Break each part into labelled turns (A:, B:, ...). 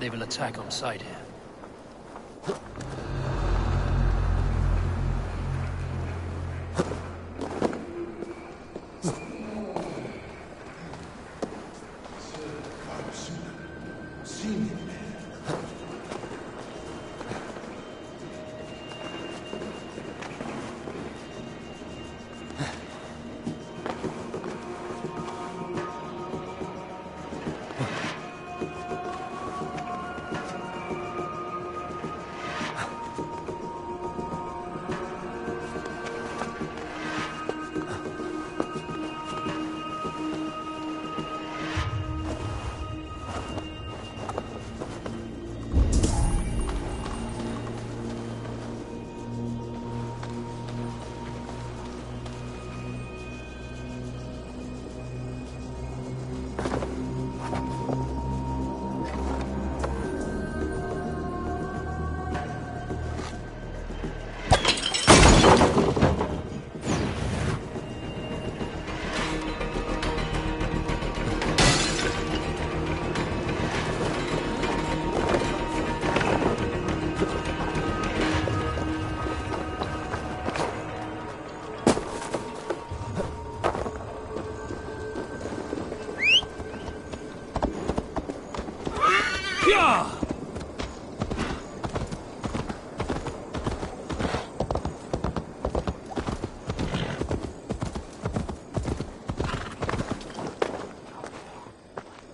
A: They will attack on sight here.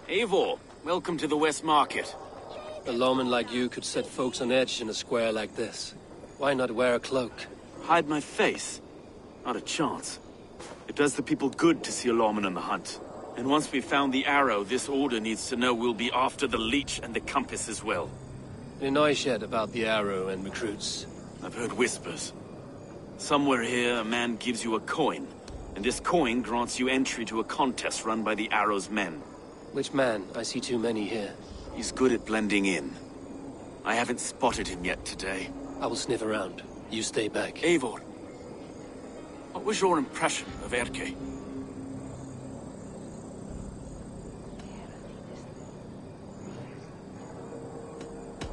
B: Eivor, welcome to the West Market.
A: A lawman like you could set folks on edge in a square like this. Why not wear a cloak?
B: Hide my face? Not a chance. It does the people good to see a lawman on the hunt. And once we've found the arrow, this order needs to know we'll be after the leech and the compass as well.
A: Any noise yet about the arrow and recruits?
B: I've heard whispers. Somewhere here, a man gives you a coin, and this coin grants you entry to a contest run by the arrow's men.
A: Which man? I see too many here.
B: He's good at blending in. I haven't spotted him yet today.
A: I will sniff around. You stay back.
B: Eivor, what was your impression of Erke?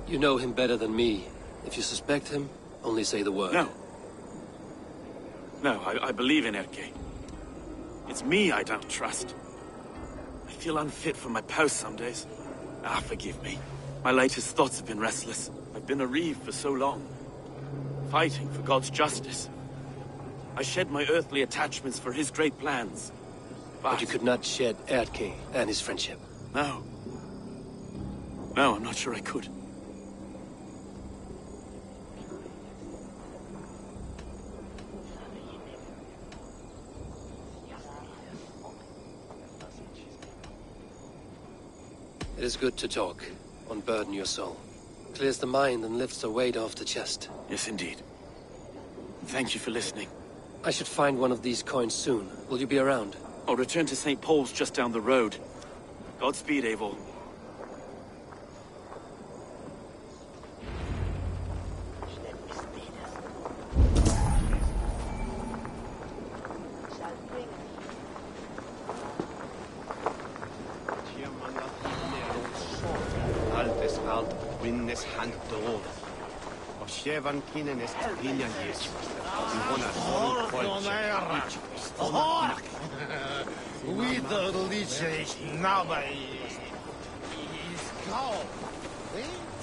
A: You know him better than me. If you suspect him, only say the word.
B: No. No, I believe in Erke. It's me I don't trust. I feel unfit for my post some days. Forgive me. My latest thoughts have been restless. I've been a reeve for so long. Fighting for God's justice. I shed my earthly attachments for his great plans.
A: But you could not shed Erke and his friendship.
B: No. No, I'm not sure I could.
A: It is good to talk, unburden your soul. Clears the mind and lifts the weight off the chest.
B: Yes, indeed. Thank you for listening.
A: I should find one of these coins soon. Will you be around?
B: I'll return to St. Paul's just down the road. Godspeed, Eivor.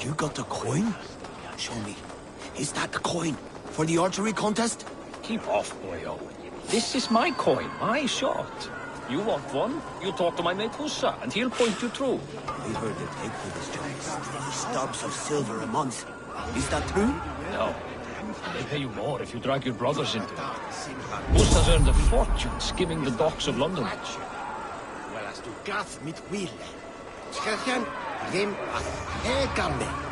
C: You got the coin? Show me. Is that the coin for the archery contest?
D: Keep off, boyo. This is my coin, my shot. You want one? You talk to my mate Hussa, and he'll point you through.
C: We heard they take for this job 3 stubs of silver a month. Is that true?
D: No. They pay you more if you drag your brothers into it. Hussa's earned a fortune skimming the docks of London.
C: Well, as du gath mit wheel. Scherchen, jem as hegamme.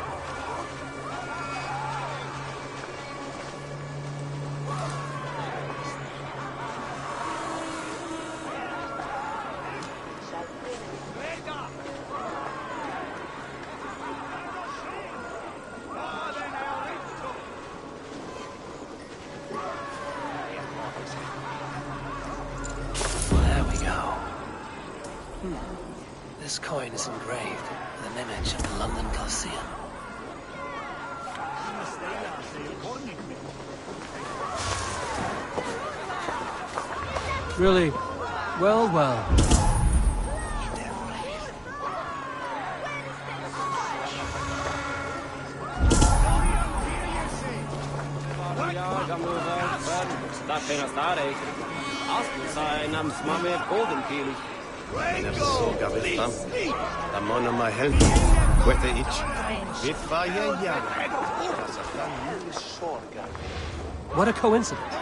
A: This coin is engraved with an image of the London Colosseum.
E: Really? Well, well. What a coincidence.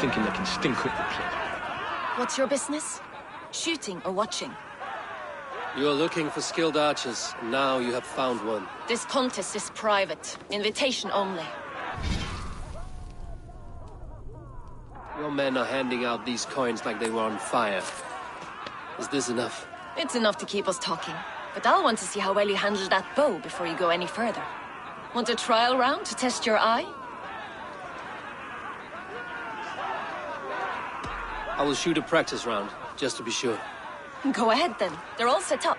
D: Thinking they can stink up the place.
F: What's your business? Shooting or watching?
A: You are looking for skilled archers, and now you have found one.
F: This contest is private. Invitation only.
A: Your men are handing out these coins like they were on fire. Is this enough?
F: It's enough to keep us talking. But I'll want to see how well you handle that bow before you go any further. Want a trial round to test your eye?
A: I will shoot a practice round, just to be sure.
F: Go ahead then. They're all set up.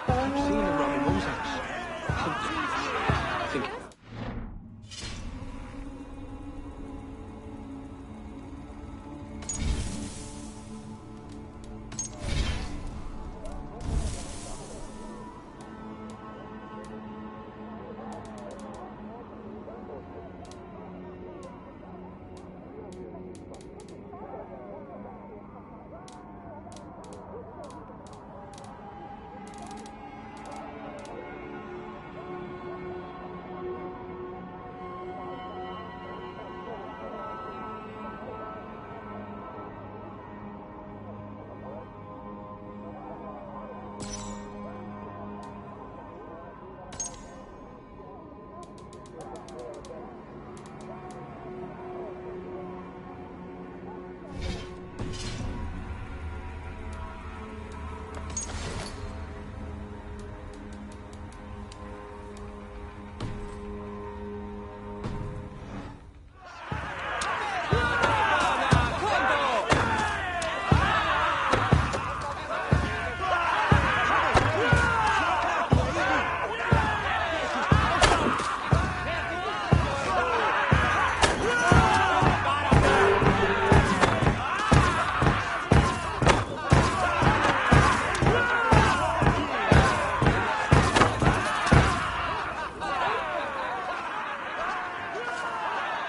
D: I've seen them around my mum's house. Think.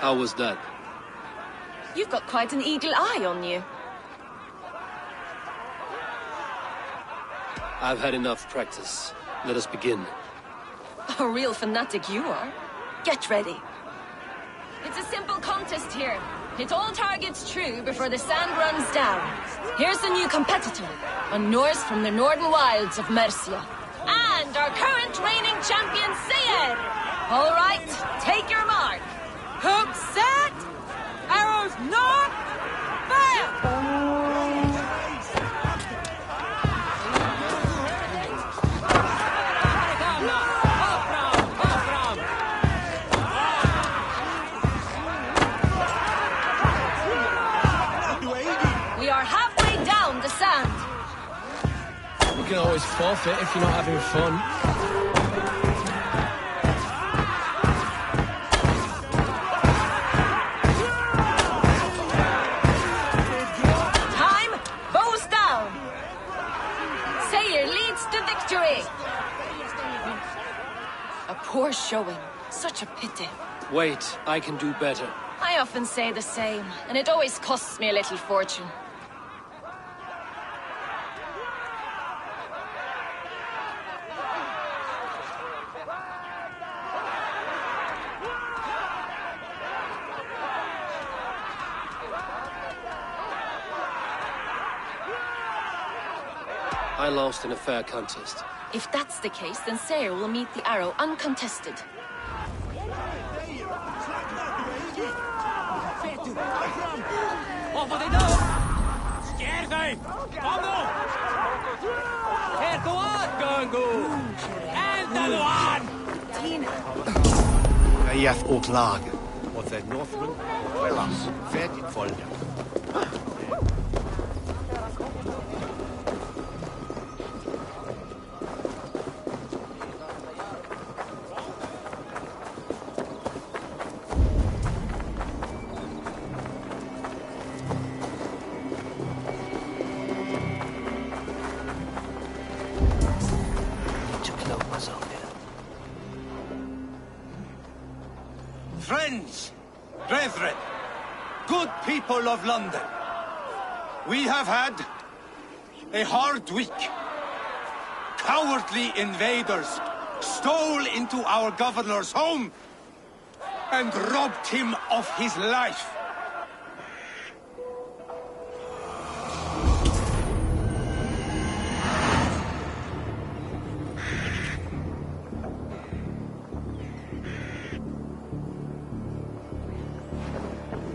A: How was that?
F: You've got quite an eagle eye on you.
A: I've had enough practice. Let us begin.
F: A real fanatic you are. Get ready. It's a simple contest here. Hit all targets true before the sand runs down. Here's the new competitor, a Norse from the northern wilds of Mercia. And our current reigning champion, Seir! All right, take your mark. Hook set! Arrows north! Fire! We are halfway down the sand.
E: You can always forfeit if you're not having fun.
F: Time, bows down. Sayer leads to victory. A poor showing. Such a pity.
A: Wait, I can do better.
F: I often say the same, and it always costs me a little fortune.
A: I lost in a fair contest.
F: If that's the case, then Sayer will meet the arrow uncontested.
D: What will they do? Scare them! Go! Here, go on! Go! And the one!
C: Rejält och lag. Och the Northmen och oss. Färdigt följa.
G: Friends, brethren, good people of London, we have had a hard week. Cowardly invaders stole into our governor's home and robbed him of his life.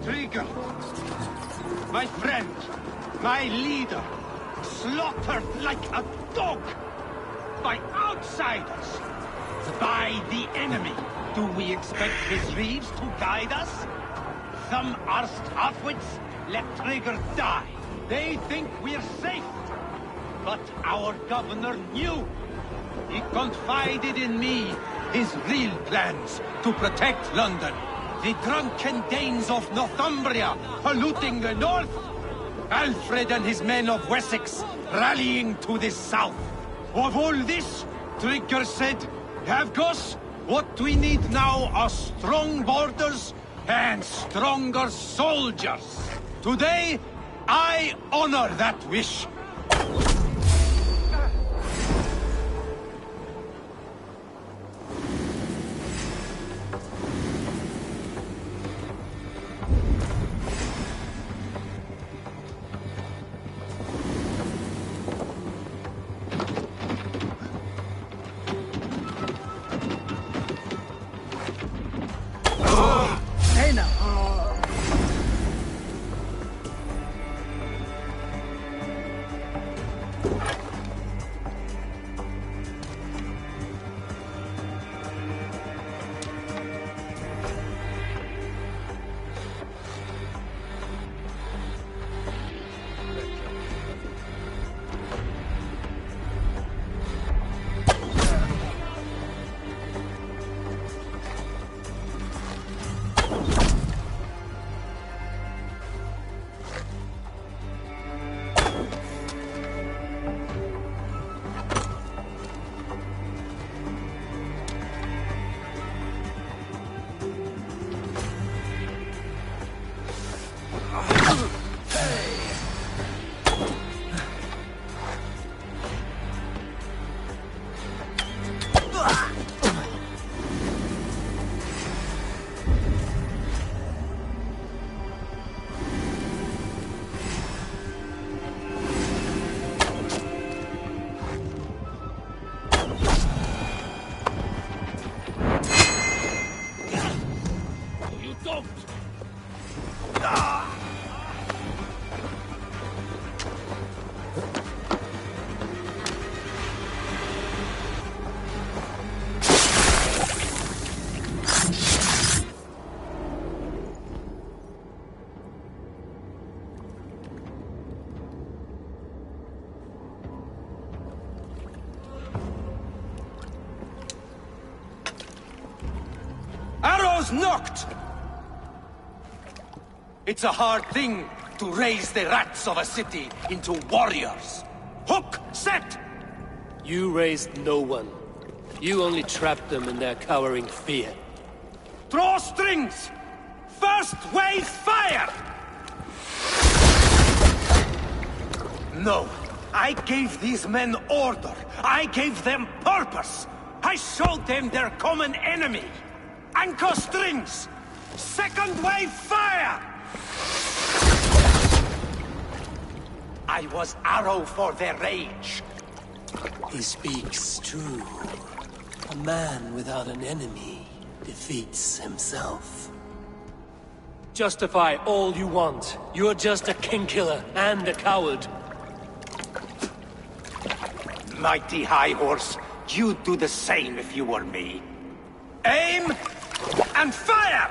G: Trigger, my friend, my leader, slaughtered like a dog by outsiders, by the enemy. Do we expect his reeves to guide us? Some arsed halfwits let Trigger die. They think we're safe. But our governor knew. He confided in me his real plans to protect London. The drunken Danes of Northumbria polluting the north. Alfred and his men of Wessex rallying to the south. Of all this, Trigger said, Havgos, what we need now are strong borders and stronger soldiers. Today, I honor that wish. was knocked! It's a hard thing to raise the rats of a city into warriors. Hook, set!
A: You raised no one. You only trapped them in their cowering fear.
G: Draw strings! First wave fire! No. I gave these men order. I gave them purpose. I showed them their common enemy. Anchor strings! Second wave fire! I was arrow for their rage.
A: He speaks true. A man without an enemy defeats himself. Justify all you want. You're just a king-killer and a coward.
G: Mighty High Horse, you'd do the same if you were me. Aim and fire!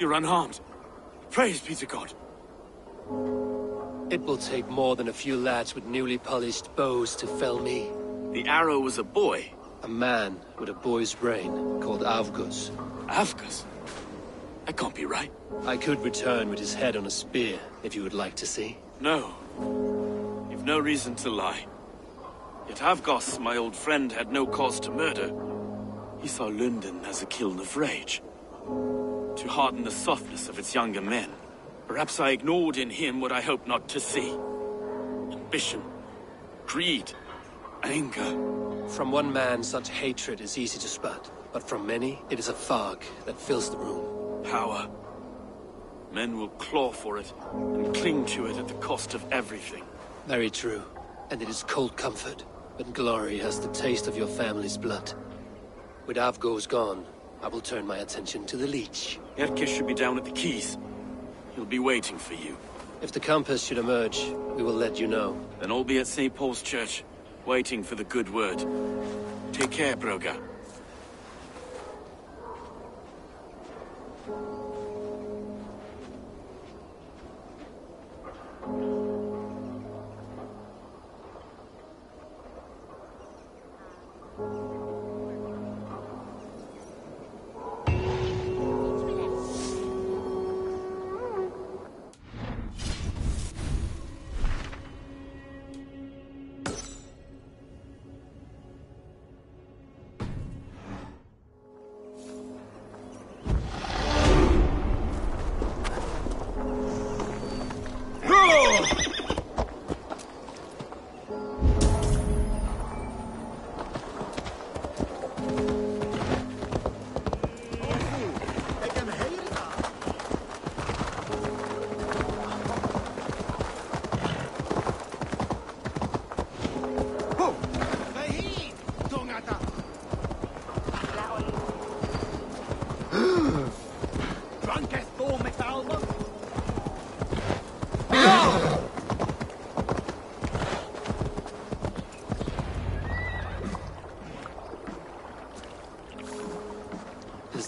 B: You're unharmed. Praise be to God.
A: It will take more than a few lads with newly polished bows to fell me.
B: The arrow was a boy.
A: A man with a boy's brain, called Avgus.
B: Avgus? That can't be right.
A: I could return with his head on a spear, if you would like to see.
B: No. You've no reason to lie. Yet Avgus, my old friend, had no cause to murder. He saw London as a kiln of rage. To harden the softness of its younger men. Perhaps I ignored in him what I hoped not to see. Ambition, greed, anger.
A: From one man, such hatred is easy to spot, but from many, it is a fog that fills the room.
B: Power. Men will claw for it, and cling to it at the cost of everything.
A: Very true. And it is cold comfort, but glory has the taste of your family's blood. With Avgo's gone, I will turn my attention to the Leech.
B: Erke should be down at the quays. He'll be waiting for you.
A: If the compass should emerge, we will let you know.
B: Then I'll be at St. Paul's Church, waiting for the good word. Take care, Broga.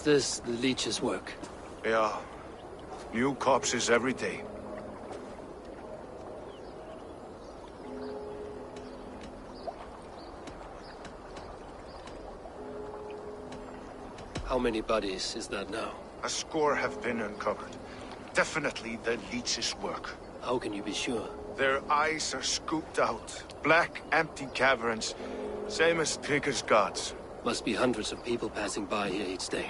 A: this the leech's work?
H: Yeah. New corpses every day.
A: How many bodies is that now?
H: A score have been uncovered. Definitely the leech's work.
A: How can you be sure?
H: Their eyes are scooped out. Black, empty caverns. Same as Trigger's gods.
A: Must be hundreds of people passing by here each day.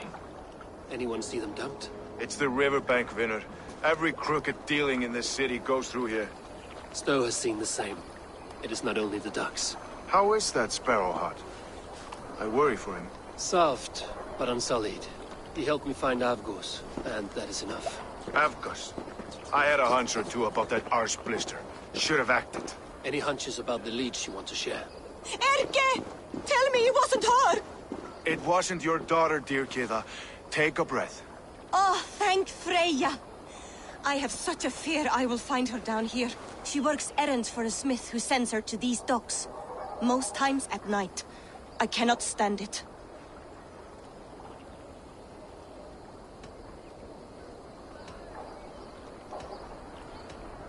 A: Anyone see them dumped?
H: It's the riverbank, Vinner. Every crooked dealing in this city goes through here.
A: Stowe has seen the same. It is not only the ducks.
H: How is that sparrow hut? I worry for him.
A: Soft, but unsullied. He helped me find Avgos, and that is enough.
H: Avgos. I had a hunch or two about that arse blister. Should have acted.
A: Any hunches about the leech you want to share?
F: Erke! Tell me it wasn't her!
H: It wasn't your daughter, dear Kida. Take a breath.
F: Oh, thank Freya. I have such a fear I will find her down here. She works errands for a smith who sends her to these docks. Most times at night. I cannot stand it.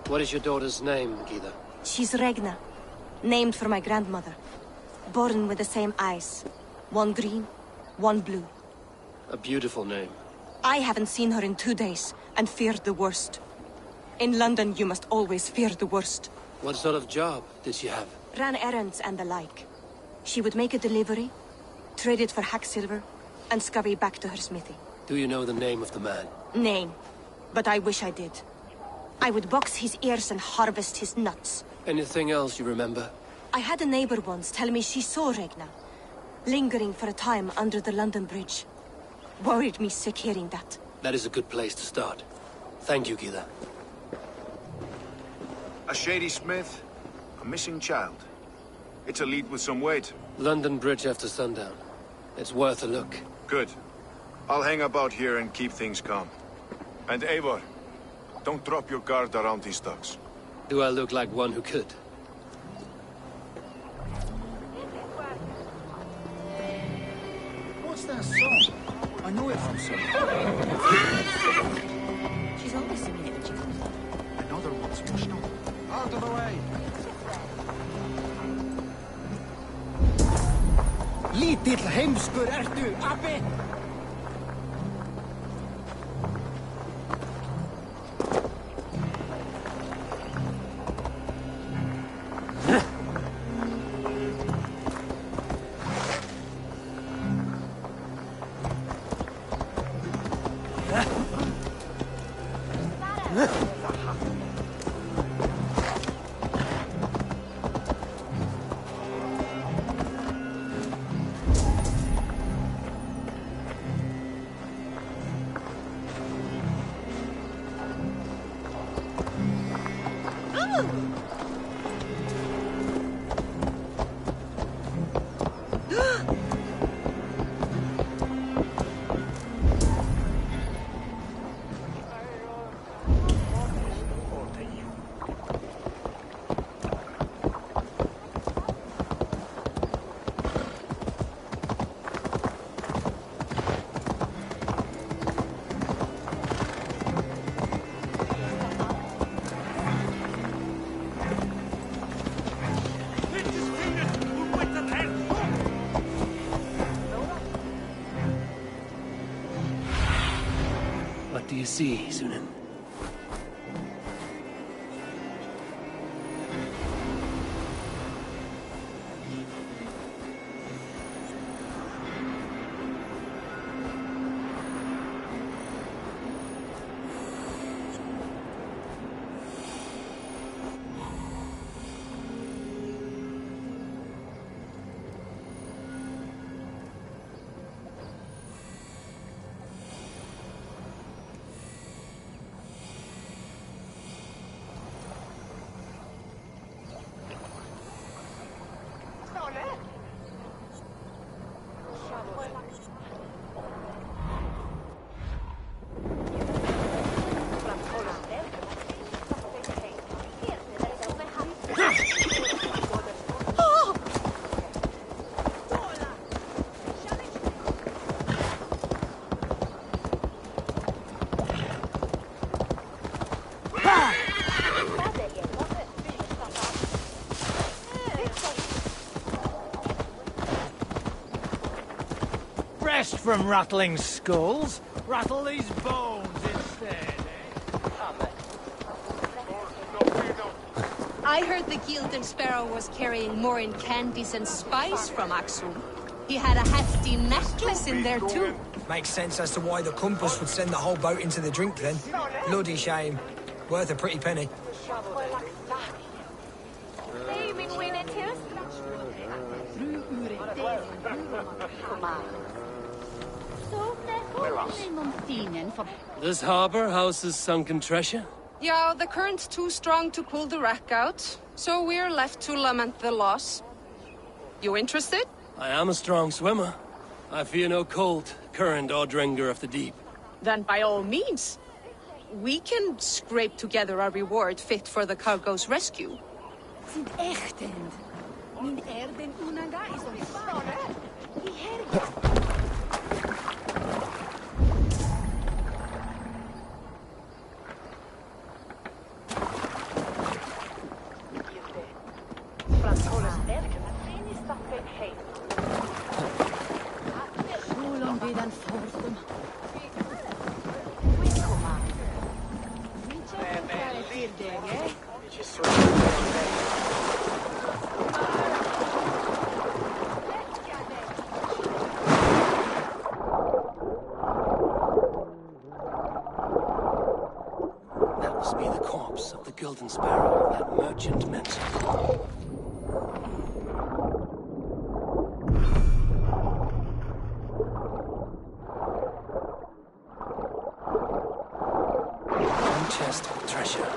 A: What is your daughter's name, Gida?
F: She's Regna. Named for my grandmother. Born with the same eyes. One green, one blue.
A: A beautiful name.
F: I haven't seen her in 2 days, and feared the worst. In London, you must always fear the worst.
A: What sort of job did she have?
F: Ran errands and the like. She would make a delivery, trade it for hack silver, and scurry back to her smithy.
A: Do you know the name of the man?
F: Name. But I wish I did. I would box his ears and harvest his nuts.
A: Anything else you remember?
F: I had a neighbor once tell me she saw Regna, lingering for a time under the London Bridge. Worried me sick hearing that.
A: That is a good place to start. Thank you, Gida.
H: A shady smith, a missing child. It's a lead with some weight.
A: London Bridge after sundown. It's worth a look.
H: Good. I'll hang about here and keep things calm. And Eivor, don't drop your guard around these ducks.
A: Do I look like one who could?
E: What's that song? I know it from somewhere.
F: She's always simulated you.
E: Another one's pushed on. Out of the way!
C: Lítill heimskur ertu, Abbi!
A: What do you see, Sunan?
I: rest from rattling skulls. Rattle these bones instead,
J: I heard the Gilded Sparrow was carrying more in candies and spice from Axum. He had a hefty necklace in there too.
E: Makes sense as to why the Compass would send the whole boat into the drink then. Bloody shame. Worth a pretty penny.
A: This harbor houses sunken treasure?
J: Yeah, the current's too strong to pull the wreck out, so we're left to lament the loss. You interested?
A: I am a strong swimmer. I fear no cold, current, or dringer of the deep.
J: Then by all means. We can scrape together a reward fit for the cargo's rescue.
K: Sind echtend. Min erden unaga is on fire.
A: That must be the corpse of the Golden Sparrow that merchant mentioned. Chest with treasure.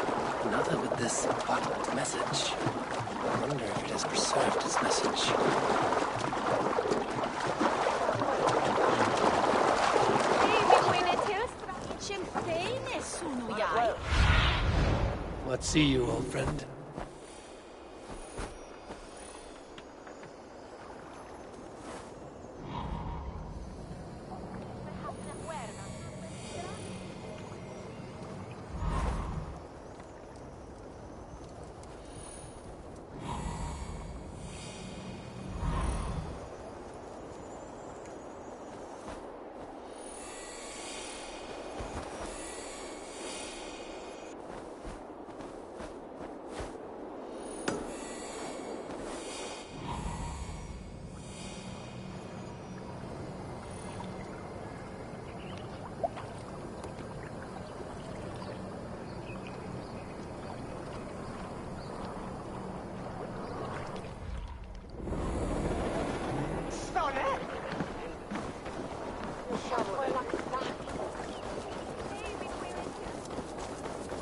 A: Another with this bottled message. I wonder if it has preserved its message. What see you, old friend?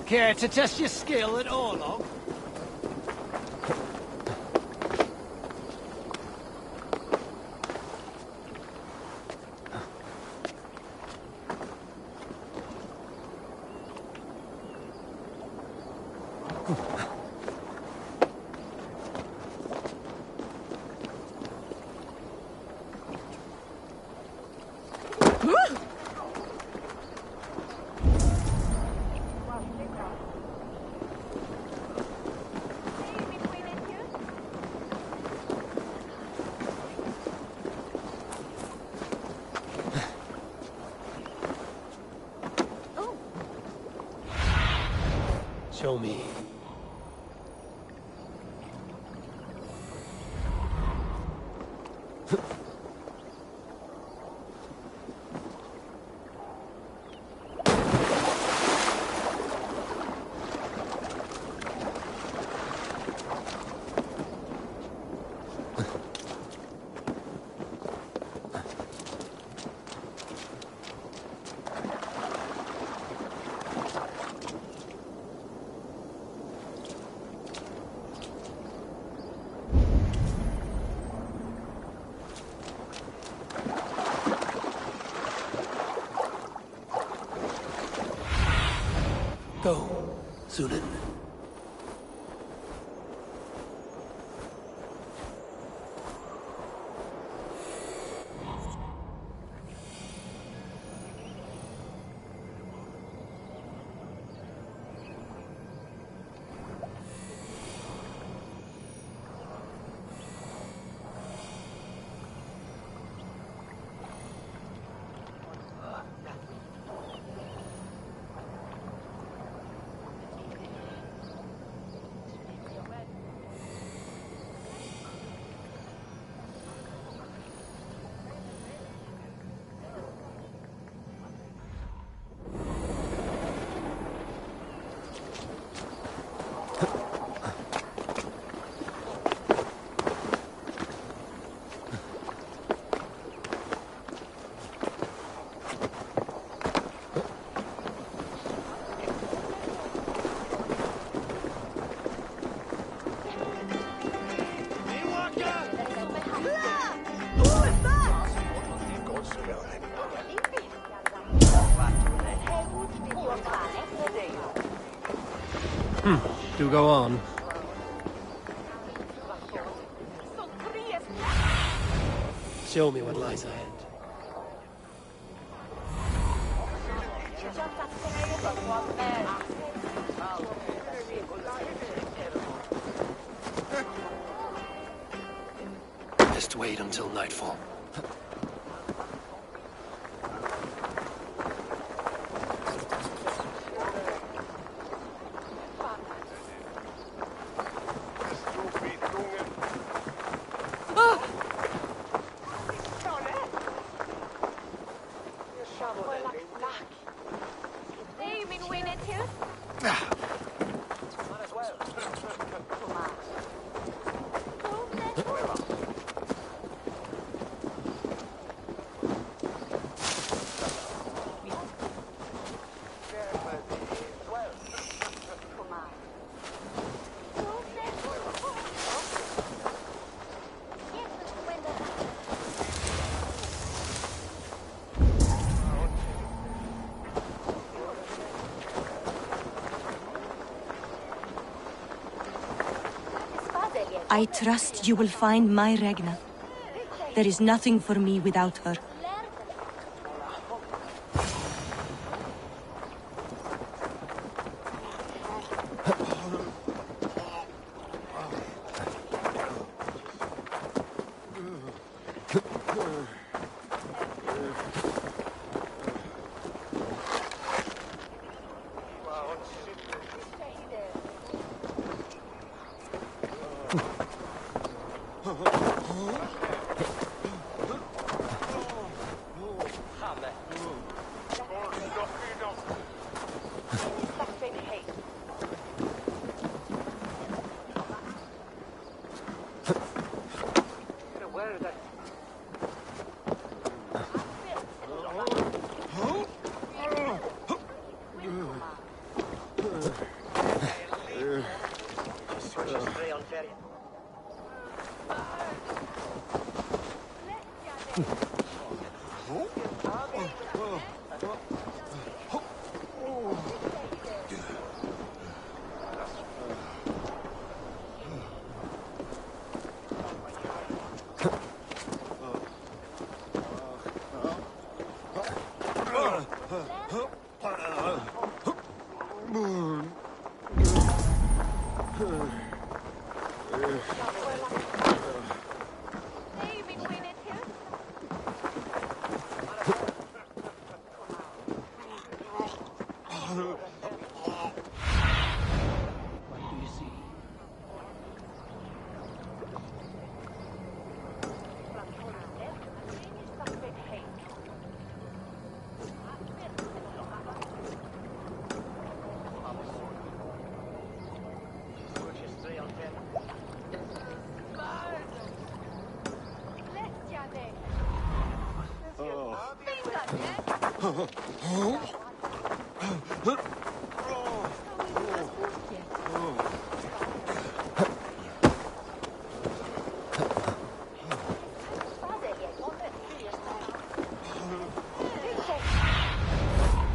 I: Care to test your skill at Orlog? Show me. Go, Zulin.
A: Do go on. Show me what lies ahead. Best wait until nightfall.
L: I trust you will find my Regna. There is nothing for me without her.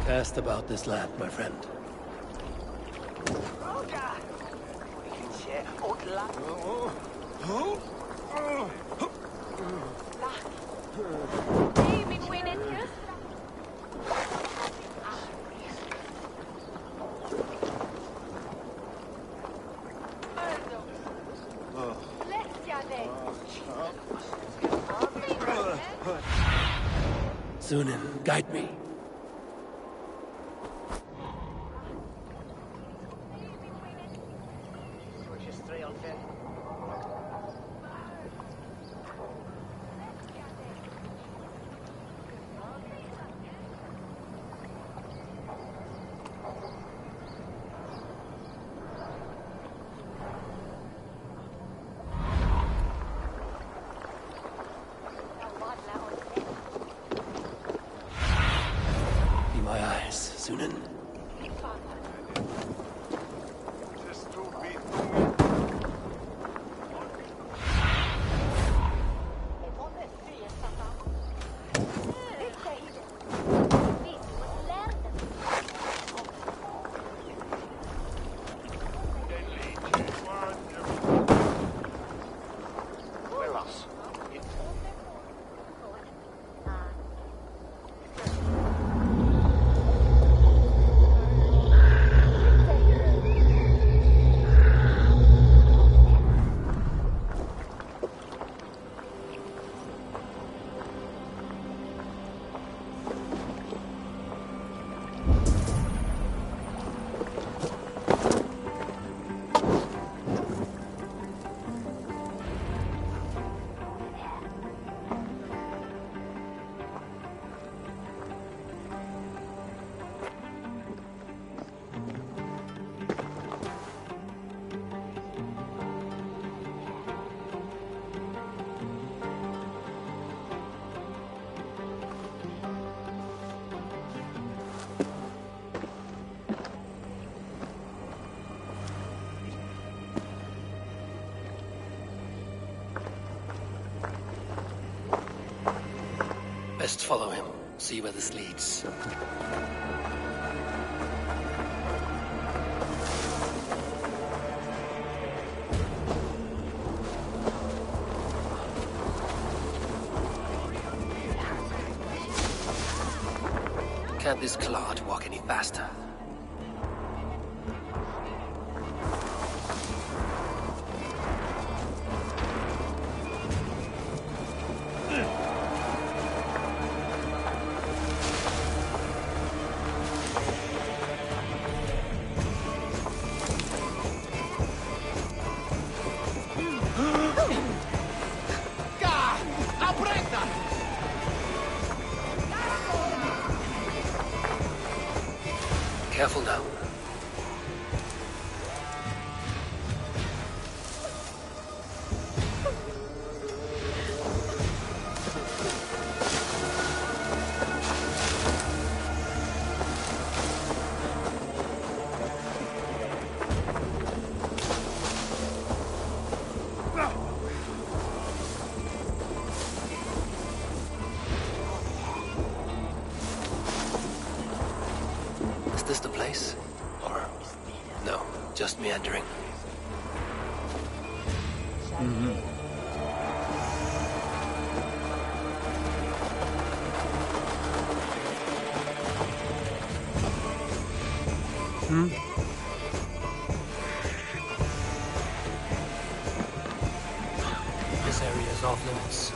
A: Cast about this land, my friend. Sunan, guide me. Sunan. Best follow him. See where this leads. Can't this clod walk any faster? Careful now. Is this the place? Or... no, just meandering. This area is off limits.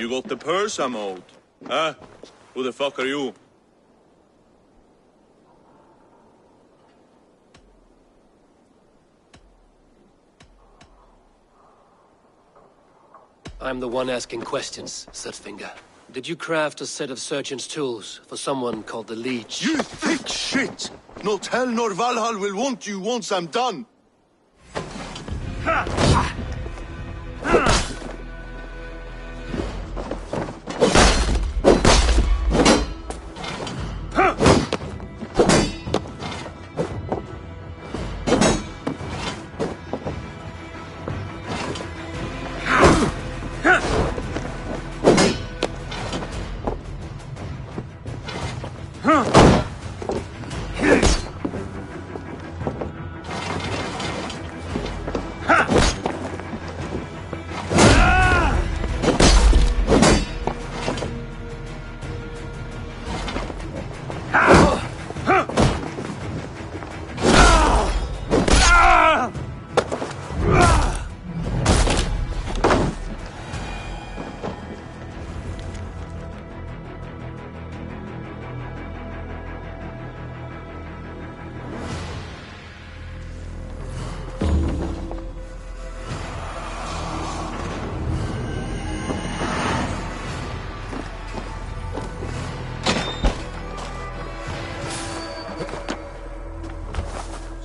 H: You got the purse I'm owed. Huh? Who the fuck are you?
A: I'm the one asking questions, Sutfinger. Did you craft a set of surgeon's tools for someone called the Leech?
H: You thick shit! Not hell nor Valhalla will want you once I'm done!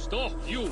D: Stop, you!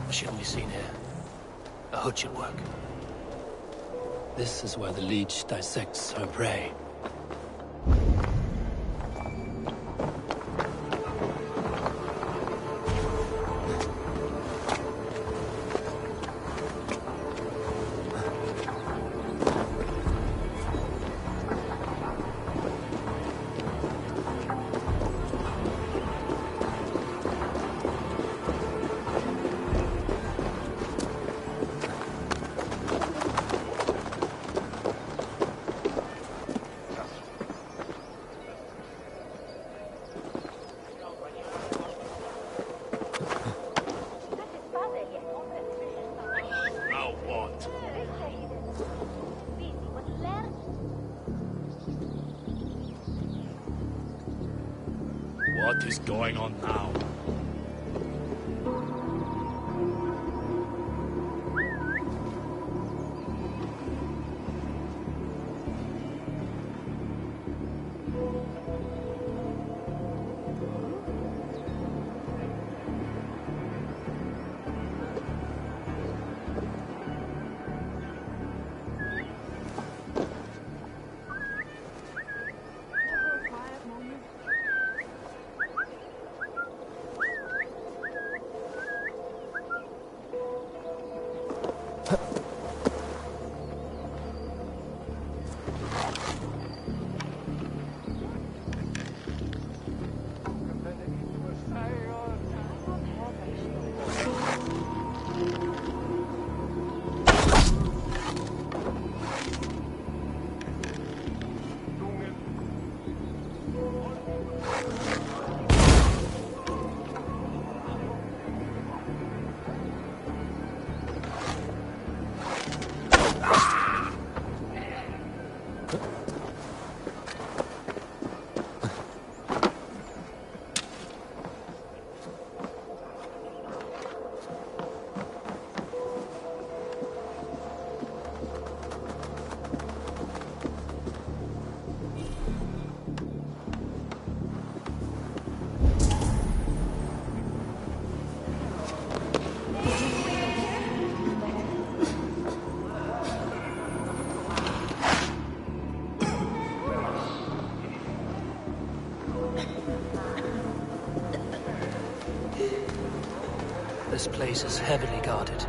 A: What should we seen here? A hut should work. This is where the leech dissects her prey.
D: What is going on now?
A: This place is heavily guarded.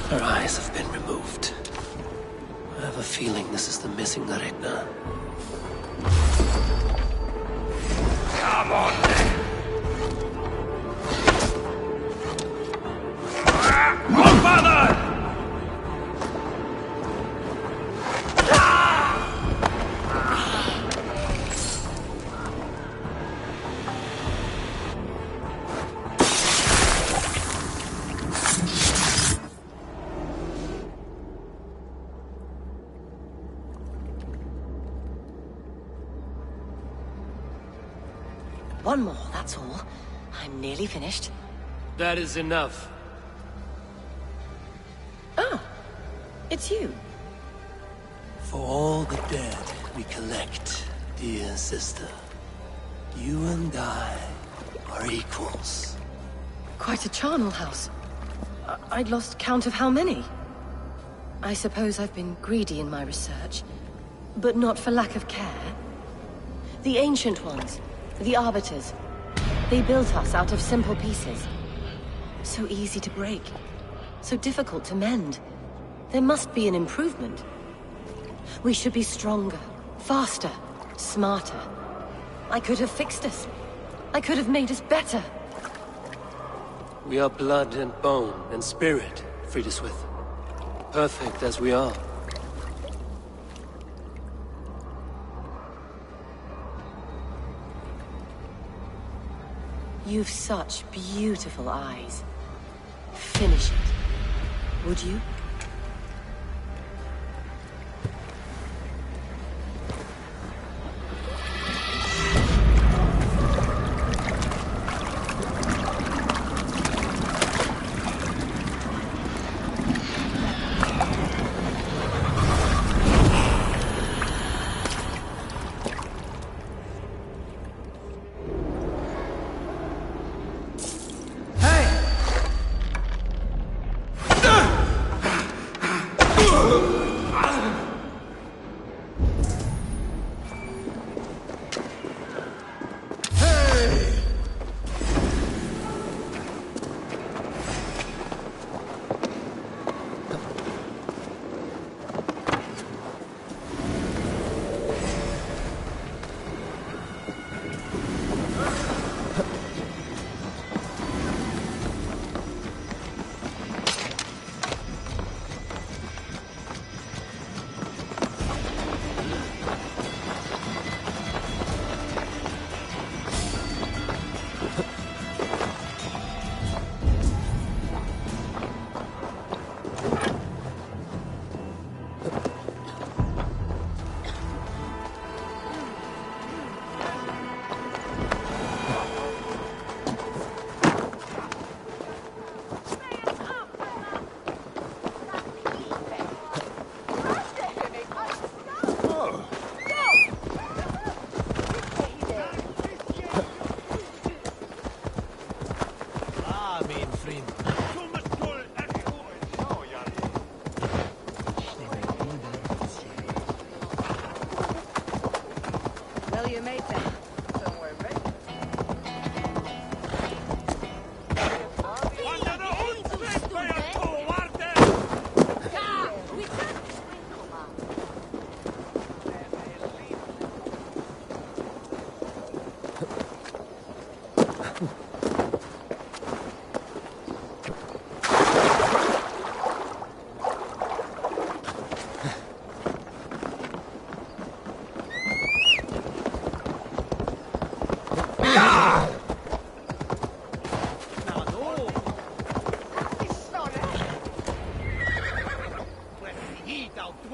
A: Her eyes have been removed. I have a feeling this is the missing Regna.
D: Come on, oh, father!
M: One more, that's all. I'm nearly finished.
A: That is enough.
M: Oh, it's you.
A: For all the dead we collect, dear sister, you and I are equals.
M: Quite a charnel house. I'd lost count of how many. I suppose I've been greedy in my research, but not for lack of care. The Ancient Ones, the Arbiters, they built us out of simple pieces. So easy to break, so difficult to mend. There must be an improvement. We should be stronger, faster, smarter. I could have fixed us. I could have made us better.
A: We are blood and bone and spirit, Friediswith. Perfect as we are.
M: You've such beautiful eyes. Finish it, would you?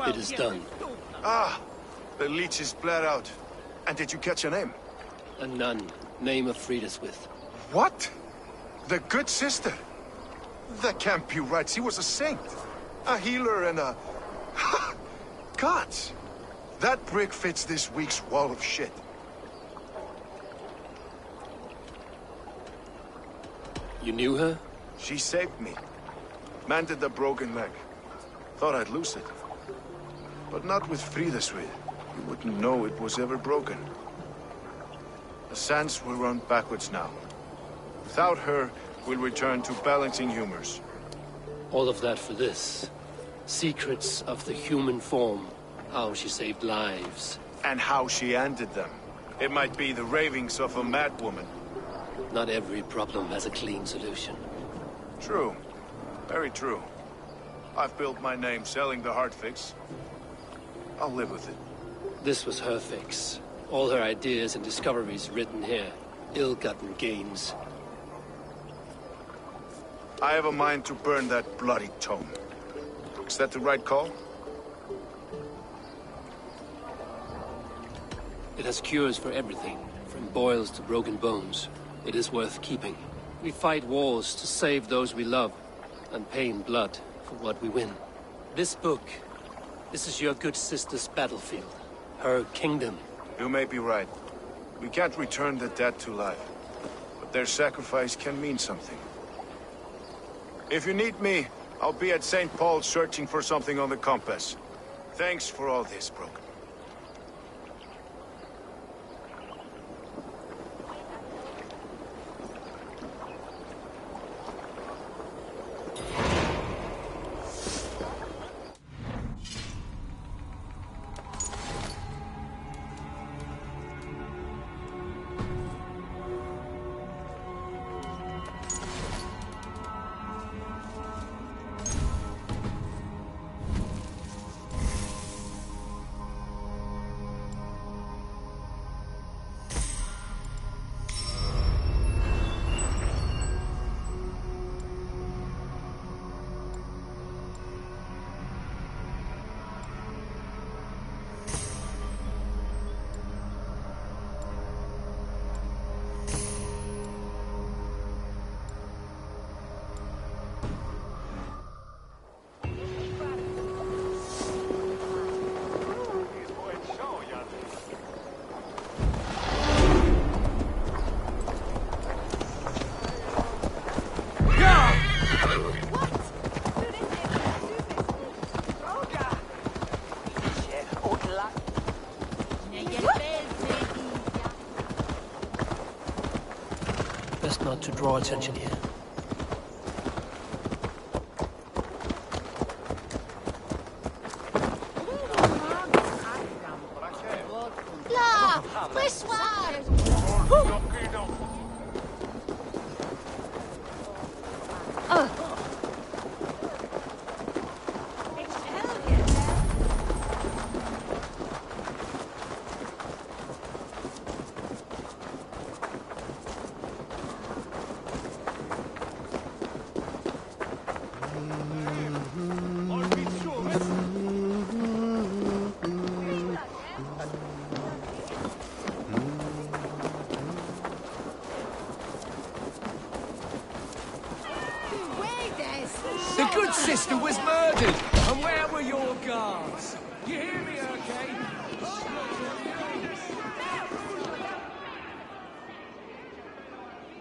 A: It is done.
H: Ah, the leech is bled out. And did you catch a name?
A: A nun, name of Friediswith.
H: What? The good sister? That can't be right. She was a saint. A healer and a... Gods! That brick fits this week's wall of shit.
A: You knew her?
H: She saved me. Mended the broken leg. Thought I'd lose it. But not with Friediswith. You wouldn't know it was ever broken. The sands will run backwards now. Without her, we'll return to balancing humors.
A: All of that for this. Secrets of the human form. How she saved lives.
H: And how she ended them. It might be the ravings of a madwoman.
A: Not every problem has a clean solution.
H: True. Very true. I've built my name selling the heart fix. I'll live with it.
A: This was her fix. All her ideas and discoveries written here. Ill-gotten gains.
H: I have a mind to burn that bloody tome. Is that the right call?
A: It has cures for everything, from boils to broken bones. It is worth keeping. We fight wars to save those we love, and pay in blood for what we win. This book, this is your good sister's battlefield. Her kingdom.
H: You may be right. We can't return the dead to life. But their sacrifice can mean something. If you need me, I'll be at St. Paul's searching for something on the compass. Thanks for all this, Broken.
A: Not to draw attention here.
I: The good sister was murdered! And where were your guards? You hear me, okay?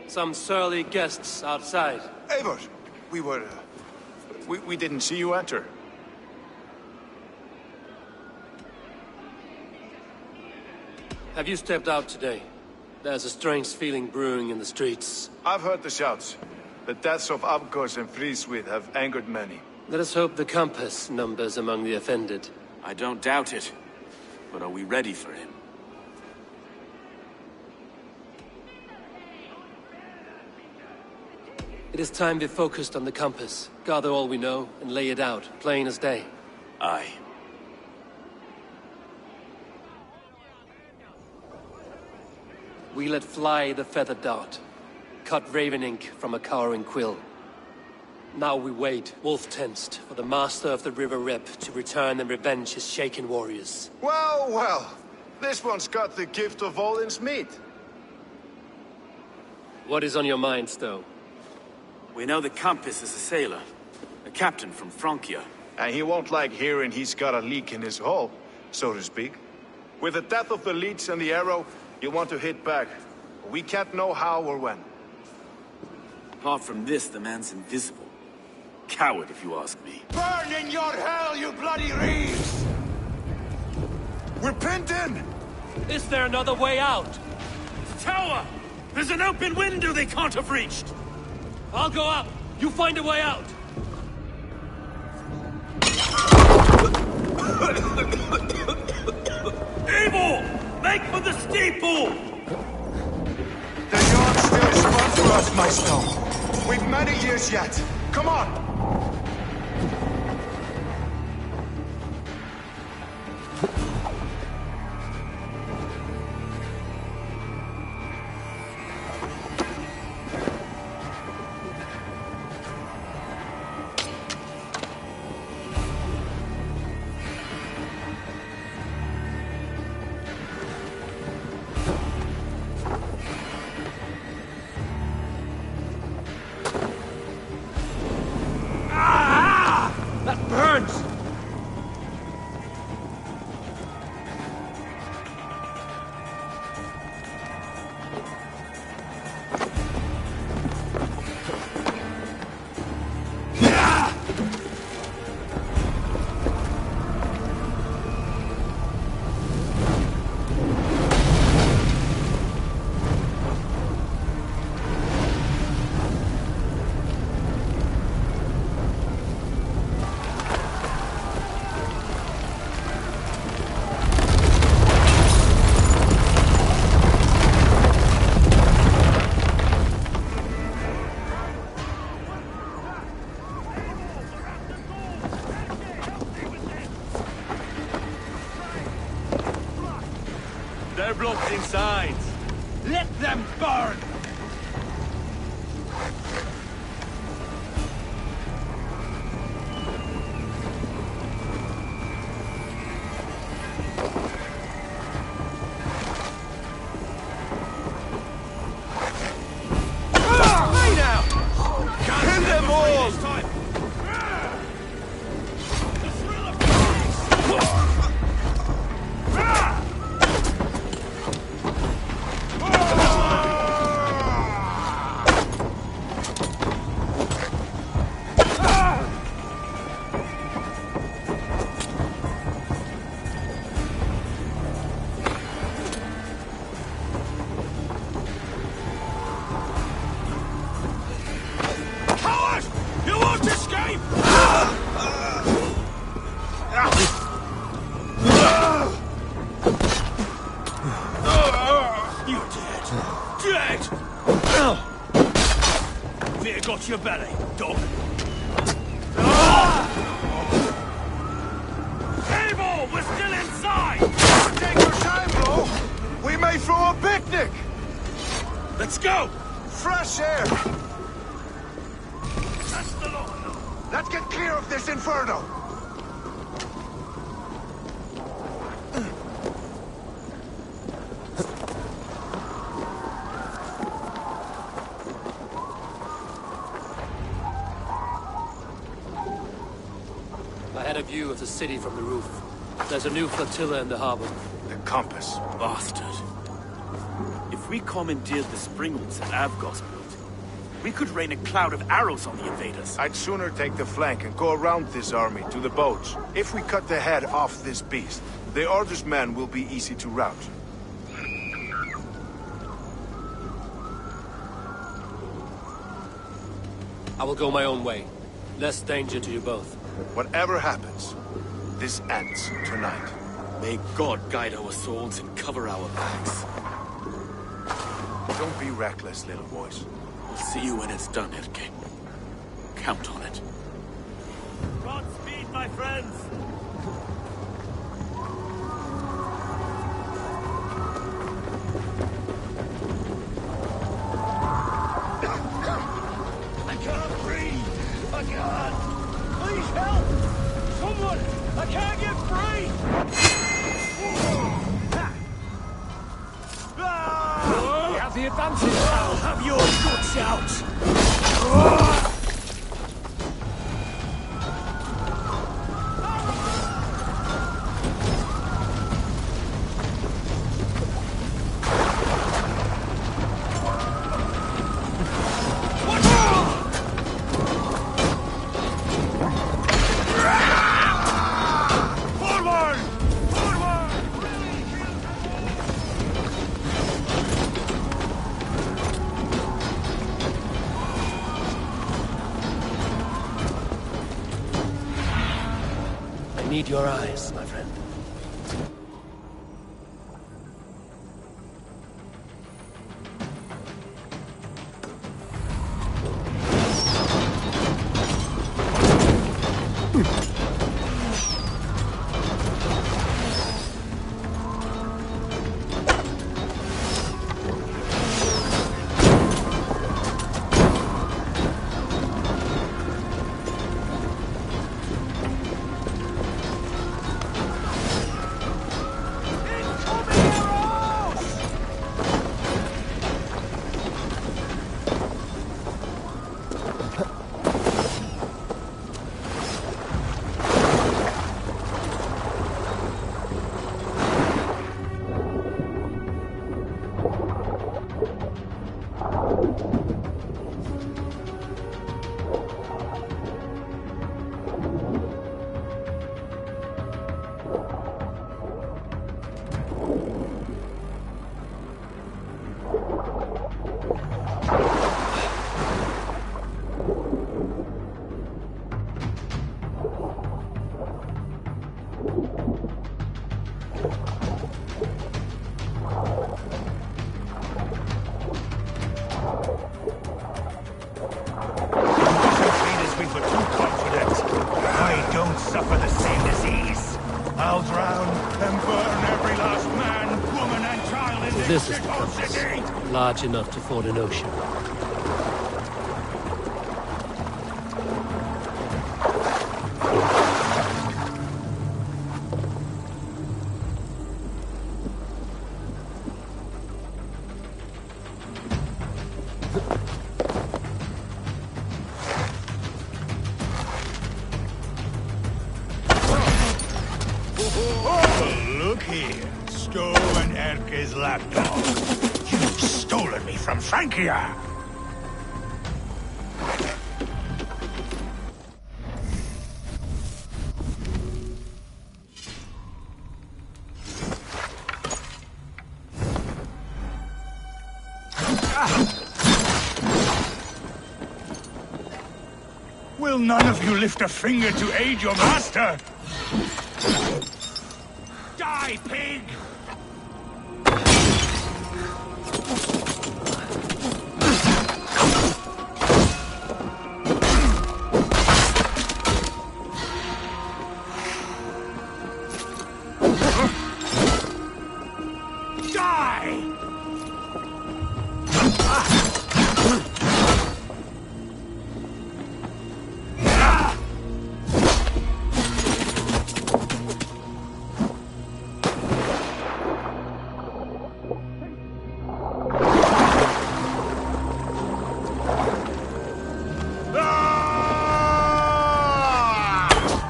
A: Some surly guests outside.
H: Eivor, we didn't see you enter.
A: Have you stepped out today? There's a strange feeling brewing in the streets.
H: I've heard the shouts. The deaths of Abkos and Friswith have angered many.
A: Let us hope the compass numbers among the offended.
B: I don't doubt it. But are we ready for him?
A: It is time we focused on the compass. Gather all we know and lay it out, plain as day.
B: Aye.
A: We let fly the feather dart. Cut raven ink from a cowering quill. Now we wait, wolf-tensed, for the master of the River Rep to return and revenge his shaken warriors.
H: Well, well. This one's got the gift of Odin's meat.
A: What is on your mind, Stowe?
B: We know the compass is a sailor. A captain from Francia.
H: And he won't like hearing he's got a leak in his hull, so to speak. With the death of the leech and the arrow, you want to hit back. We can't know how or when.
B: Apart from this, the man's invisible. Coward, if you ask me.
C: Burn in your hell, you bloody reeves!
H: We're pinned in!
A: Is there another way out?
B: The tower! There's an open window they can't have reached!
A: I'll go up. You find a way out.
B: Eivor! Make for the steeple!
H: The yard's still spun for us, my Stone. We've many years yet. Come on!
B: They're blocked inside.
G: Let them burn!
B: Your belly, dog. Eivor, we're still inside!
H: Take your time, bro! We may throw a picnic!
B: Let's go!
H: Fresh air! Let's get clear of this inferno!
A: I had a view of the city from the roof. There's a new flotilla in the harbor.
H: The compass.
B: Bastard. If we commandeered the springboards at Avgosbuild, we could rain a cloud of arrows on the invaders.
H: I'd sooner take the flank and go around this army to the boats. If we cut the head off this beast, the Order's men will be easy to rout.
A: I will go my own way. Less danger to you both.
H: Whatever happens, this ends tonight.
B: May God guide our souls and cover our backs.
H: Don't be reckless, little boys.
B: We'll see you when it's done, Erke. Count on it. Godspeed, my friends!
I: I can't breathe! I can't! Please help! Someone! I can't get free! We have the advantage now! Have your guts out!
A: I need your eyes, my friend.
I: I'll drown and burn every last man, woman, and child.
A: This is the compass. Large enough to ford an ocean.
N: Look here, Stowe and Erke's lapdog. You've stolen me from Francia! Will none of you lift a finger to aid your master? Die, pig!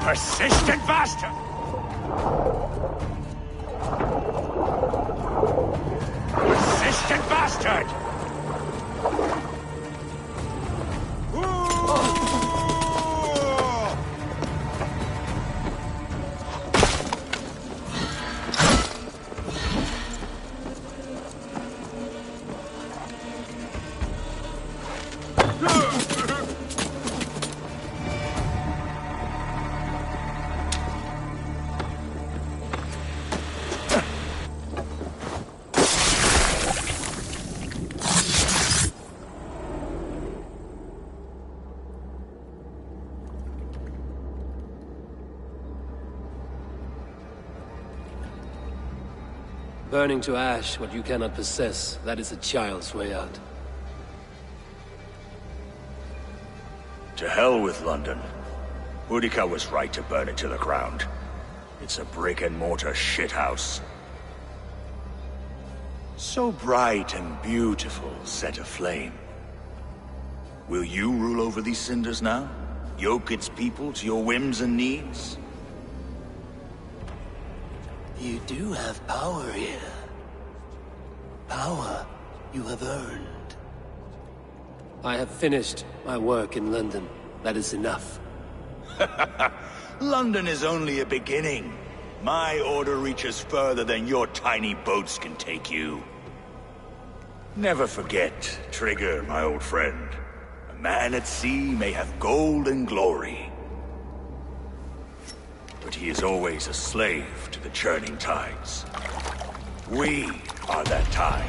N: Persistent bastard! Persistent bastard!
A: Burning to ash what you cannot possess, that is a child's way out.
N: To hell with London. Boudica was right to burn it to the ground. It's a brick-and-mortar shithouse. So bright and beautiful, set aflame. Will you rule over these cinders now? Yoke its people to your whims and needs?
A: You do have power here. Power you have earned. I have finished my work in London. That is enough.
N: London is only a beginning. My order reaches further than your tiny boats can take you. Never forget, Trigger, my old friend. A man at sea may have gold and glory, but he is always a slave to the churning tides. We are that tide.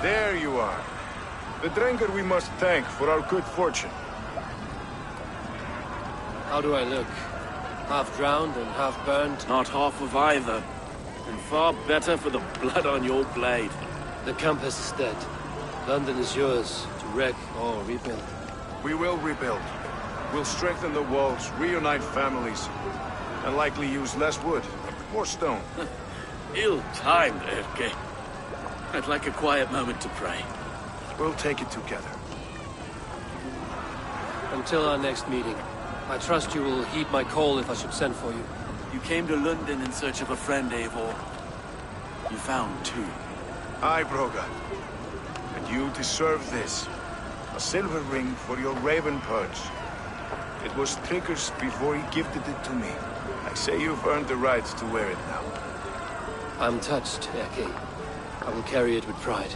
H: There you are. The drinker we must thank for our good fortune.
A: How do I look? Half drowned and half burned?
B: Not half of either. And far better for the blood on your blade.
A: The compass is dead. London is yours, to wreck or rebuild.
H: We will rebuild. We'll strengthen the walls, reunite families, and likely use less wood, more stone.
B: Ill-timed, Erke. I'd like a quiet moment to pray.
H: We'll take it together.
A: Until our next meeting, I trust you will heed my call if I should send for you.
B: You came to London in search of a friend, Eivor. You found two.
H: Aye, Broga. And you deserve this. A silver ring for your raven perch. It was Trigger's before he gifted it to me. I say you've earned the right to wear it now.
A: I'm touched, King. I will carry it with pride.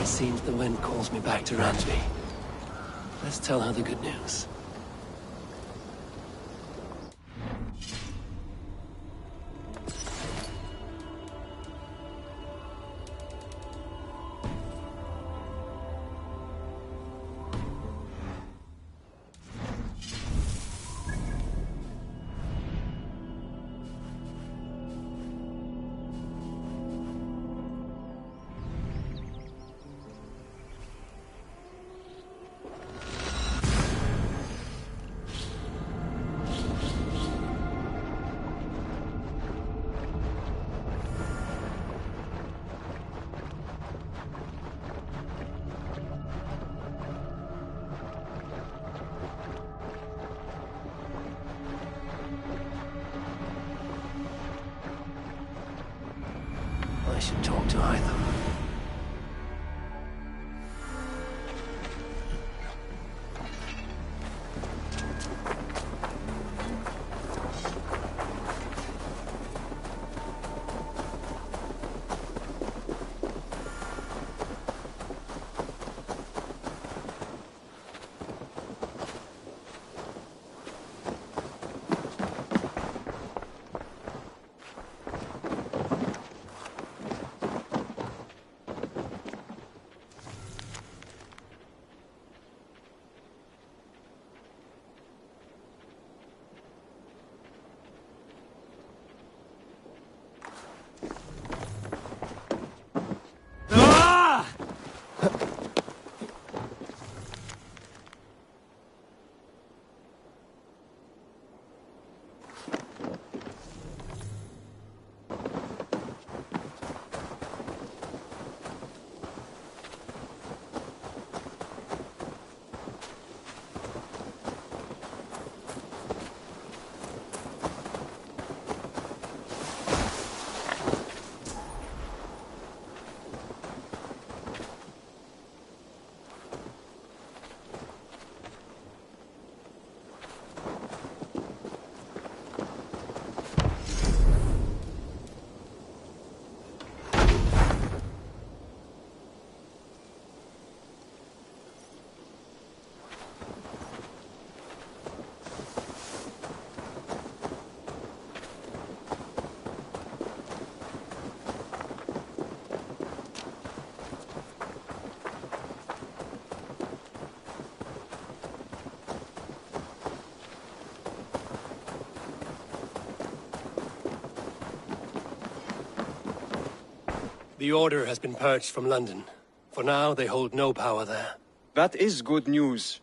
A: Seems the wind calls me back to Ransby. Let's tell her the good news. I should talk to Eivor. The Order has been purged from London. For now, they hold no power there.
O: That is good news.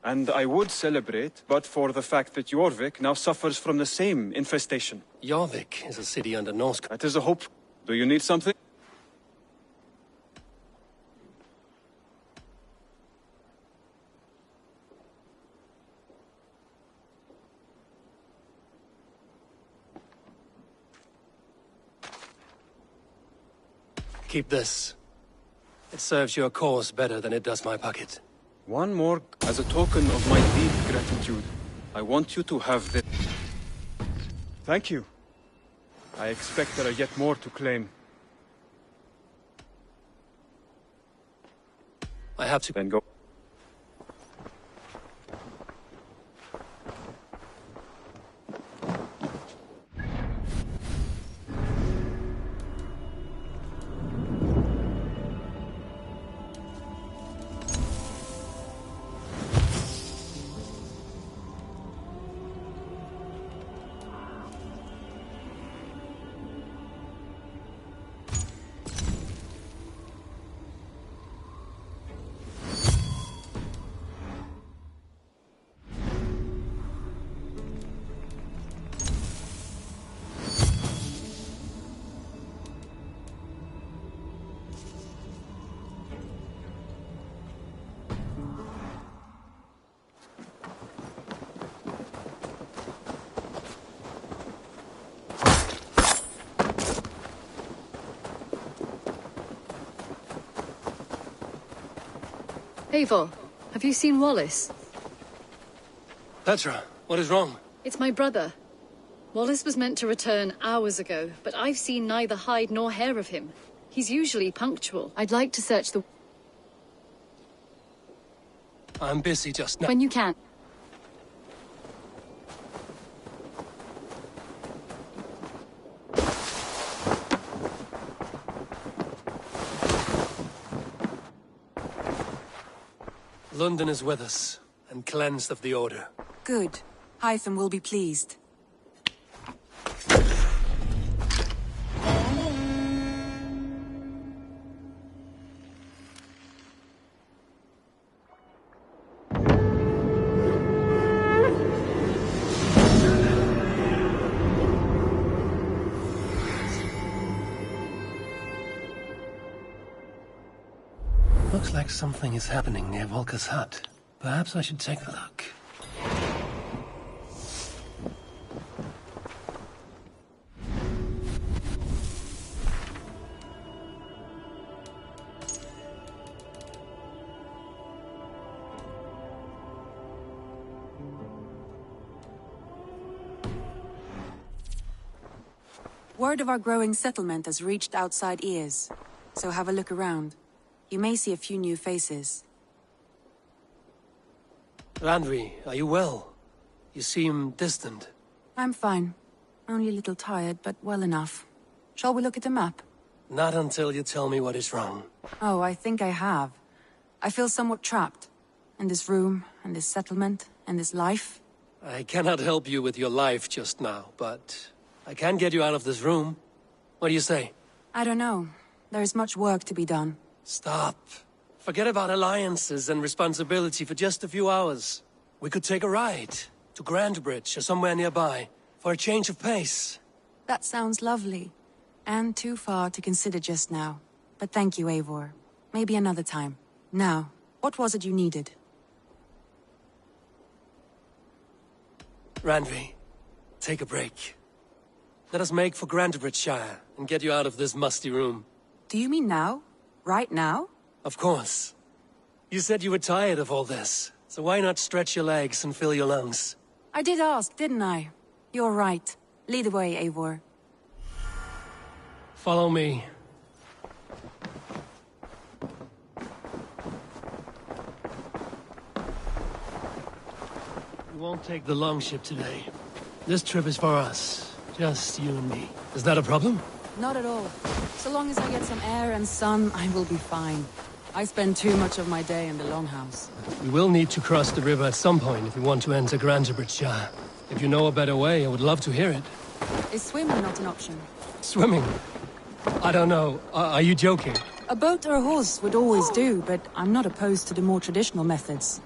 O: And I would celebrate, but for the fact that Jorvik now suffers from the same infestation.
A: Jorvik is a city under Norse...
O: That is a hope. Do you need something?
A: Keep this. It serves your cause better than it does my pocket.
O: One more, as a token of my deep gratitude. I want you to have this. Thank you. I expect there are yet more to claim.
A: I have to...
O: Then go.
P: Eivor, have you seen Wallace?
A: Petra, what is wrong?
P: It's my brother. Wallace was meant to return hours ago, but I've seen neither hide nor hair of him. He's usually punctual. I'd like to search the...
A: I'm busy just now.
P: When you can.
A: London is with us, and cleansed of the Order.
Q: Good. Hytham will be pleased.
A: Looks like something is happening near Volker's hut. Perhaps I should take a look.
Q: Word of our growing settlement has reached outside ears, so have a look around. You may see a few new faces.
A: Randvi, are you well? You seem distant.
Q: I'm fine. Only a little tired, but well enough. Shall we look at the map?
A: Not until you tell me what is wrong.
Q: Oh, I think I have. I feel somewhat trapped. In this room, and this settlement, and this life.
A: I cannot help you with your life just now, but I can get you out of this room. What do you say?
Q: I don't know. There is much work to be done.
A: Stop. Forget about alliances and responsibility for just a few hours. We could take a ride to Grandbridge or somewhere nearby for a change of pace.
Q: That sounds lovely. And too far to consider just now. But thank you, Eivor. Maybe another time. Now, what was it you needed?
A: Randvi, take a break. Let us make for Grandbridgeshire and get you out of this musty room.
Q: Do you mean now? Right now?
A: Of course. You said you were tired of all this, so why not stretch your legs and fill your lungs?
Q: I did ask, didn't I? You're right. Lead the way, Eivor.
A: Follow me. We won't take the longship today. This trip is for us. Just you and me. Is that a problem?
Q: Not at all. So long as I get some air and sun, I will be fine. I spend too much of my day in the Longhouse.
A: We will need to cross the river at some point if we want to enter Grandbridgeshire. If you know a better way, I would love to hear it.
Q: Is swimming not an option?
A: Swimming? I don't know. Are you joking?
Q: A boat or a horse would always do, but I'm not opposed to the more traditional methods.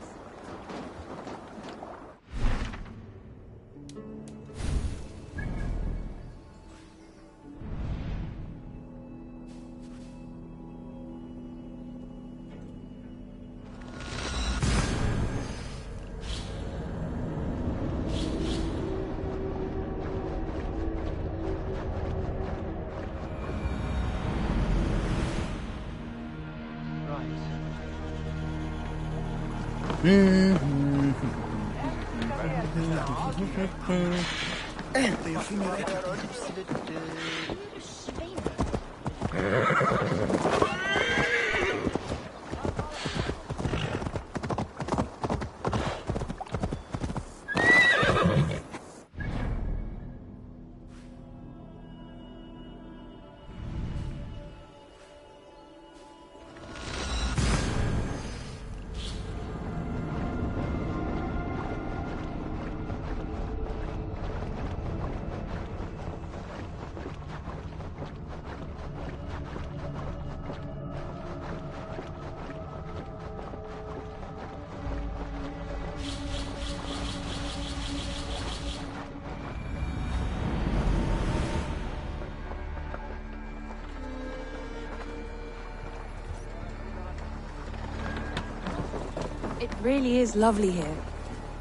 Q: It really is lovely here.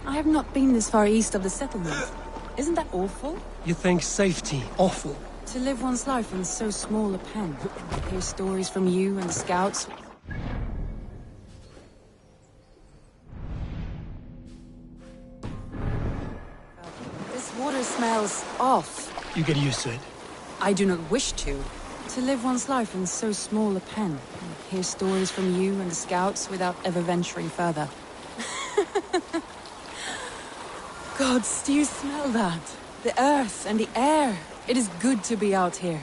Q: I have not been this far east of the settlement. Isn't that awful?
A: You think safety awful?
Q: To live one's life in so small a pen. Hear stories from you and the scouts. smells off.
A: You get used to it.
Q: I do not wish to. To live one's life in so small a pen, and hear stories from you and the scouts without ever venturing further. Gods, do you smell that? The earth and the air. It is good to be out here.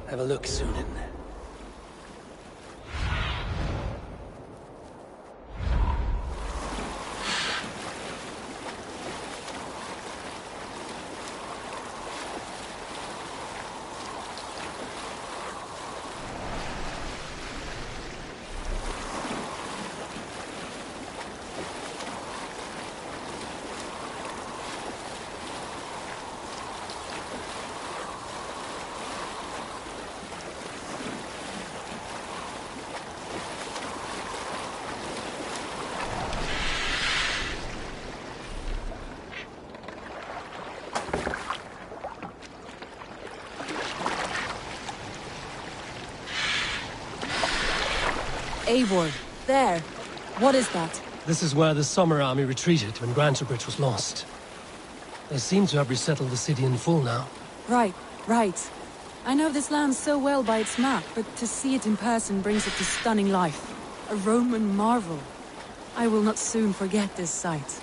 A: Have a look, Sunan.
Q: Eivor, there. What is that?
A: This is where the Summer Army retreated when Grantebridge was lost. They seem to have resettled the city in full now.
Q: Right. I know this land so well by its map, but to see it in person brings it to stunning life. A Roman marvel. I will not soon forget this sight.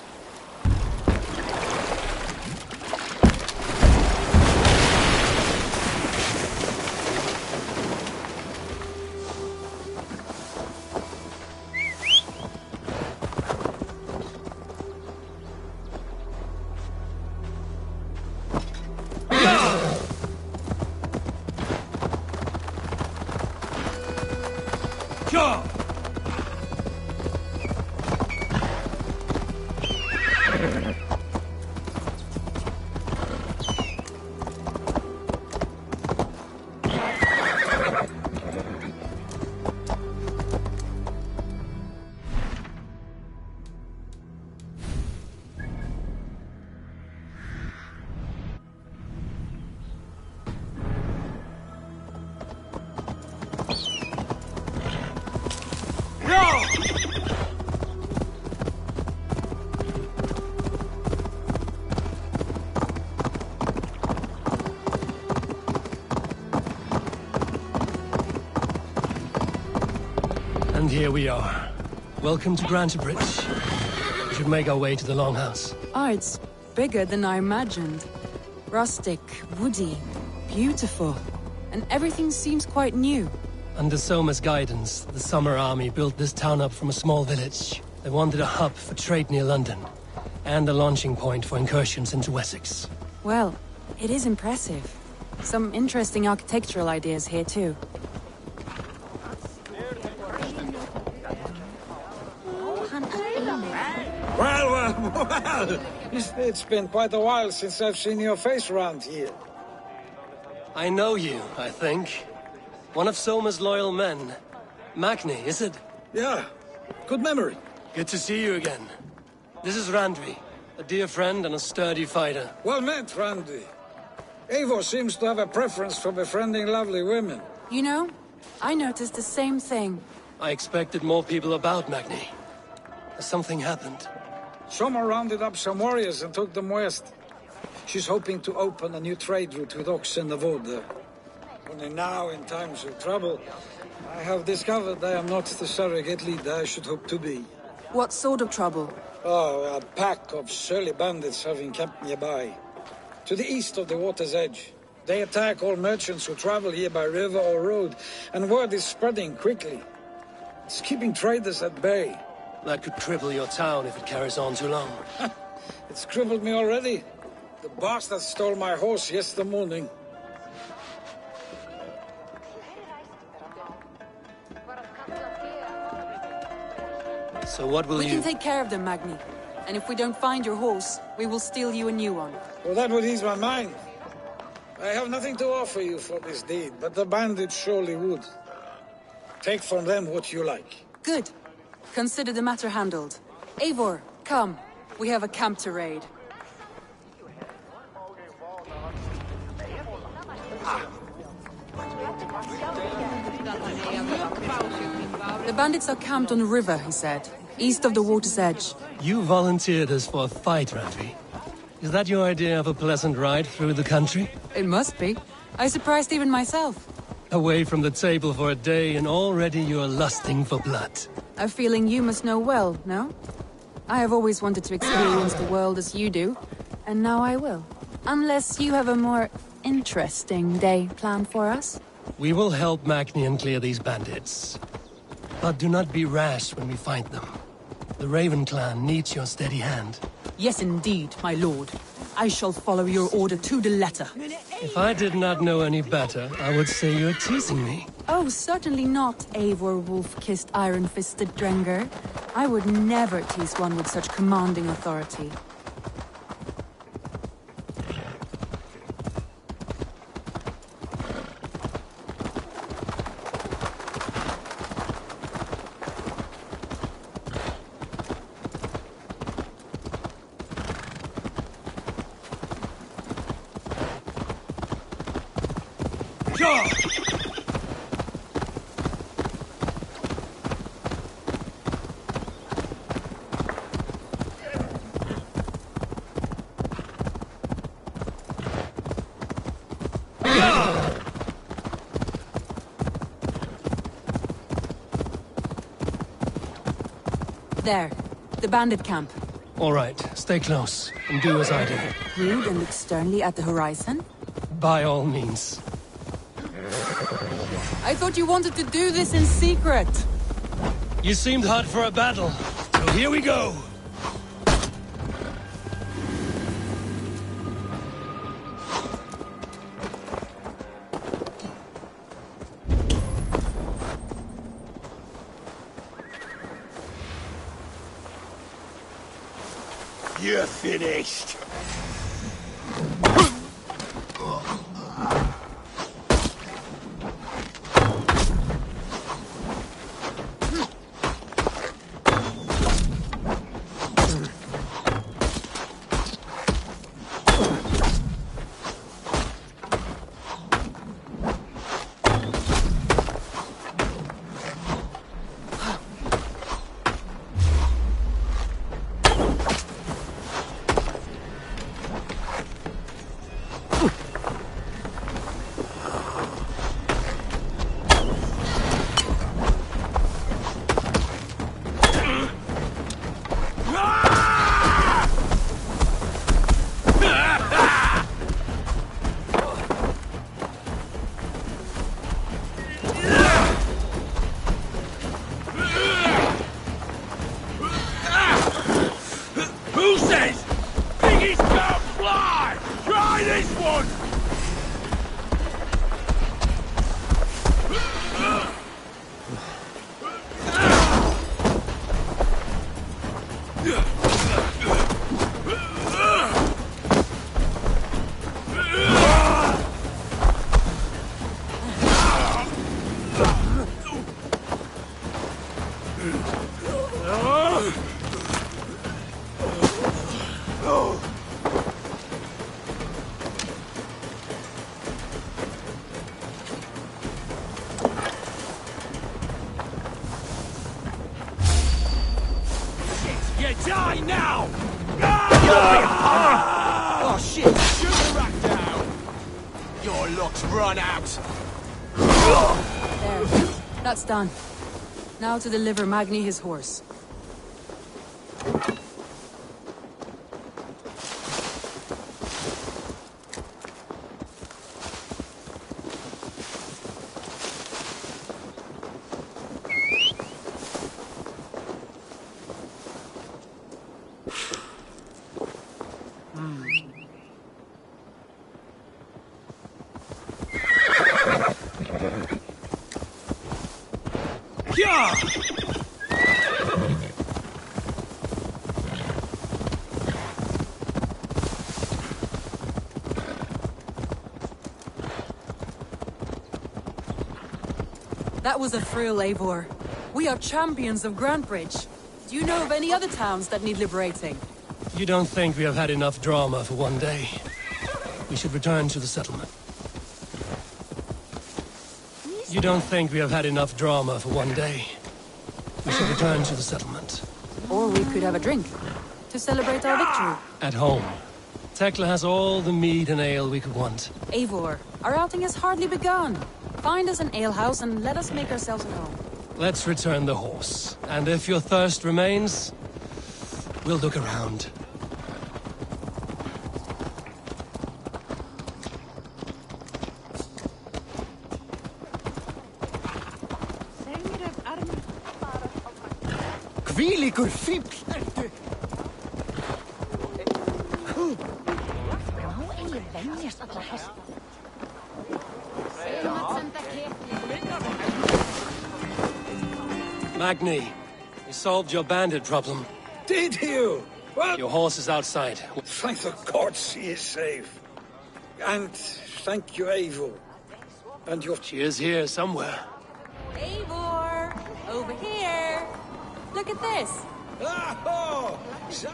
A: And here we are. Welcome to Grantebridge. We should make our way to the Longhouse.
Q: Ah, it's bigger than I imagined. Rustic, woody, beautiful. And everything seems quite new.
A: Under Soma's guidance, the Summer Army built this town up from a small village. They wanted a hub for trade near London, and a launching point for incursions into Wessex.
Q: Well, it is impressive. Some interesting architectural ideas here too.
R: Well, it's been quite a while since I've seen your face around here.
A: I know you, I think. One of Soma's loyal men. Magni, is it?
R: Yeah, good memory.
A: Good to see you again. This is Randvi, a dear friend and a sturdy fighter.
R: Well met, Randvi. Eivor seems to have a preference for befriending lovely women.
Q: You know, I noticed the same thing.
A: I expected more people about Magni. Something happened.
R: Soma rounded up some warriors and took them west. She's hoping to open a new trade route with Ox and the Voda. Only now, in times of trouble, I have discovered I am not the surrogate leader I should hope to be.
Q: What sort of trouble?
R: Oh, a pack of surly bandits have encamped nearby. To the east of the water's edge. They attack all merchants who travel here by river or road, and word is spreading quickly. It's keeping traders at bay.
A: That could cripple your town if it carries on too long.
R: It's crippled me already. The bastard stole my horse yesterday morning.
A: So what will
Q: We can take care of them, Magni. And if we don't find your horse, we will steal you a new one.
R: Well, that would ease my mind. I have nothing to offer you for this deed, but the bandits surely would. Take from them what you like.
Q: Good. Consider the matter handled. Eivor, come. We have a camp to raid. The bandits are camped on the river, he said. East of the water's edge.
A: You volunteered us for a fight, Randvi. Is that your idea of a pleasant ride through the country?
Q: It must be. I surprised even myself.
A: Away from the table for a day and already you're lusting for blood.
Q: A feeling you must know well, no? I have always wanted to experience the world as you do, and now I will. Unless you have a more interesting day planned for us?
A: We will help Magnian clear these bandits. But do not be rash when we find them. The Raven clan needs your steady hand.
Q: Yes, indeed, my lord. I shall follow your order to the letter.
A: If I did not know any better, I would say you're teasing me.
Q: Oh, certainly not, Eivor wolf-kissed iron-fisted Drenger. I would never tease one with such commanding authority. There, the bandit camp.
A: All right, stay close, and do as I do.
Q: Rude and look sternly at the horizon?
A: By all means.
Q: I thought you wanted to do this in secret.
A: You seemed hot for a battle, so here we go.
N: You're finished.
I: Die now!
C: Oh shit! Shoot the rat down! Your luck's run out!
Q: There. That's done. Now to deliver Magni his horse. That was a thrill, Eivor. We are champions of Grantbridge. Do you know of any other towns that need liberating?
A: You don't think we have had enough drama for one day? We should return to the settlement. You don't think we have had enough drama for one day? We should return to the settlement.
Q: Or we could have a drink, to celebrate our victory.
A: At home. Tekla has all the mead and ale we could want.
Q: Eivor, our outing has hardly begun. Find us an alehouse and let us make ourselves at home.
A: Let's return the horse. And if your thirst remains, we'll look around.
C: Hvílíkur fífl ertu!
K: Má eigi venjast alla hesta.
A: Magni, we solved your bandit problem.
R: Did you? Well,
A: your horse is outside.
R: Thank the gods he is safe. And thank you, Eivor. And your...
A: She is here somewhere.
Q: Eivor! Over here! Look at this!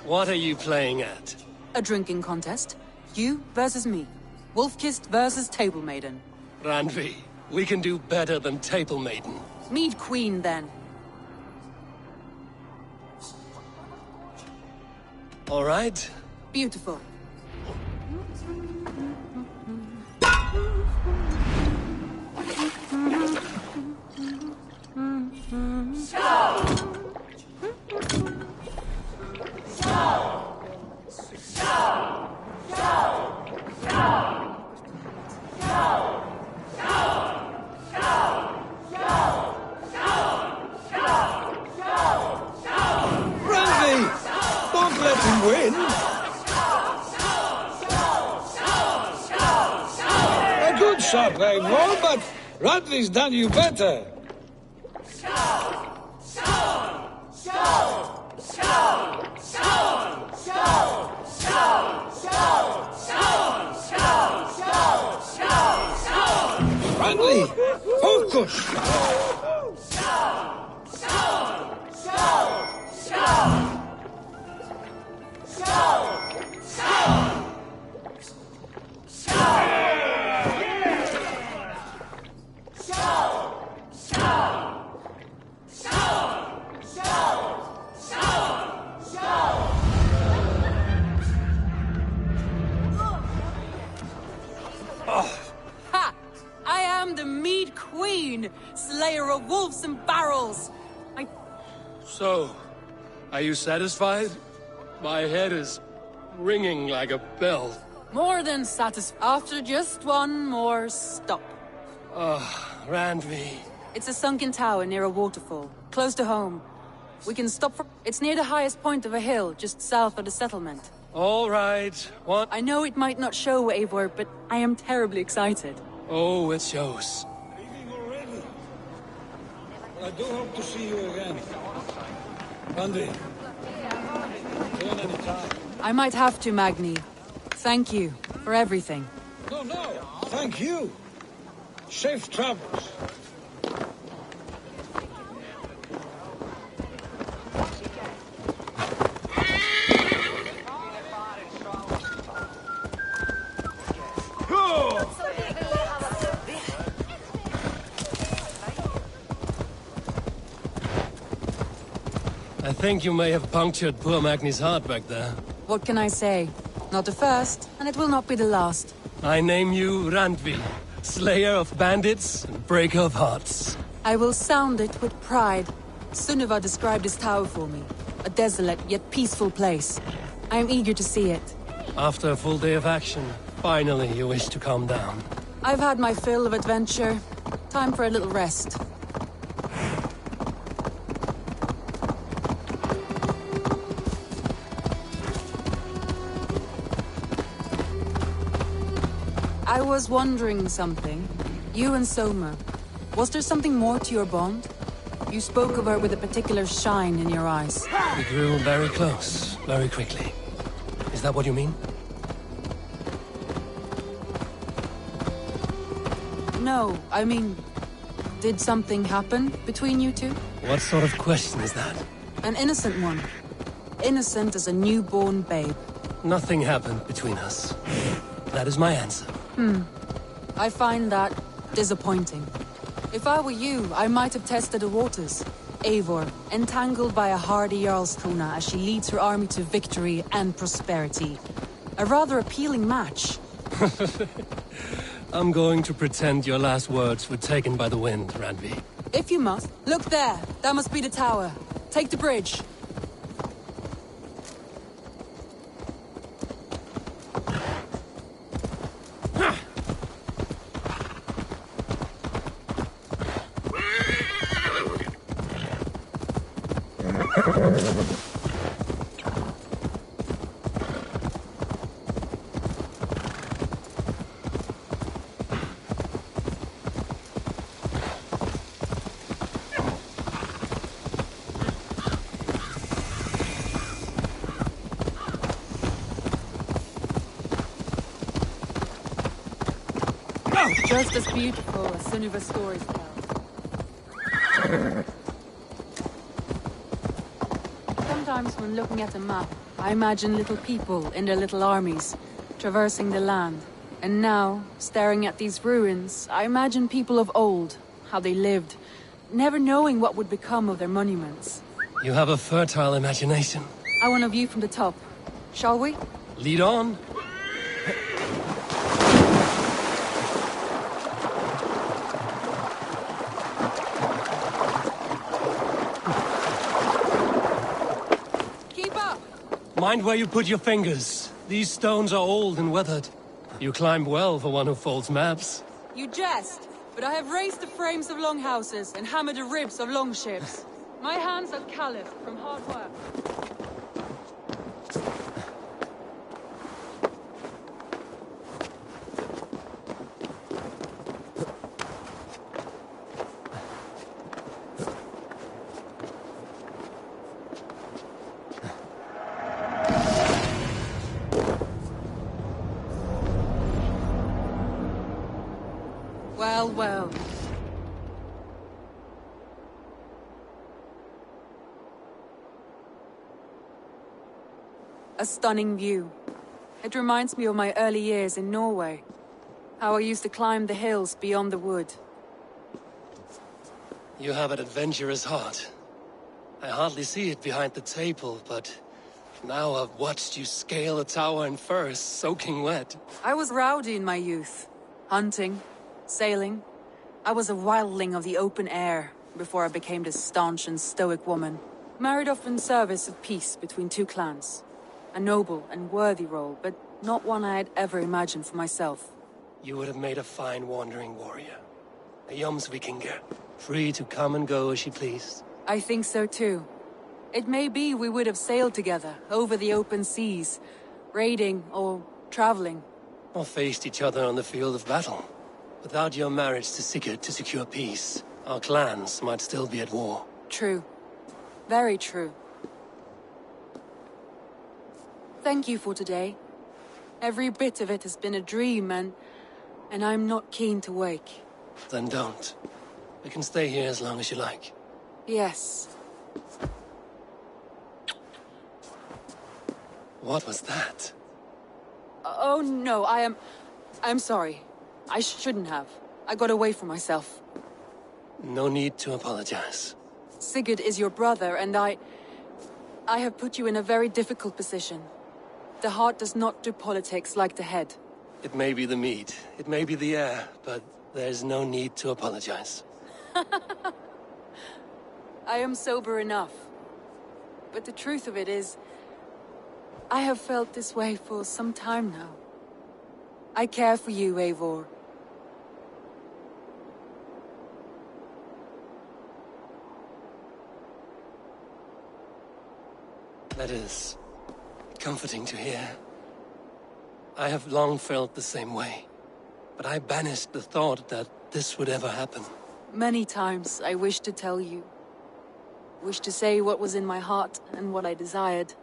A: What are you playing at?
Q: A drinking contest. You versus me. Wolf-kissed versus Table Maiden.
A: Randvi, we can do better than Table Maiden.
Q: Mead Queen, then.
A: All right.
Q: Beautiful.
R: Win? A good shot, Eivor, but Radley's done you better. Radley, focus!
Q: Ha! I am the Mead Queen, slayer of wolves and barrels.
A: So, are you satisfied? My head is ringing like a bell.
Q: More than satisfied. After just one more stop.
A: Randvi.
Q: It's a sunken tower near a waterfall, close to home. We can stop for... It's near the highest point of a hill, just south of the settlement.
A: All right. What?
Q: I know it might not show, Eivor, but I am terribly excited.
A: Oh, it shows.
R: Leaving already? Well, I do hope to see you again. Andy. Turn any time.
Q: I might have to, Magni. Thank you for everything.
R: No, thank you. Safe travels.
A: I think you may have punctured poor Magni's heart back there.
Q: What can I say? Not the first, and it will not be the last.
A: I name you Randvi, Slayer of bandits and breaker of hearts.
Q: I will sound it with pride. Sunniva described this tower for me. A desolate yet peaceful place. I am eager to see it.
A: After a full day of action, finally you wish to calm down.
Q: I've had my fill of adventure. Time for a little rest. I was wondering something. You and Soma. Was there something more to your bond? You spoke of her with a particular shine in your eyes.
A: We grew very close, very quickly. Is that what you mean?
Q: No, I mean... Did something happen between you two?
A: What sort of question is that?
Q: An innocent one. Innocent as a newborn babe.
A: Nothing happened between us. That is my answer.
Q: I find that disappointing. If I were you, I might have tested the waters. Eivor, entangled by a hardy Jarlskona as she leads her army to victory and prosperity. A rather appealing match.
A: I'm going to pretend your last words were taken by the wind, Randvi.
Q: If you must. Look there! That must be the tower. Take the bridge. Just as beautiful as Sunniva's stories tell. Sometimes when looking at a map, I imagine little people in their little armies, traversing the land. And now, staring at these ruins, I imagine people of old, how they lived, never knowing what would become of their monuments.
A: You have a fertile imagination.
Q: I want a view from the top. Shall we?
A: Lead on. Mind where you put your fingers. These stones are old and weathered. You climb well for one who folds maps.
Q: You jest, but I have raised the frames of longhouses and hammered the ribs of longships. My hands are calloused from hard work. Well. A stunning view. It reminds me of my early years in Norway. How I used to climb the hills beyond the wood.
A: You have an adventurous heart. I hardly see it behind the table, but now I've watched you scale a tower in furs, soaking wet.
Q: I was rowdy in my youth. Hunting, sailing. I was a wildling of the open air before I became this staunch and stoic woman. Married off in service of peace between two clans. A noble and worthy role, but not one I had ever imagined for myself.
A: You would have made a fine wandering warrior. A Jomsvikinger, free to come and go as she pleased.
Q: I think so too. It may be we would have sailed together, over the open seas, raiding or traveling.
A: Or faced each other on the field of battle. Without your marriage to Sigurd to secure peace, our clans might still be at war.
Q: True. Very true. Thank you for today. Every bit of it has been a dream, and I'm not keen to wake.
A: Then don't. We can stay here as long as you like.
Q: Yes.
A: What was that?
Q: Oh no, I'm sorry. I shouldn't have. I got away from myself.
A: No need to apologize.
Q: Sigurd is your brother, and I have put you in a very difficult position. The heart does not do politics like the head.
A: It may be the meat, it may be the air, but there's no need to apologize.
Q: I am sober enough. But the truth of it is, I have felt this way for some time now. I care for you, Eivor.
A: That is comforting to hear. I have long felt the same way, but I banished the thought that this would ever happen.
Q: Many times I wished to tell you. Wished to say what was in my heart and what I desired,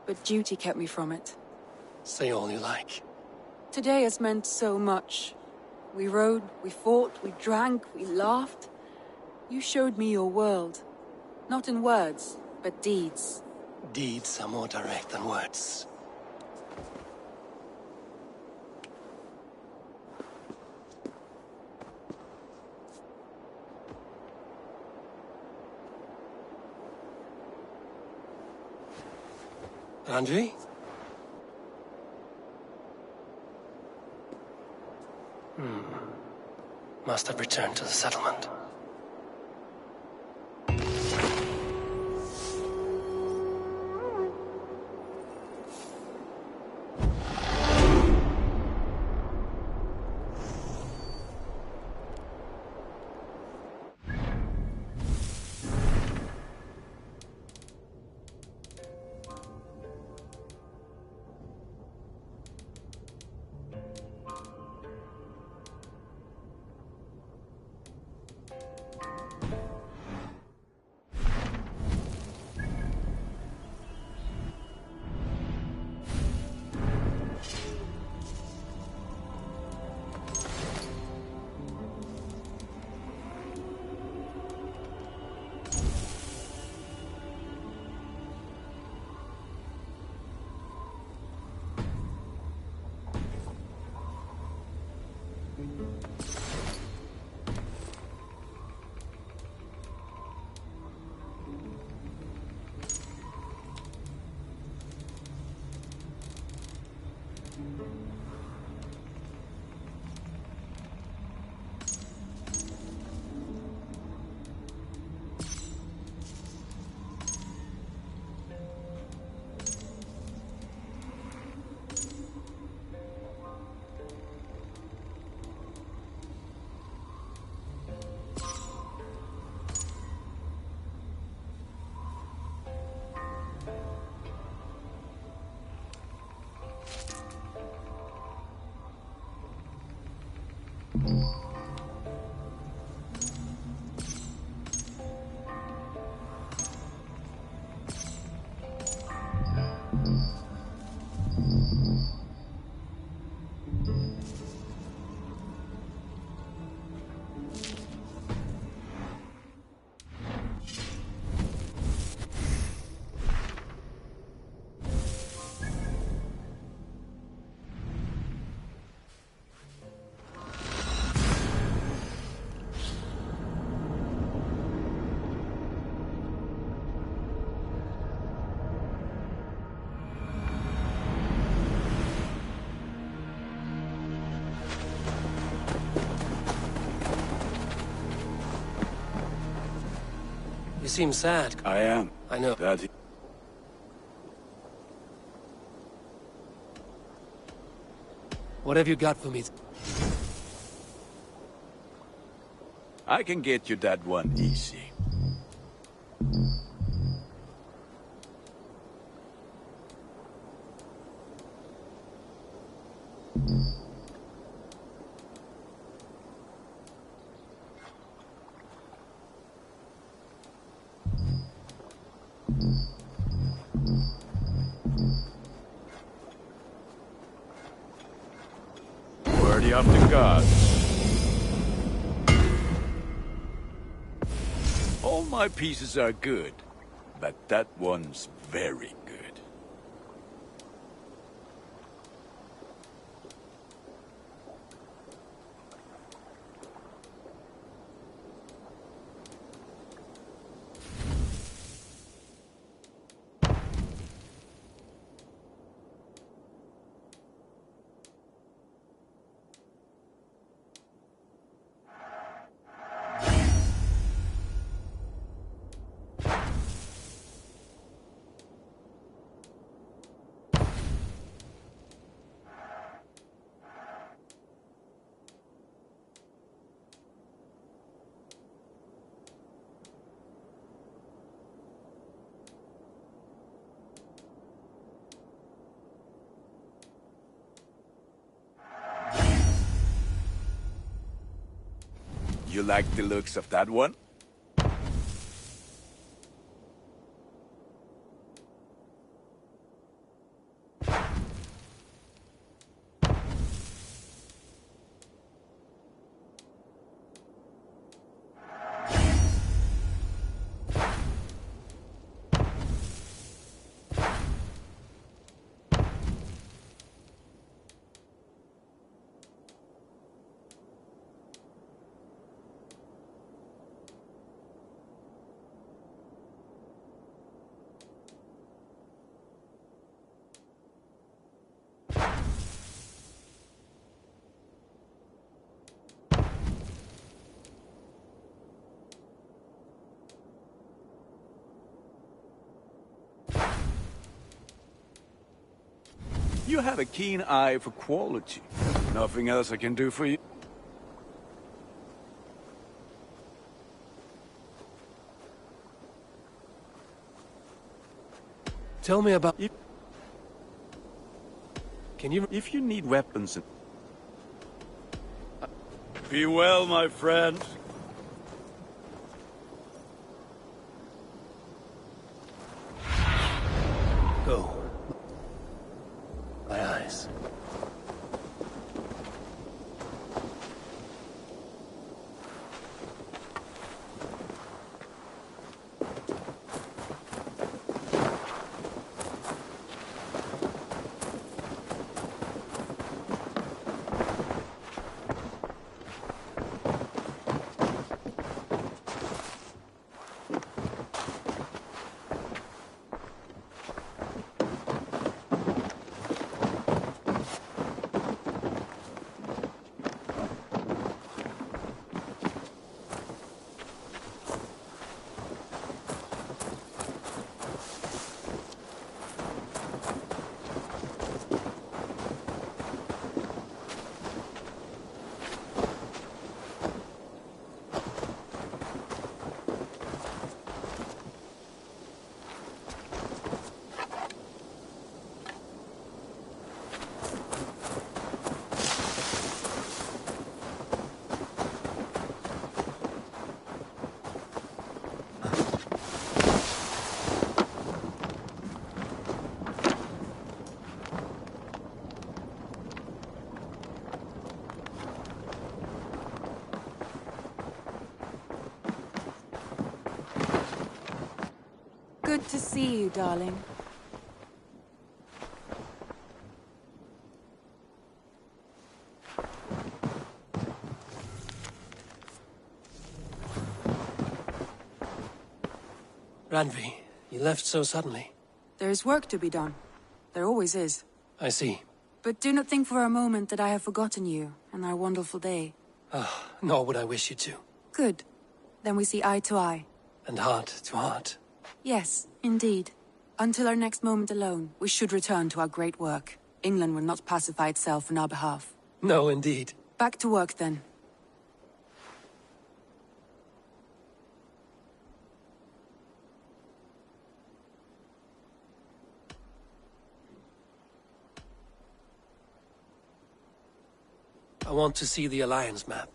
Q: but duty kept me from it.
A: Say all you like.
Q: Today has meant so much. We rode, we fought, we drank, we laughed. You showed me your world. Not in words, but deeds.
A: Deeds are more direct than words. Andre? Must have returned to the settlement. You seem sad.
N: I am.
A: I know.
N: That...
A: What have you got for me?
N: I can get you that one easy. Worthy of the gods. All my pieces are good, but that one's very good. You like the looks of that one? You have a keen eye for quality. Nothing else I can do for you?
A: Tell me about... Can you...
N: If you need weapons... Be well, my friend.
A: Go. My eyes.
Q: Good to see you, darling.
A: Randvi, you left so suddenly.
Q: There is work to be done. There always is.
A: I see.
Q: But do not think for a moment that I have forgotten you and our wonderful day.
A: Nor would I wish you to.
Q: Good. Then we see eye to eye.
A: And heart to heart.
Q: Yes, indeed. Until our next moment alone, we should return to our great work. England will not pacify itself on our behalf.
A: No, indeed.
Q: Back to work, then.
A: I want to see the Alliance map.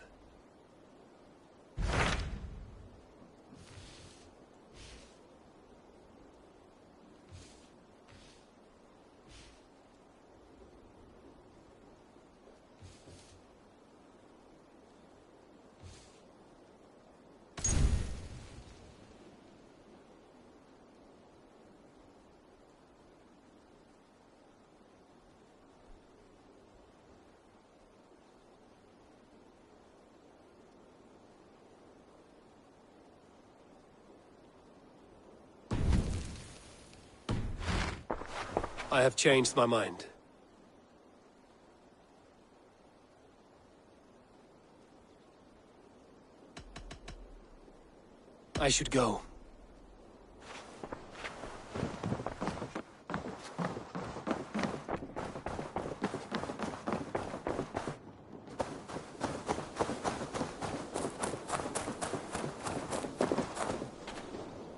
A: I have changed my mind. I should go.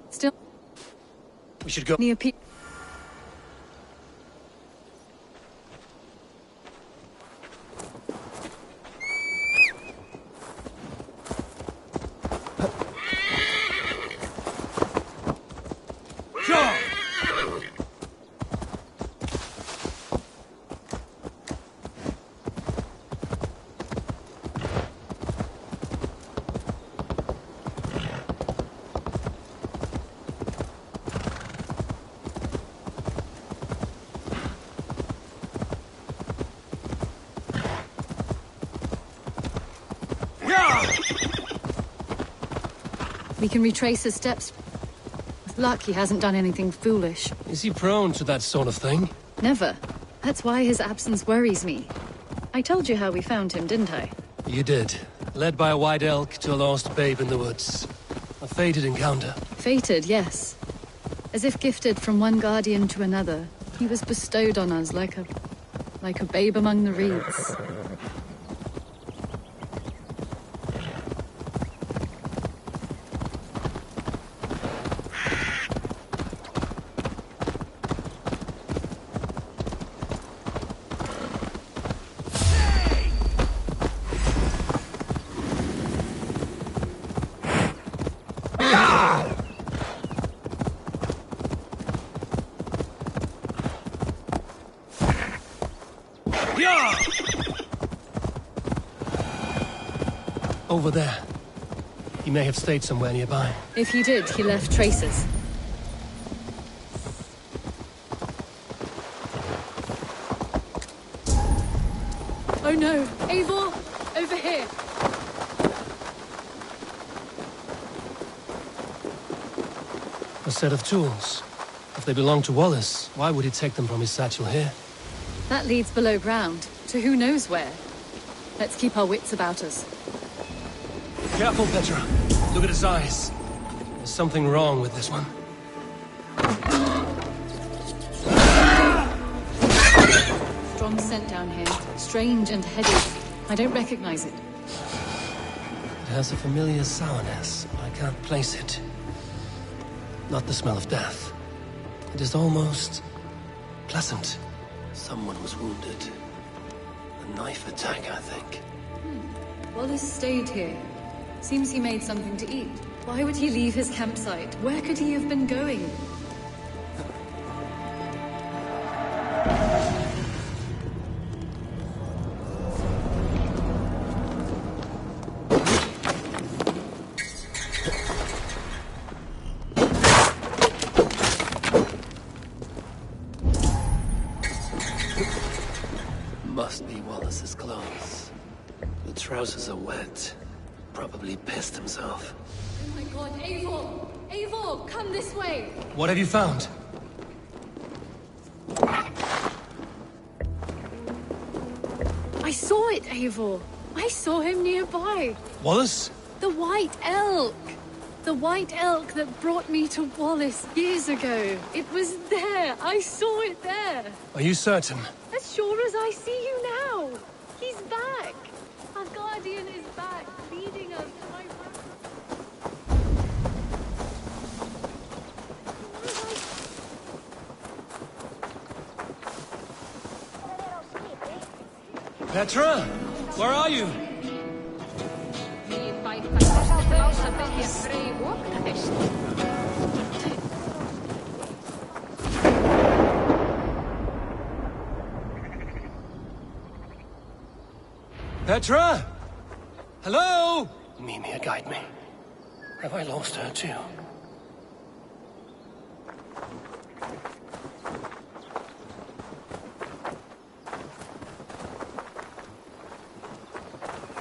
P: Still...
A: We should go.
P: Near P... We can retrace his steps. With luck, he hasn't done anything foolish.
A: Is he prone to that sort of thing?
P: Never. That's why his absence worries me. I told you how we found him, didn't I?
A: You did. Led by a white elk to a lost babe in the woods. A fated encounter.
P: Fated, yes. As if gifted from one guardian to another, he was bestowed on us like a babe among the reeds.
A: Over there. He may have stayed somewhere nearby.
P: If he did, he left traces. Oh no! Eivor! Over here!
A: A set of tools. If they belong to Wallace, why would he take them from his satchel here?
P: That leads below ground, to who knows where. Let's keep our wits about us.
A: Careful, Petra. Look at his eyes. There's something wrong with this one.
P: Strong scent down here. Strange and heady. I don't recognize it.
A: It has a familiar sourness, but I can't place it. Not the smell of death. It is almost pleasant. Someone was wounded. A knife attack, I think.
P: Wallace stayed here. Seems he made something to eat. Why would he leave his campsite? Where could he have been going?
A: Must be Wallace's clothes. The trousers are wet. Probably pissed himself.
P: Oh my god, Eivor! Eivor, come this way!
A: What have you found?
P: I saw it, Eivor! I saw him nearby!
A: Wallace?
P: The white elk! The white elk that brought me to Wallace years ago. It was there! I saw it there!
A: Are you certain?
P: As sure as I see you now! He's back! Our guardian is back, leading us to my
A: Petra? Where are you? Petra? Hello? Mimir, guide me. Have I lost her too?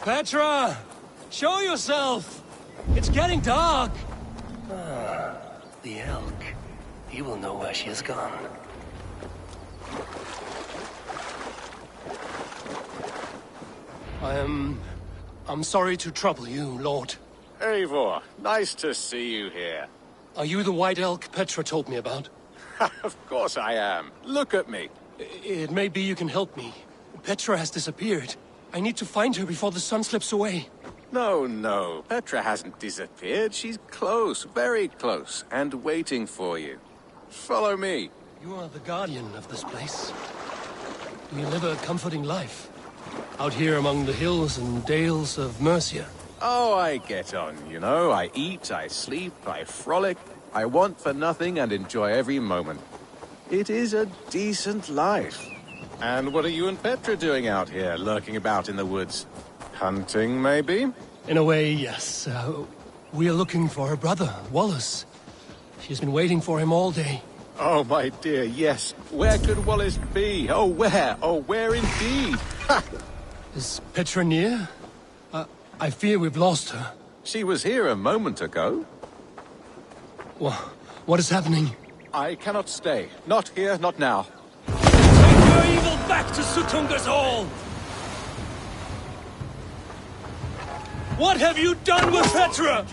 A: Petra! Show yourself! It's getting dark! Ah, the elk. He will know where she has gone. I'm sorry to trouble you, Lord.
S: Eivor, nice to see you here.
A: Are you the white elk Petra told me about?
S: Of course I am. Look at me.
A: It may be you can help me. Petra has disappeared. I need to find her before the sun slips away.
S: No. Petra hasn't disappeared. She's close, very close, and waiting for you. Follow me.
A: You are the guardian of this place. You live a comforting life. Out here among the hills and dales of Mercia.
S: Oh, I get on, you know. I eat, I sleep, I frolic. I want for nothing and enjoy every moment. It is a decent life. And what are you and Petra doing out here, lurking about in the woods? Hunting, maybe?
A: In a way, yes. We are looking for her brother, Wallace. She's been waiting for him all day.
S: Oh, my dear, yes. Where could Wallace be? Oh, where? Oh, where indeed? Ha!
A: Is Petra near? I fear we've lost her.
S: She was here a moment ago.
A: What is happening?
S: I cannot stay. Not here, not now.
I: Take your evil back to Sutunga's Hall! What have you done with Petra?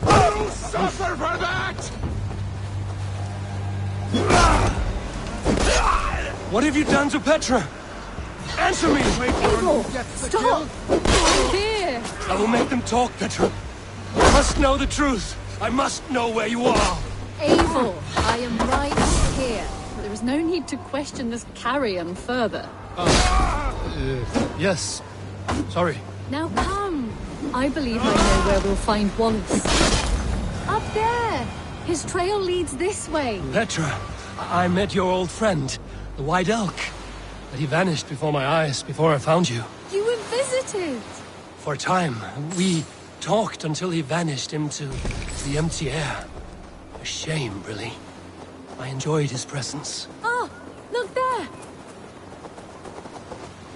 G: I'll suffer for that!
I: What have you done to Petra? Answer me!
K: Eivor, stop! I'm here!
I: I will make them talk, Petra. I must know the truth. I must know where you are.
P: Eivor, I am right here. There is no need to question this carrion further.
A: Yes. Sorry.
P: Now come. I believe I know where we'll find Wallace. Up there! His trail leads this way.
A: Petra, I met your old friend, the White Elk. But he vanished before my eyes, before I found you.
P: You were visited.
A: For a time, we talked until he vanished into the empty air. A shame, really. I enjoyed his presence.
P: Ah, look there!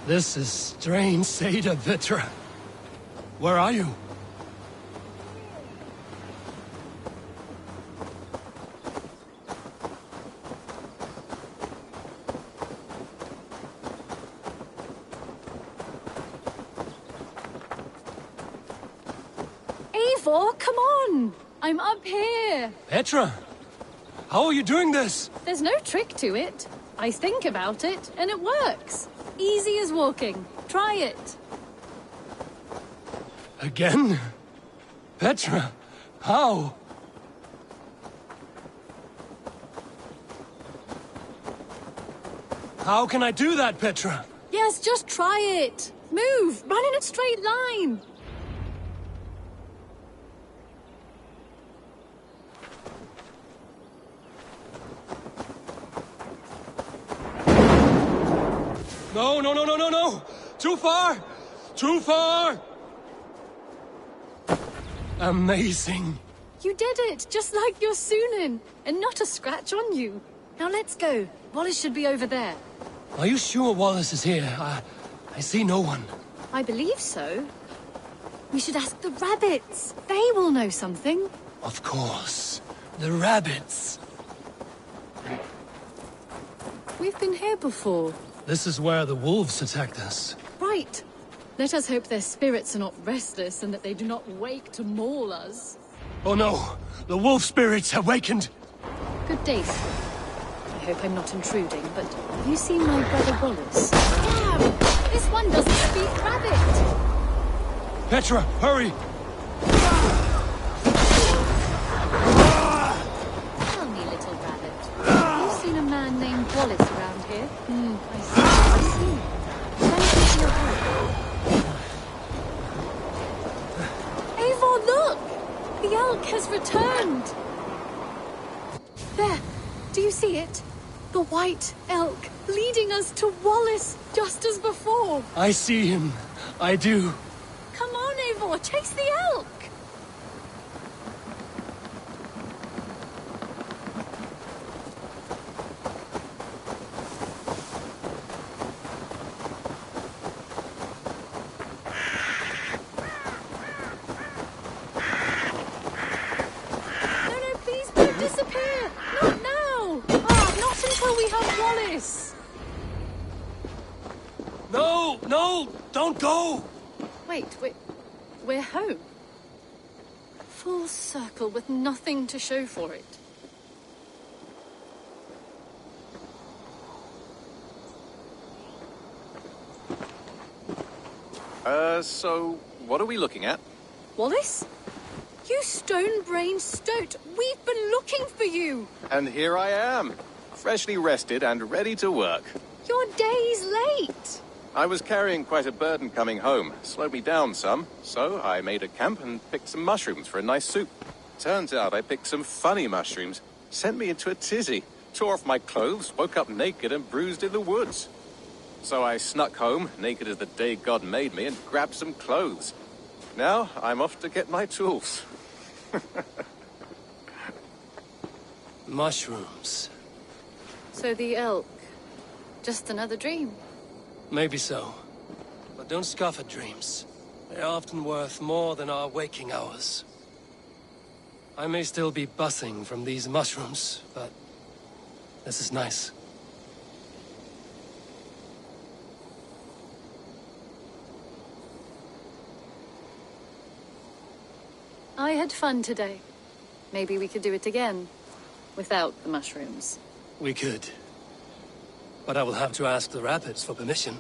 A: This is strange, Seda, Petra. Where are you?
P: Eivor, come on! I'm up here.
A: Petra! How are you doing this?
P: There's no trick to it. I think about it, and it works. Easy as walking. Try it.
A: Again? Petra, how? How can I do that, Petra?
P: Yes, just try it. Move! Run in a straight line!
A: No, no, no, no, no, no! Too far! Too far! Amazing.
P: You did it, just like your Sunan, and not a scratch on you. Now let's go. Wallace should be over there.
A: Are you sure Wallace is here? I see no one.
P: I believe so. We should ask the rabbits. They will know something.
A: Of course. The rabbits.
P: We've been here before.
A: This is where the wolves attacked us.
P: Right. Let us hope their spirits are not restless and that they do not wake to maul us.
A: Oh no! The wolf spirits have wakened!
P: Good day, sir. I hope I'm not intruding, but have you seen my brother Wallace? Damn! This one doesn't speak rabbit!
A: Petra, hurry!
P: Tell me, little rabbit. Have you seen a man named Wallace around here? I see. Thank you for your help. Eivor, look! The elk has returned! There! Do you see it? The white elk leading us to Wallace, just as before!
A: I see him. I do.
P: Come on, Eivor, chase the elk! No, please don't disappear! Not now! Not until we have Wallace!
A: No, no, don't go!
P: Wait, we're home. Full circle with nothing to show for it.
S: So, what are we looking at?
P: Wallace? You stone-brained stoat! We've been looking for you!
S: And here I am, freshly rested and ready to work.
P: You're days late!
S: I was carrying quite a burden coming home. Slowed me down some, so I made a camp and picked some mushrooms for a nice soup. Turns out I picked some funny mushrooms. Sent me into a tizzy. Tore off my clothes, woke up naked and bruised in the woods. So I snuck home, naked as the day God made me, and grabbed some clothes. Now I'm off to get my tools.
A: Mushrooms.
P: So the elk. Just another dream.
A: Maybe so. But don't scoff at dreams. They are often worth more than our waking hours. I may still be buzzing from these mushrooms, but this is nice.
P: I had fun today. Maybe we could do it again. Without the mushrooms.
A: We could. But I will have to ask the rapids for permission.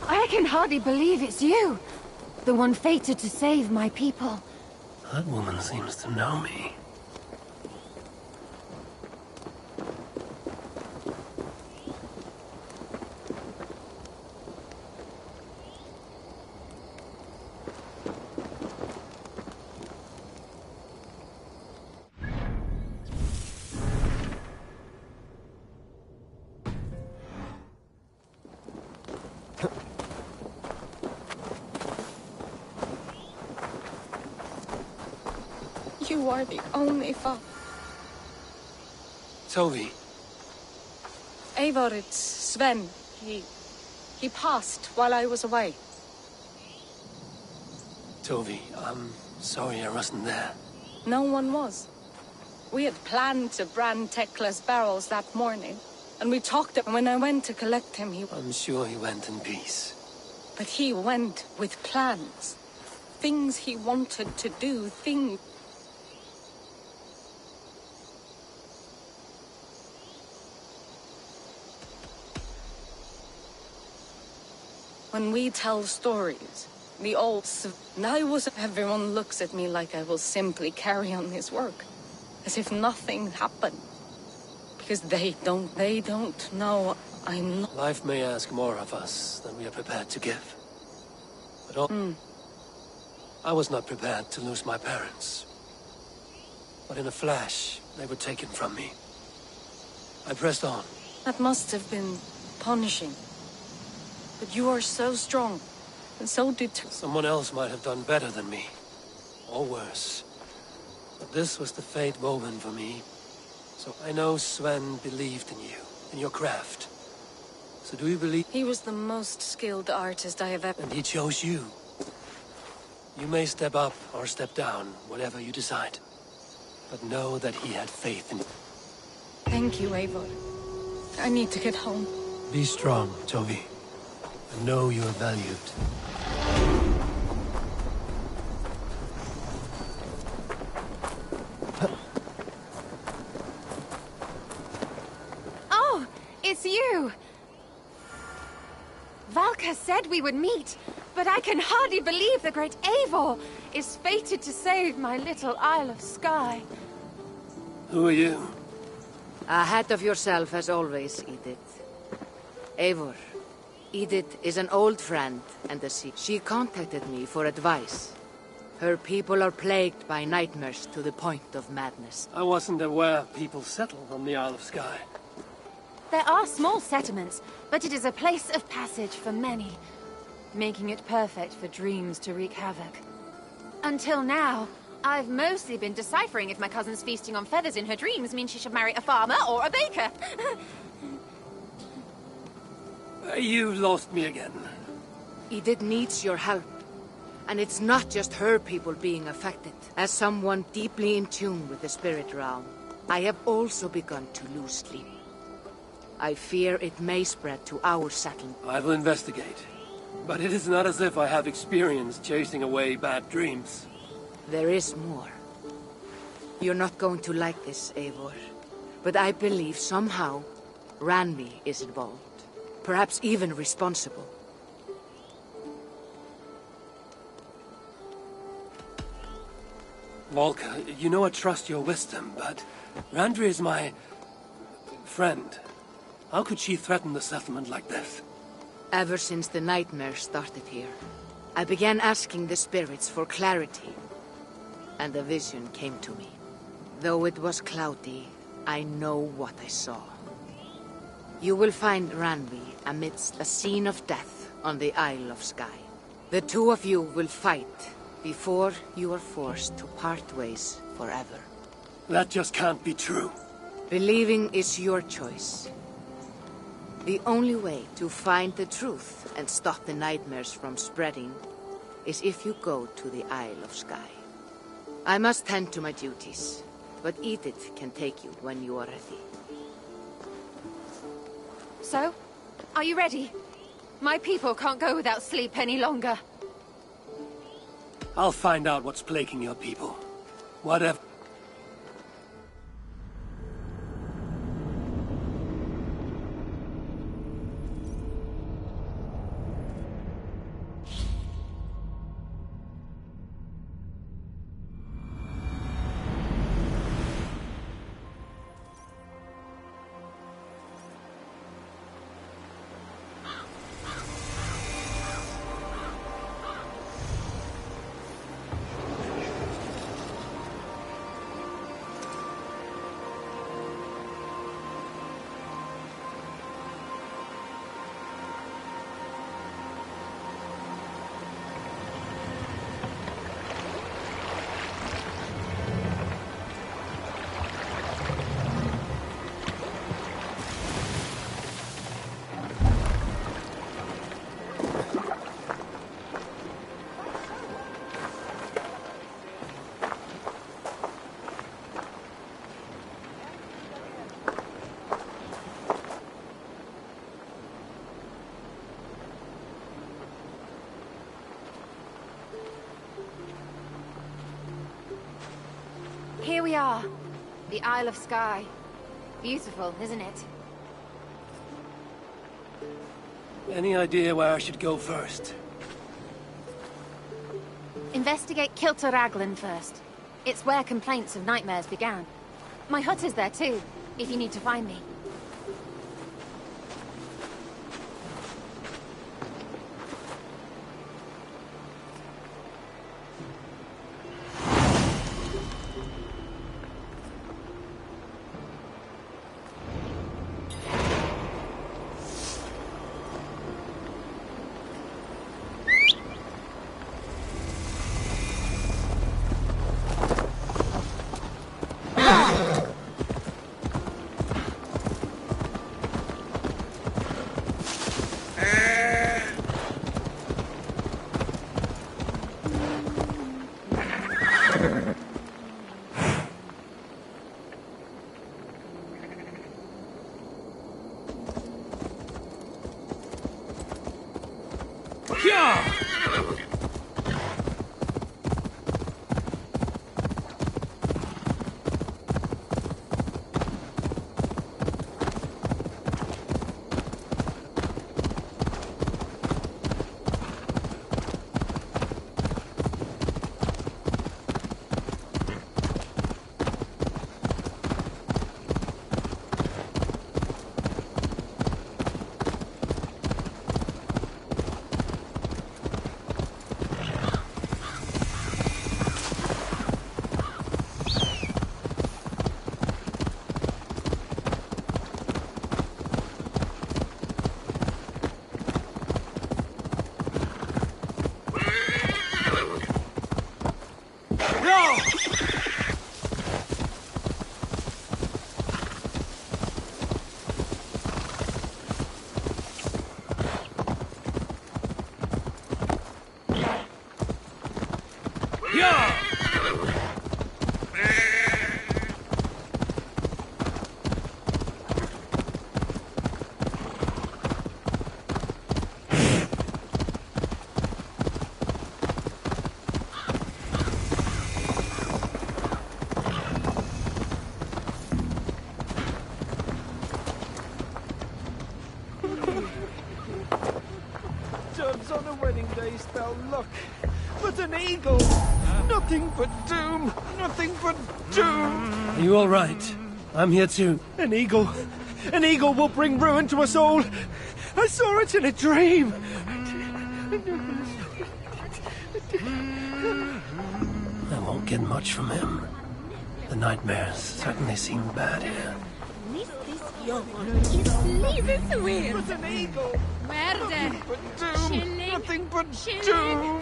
F: I can hardly believe it's you. The one fated to save my people.
A: That woman seems to know me.
F: You are the only father.
A: Tovi.
J: Eivor, it's Sven. He passed while I was away.
A: Tovi, I'm sorry I wasn't there.
J: No one was. We had planned to brand Tekla's barrels that morning, and we talked, and when I went to collect him,
A: I'm sure he went in peace.
J: But he went with plans. Things he wanted to do, things... When we tell stories, the old... Everyone looks at me like I will simply carry on his work. As if nothing happened. Because they don't know I'm not...
A: Life may ask more of us than we are prepared to give. But I was not prepared to lose my parents. But in a flash, they were taken from me. I pressed on.
J: That must have been punishing. But you are so strong, and so determined.
A: Someone else might have done better than me. Or worse. But this was the fate woven for me. So I know Sven believed in you, in your craft. So do you believe...
J: He was the most skilled artist I have ever...
A: And he chose you. You may step up or step down, whatever you decide. But know that he had faith in...
J: Thank you, Eivor. I need to get home.
A: Be strong, Toby. And know you are valued.
T: Oh, it's you! Valka said we would meet, but I can hardly believe the great Eivor is fated to save my little Isle of Skye.
A: Who are you?
U: Ahead of yourself as always, Edith. Eivor. Edith is an old friend and a sea. She contacted me for advice. Her people are plagued by nightmares to the point of madness.
A: I wasn't aware people settled on the Isle of Skye.
T: There are small settlements, but it is a place of passage for many, making it perfect for dreams to wreak havoc. Until now, I've mostly been deciphering if my cousin's feasting on feathers in her dreams means she should marry a farmer or a baker.
A: You lost me again.
U: Edith needs your help. And it's not just her people being affected. As someone deeply in tune with the spirit realm, I have also begun to lose sleep. I fear it may spread to our settlement.
A: I will investigate. But it is not as if I have experience chasing away bad dreams.
U: There is more. You're not going to like this, Eivor. But I believe somehow Randvi is involved. Perhaps even responsible.
A: Volka, you know I trust your wisdom, but Randvi is my... friend. How could she threaten the settlement like this?
U: Ever since the nightmares started here, I began asking the spirits for clarity. And a vision came to me. Though it was cloudy, I know what I saw. You will find Randvi amidst a scene of death on the Isle of Skye. The two of you will fight before you are forced to part ways forever.
A: That just can't be true.
U: Believing is your choice. The only way to find the truth and stop the nightmares from spreading is if you go to the Isle of Skye. I must tend to my duties, but Edith can take you when you are ready.
T: So, are you ready? My people can't go without sleep any longer.
A: I'll find out what's plaguing your people. Whatever.
T: Here we are. The Isle of Skye. Beautiful, isn't it?
A: Any idea where I should go first?
T: Investigate Kilter Raglan first. It's where complaints of nightmares began. My hut is there too, if you need to find me.
I: Doves on a wedding day spell luck, but an eagle, nothing but doom, nothing but doom.
A: Are you all right? I'm here too.
I: An eagle will bring ruin to us all. I saw it in a dream.
A: I won't get much from him. The nightmares certainly seem bad here.
I: But an eagle,
K: Merde.
I: but doom, nothing but doom.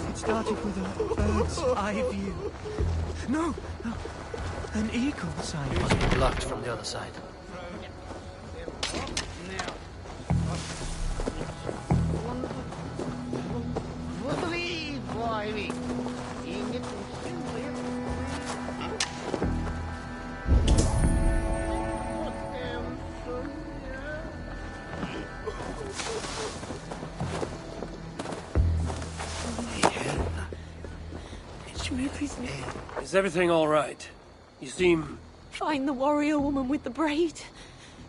I: It started with a bird's eye view. No, an eagle's eye view.
A: Must be blocked from the other side. Is everything all right? You seem...
L: Find the warrior woman with the braid.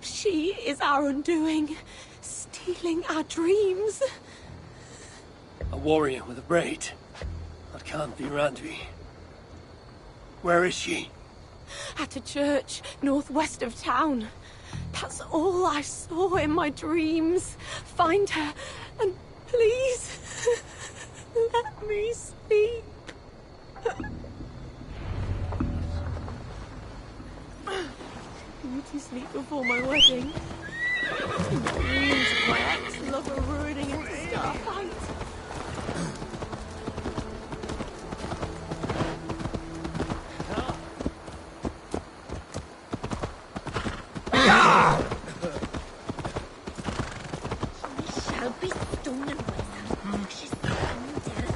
L: She is our undoing, stealing our dreams.
A: a warrior with a braid. That can't be Randvi. Where is she?
L: At a church northwest of town. That's all I saw in my dreams. Find her, and please, let me sleep. Need to sleep before my wedding. Dreams of my ex-lover ruining into starfight.
K: Shall be stolen with her. She's undead.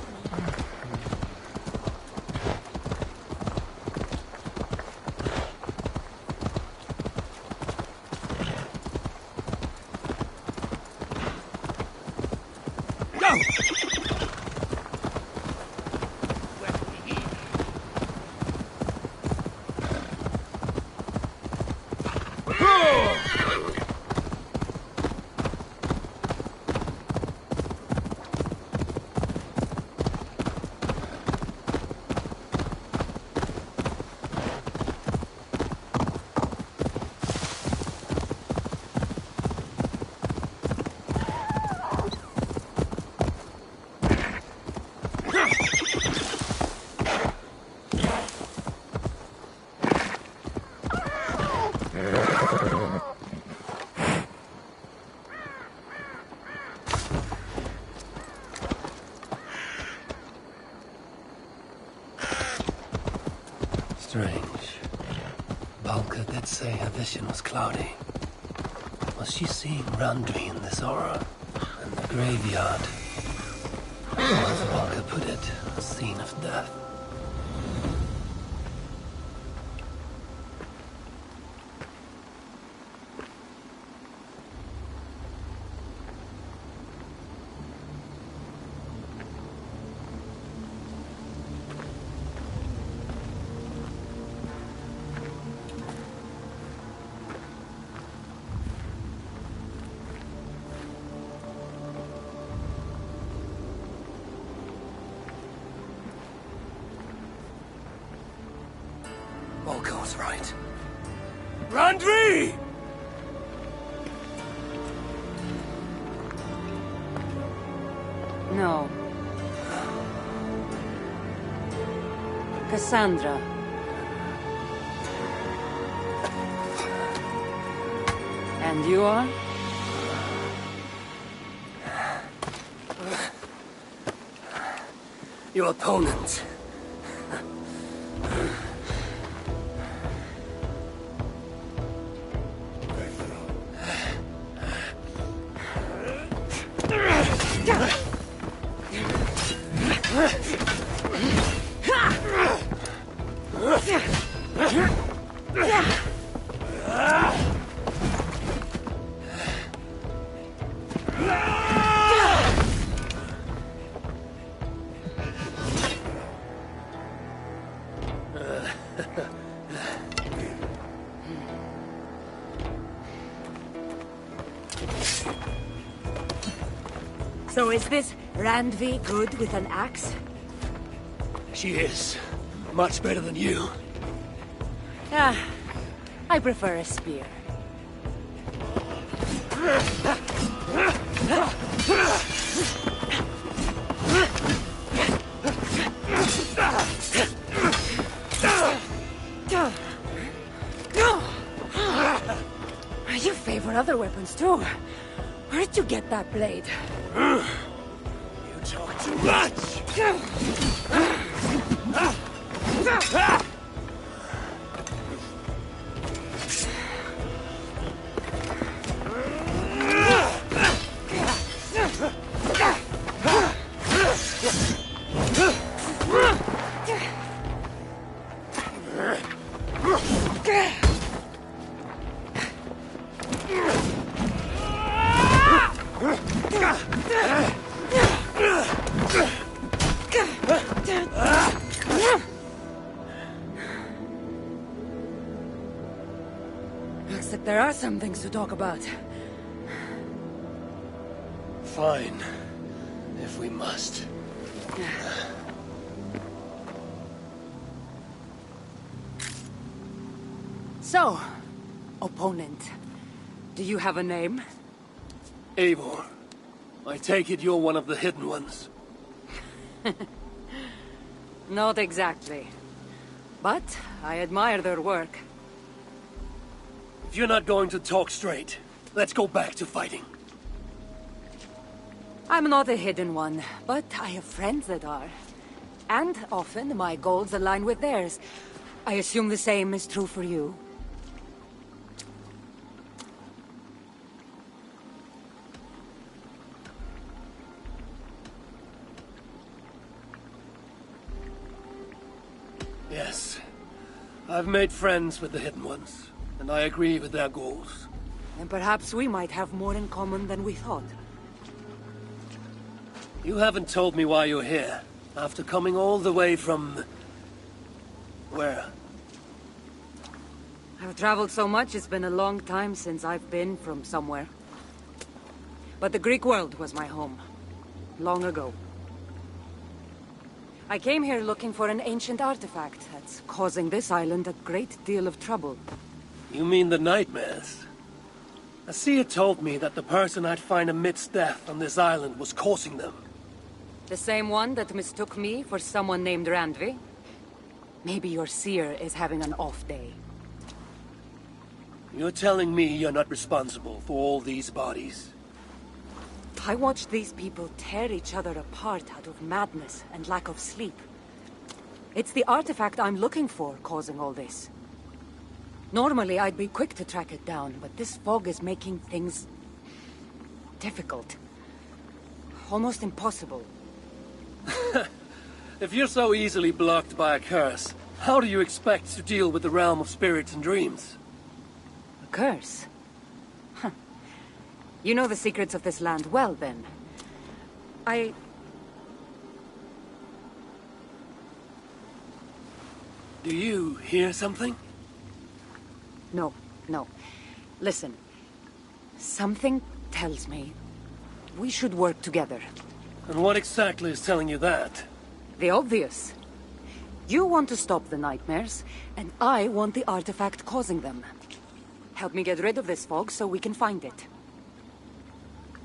A: Strange. Balka did say her vision was cloudy. Was she seeing Randvi in this aura? And the graveyard? Or as Balka put it, a scene of death. Balka was right. Randvi!
Q: No. Cassandra. And you are?
A: your opponent.
K: So is this Randvi good with an axe?
A: She is. Much better than you.
K: Ah, I prefer a spear. You favor other weapons too. Where'd you get that blade?
A: You talk too much!
K: Looks like there are some things to talk about.
A: Fine. If we must.
K: So, opponent, do you have a name?
A: Eivor. I take it you're one of the hidden ones.
K: Not exactly. But I admire their work.
A: If you're not going to talk straight, let's go back to fighting.
K: I'm not a hidden one, but I have friends that are. And often my goals align with theirs. I assume the same is true for you.
A: Yes. I've made friends with the hidden ones, and I agree with their goals.
K: And perhaps we might have more in common than we thought.
A: You haven't told me why you're here, after coming all the way from... where?
K: I've traveled so much, it's been a long time since I've been from somewhere. But the Greek world was my home. Long ago. I came here looking for an ancient artifact that's causing this island a great deal of trouble.
A: You mean the nightmares? A seer told me that the person I'd find amidst death on this island was causing them.
K: The same one that mistook me for someone named Randvi? Maybe your seer is having an off day.
A: You're telling me you're not responsible for all these bodies?
K: I watched these people tear each other apart out of madness and lack of sleep. It's the artifact I'm looking for causing all this. Normally I'd be quick to track it down, but this fog is making things... difficult. Almost impossible.
A: If you're so easily blocked by a curse, how do you expect to deal with the realm of spirits and dreams?
K: A curse? Huh. You know the secrets of this land well, then.
A: Do you hear something?
K: No. Listen. Something tells me we should work together.
A: And what exactly is telling you that?
K: The obvious. You want to stop the nightmares, and I want the artifact causing them. Help me get rid of this fog so we can find it.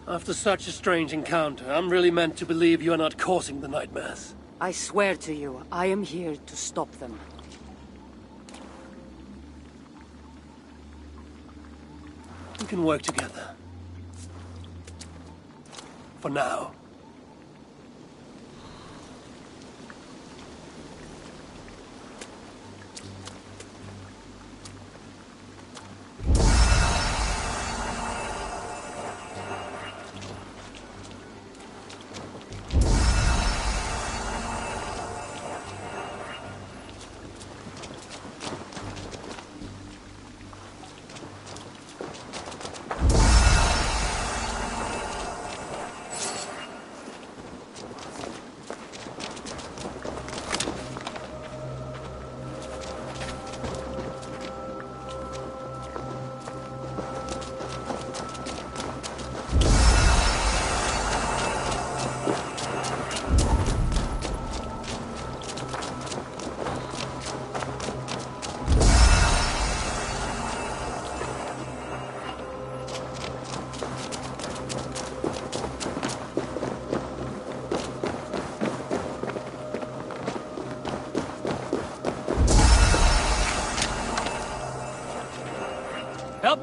A: After such a strange encounter, I'm really meant to believe you're not causing the nightmares.
K: I swear to you, I am here to stop them.
A: We can work together. For now.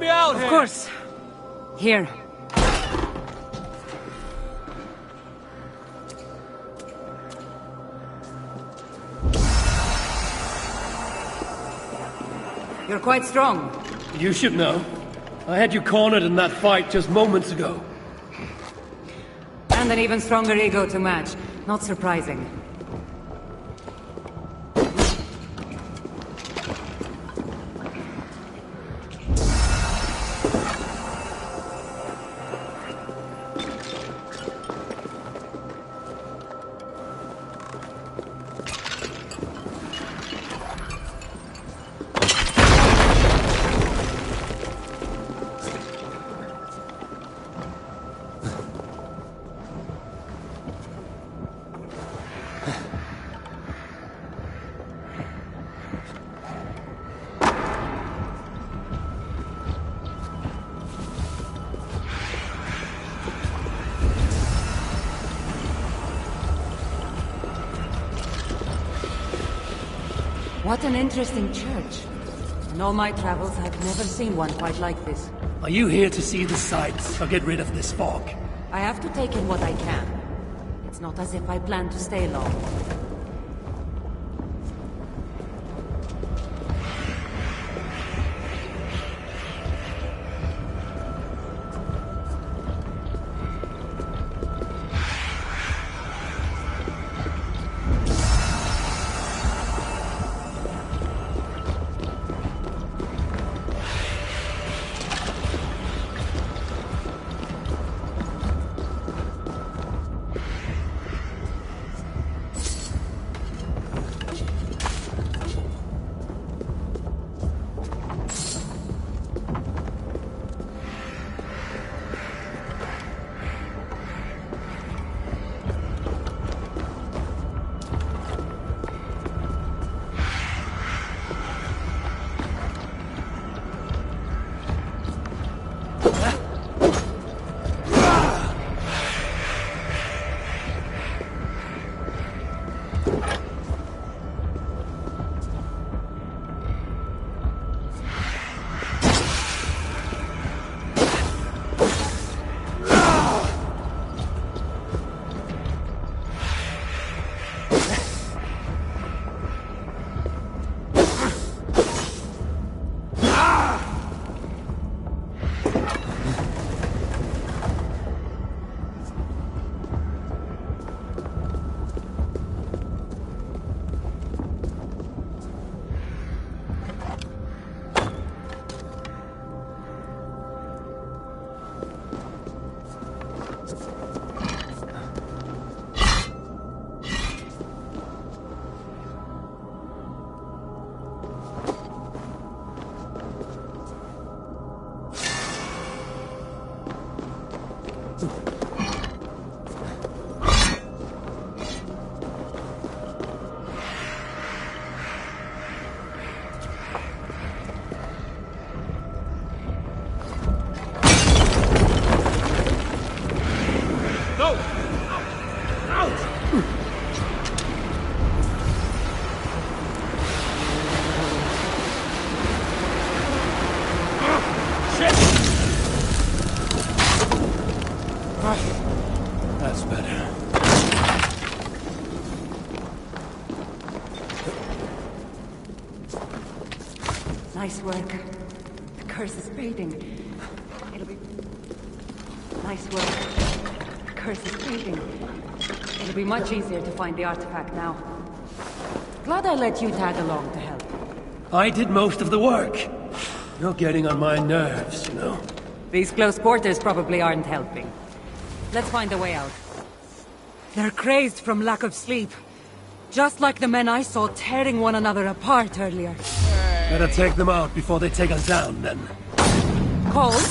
A: me out
K: here! Of course. Here. You're quite strong.
A: You should know. I had you cornered in that fight just moments ago.
K: And an even stronger ego to match. Not surprising. What an interesting church. In all my travels, I've never seen one quite like this.
A: Are you here to see the sights, or get rid of this fog?
K: I have to take in what I can. It's not as if I plan to stay long.
A: That's better.
K: Nice work. The curse is fading. It'll be... Nice work. The curse is fading. It'll be much easier to find the artifact now. Glad I let you tag along to help.
A: I did most of the work. You're getting on my nerves, you know.
K: These close quarters probably aren't helping. Let's find a way out. They're crazed from lack of sleep. Just like the men I saw tearing one another apart earlier.
A: Better take them out before they take us down, then.
K: Cold,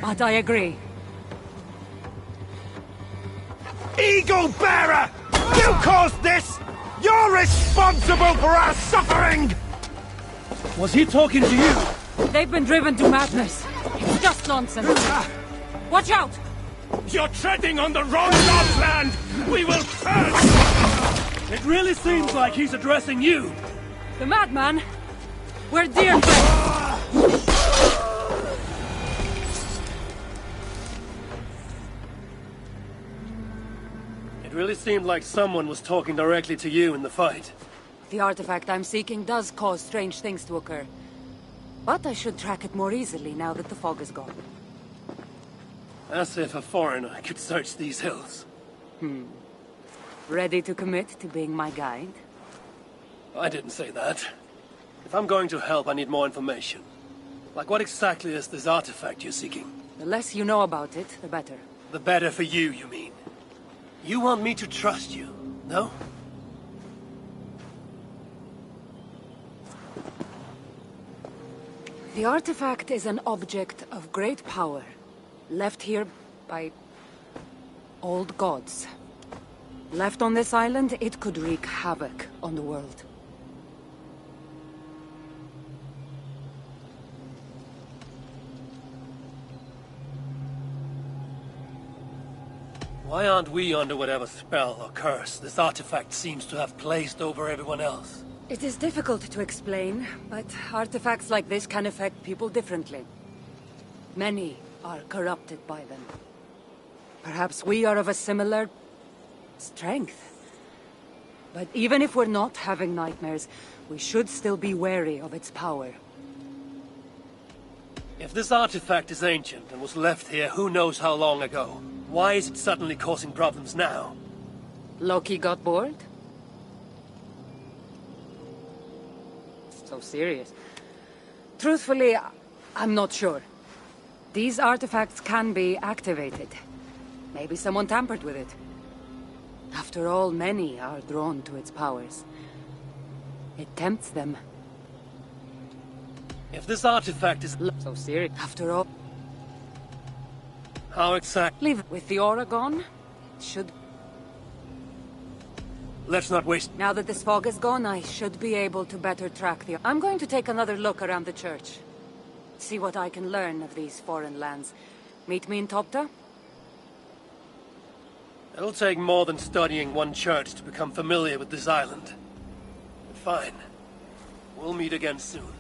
K: but I agree.
G: Eagle Bearer! You caused this! You're responsible for our suffering!
A: Was he talking to you?
K: They've been driven to madness. It's just nonsense. Watch out!
G: You're treading on the wrong God's land! We will purge!
A: It really seems like he's addressing you.
K: The madman? We're dear friends.
A: really seemed like someone was talking directly to you in the fight.
K: The artifact I'm seeking does cause strange things to occur. But I should track it more easily now that the fog is gone.
A: As if a foreigner could search these hills.
K: Ready to commit to being my guide?
A: I didn't say that. If I'm going to help, I need more information. Like what exactly is this artifact you're seeking?
K: The less you know about it, the better.
A: The better for you, you mean? You want me to trust you, no?
K: The artifact is an object of great power, left here by old gods. Left on this island, it could wreak havoc on the world.
A: Why aren't we under whatever spell or curse this artifact seems to have placed over everyone else?
K: It is difficult to explain, but artifacts like this can affect people differently. Many are corrupted by them. Perhaps we are of a similar strength. But even if we're not having nightmares, we should still be wary of its power.
A: If this artifact is ancient and was left here who knows how long ago, why is it suddenly causing problems now?
K: Loki got bored? So serious. Truthfully, I'm not sure. These artifacts can be activated. Maybe someone tampered with it. After all, many are drawn to its powers. It tempts them.
A: If this artifact is
K: so serious, after all...
A: How exactly?
K: With the aura gone, it should...
A: Let's not waste...
K: Now that this fog is gone, I should be able to better track the... I'm going to take another look around the church. See what I can learn of these foreign lands. Meet me in Topta?
A: It'll take more than studying one church to become familiar with this island. Fine. We'll meet again soon.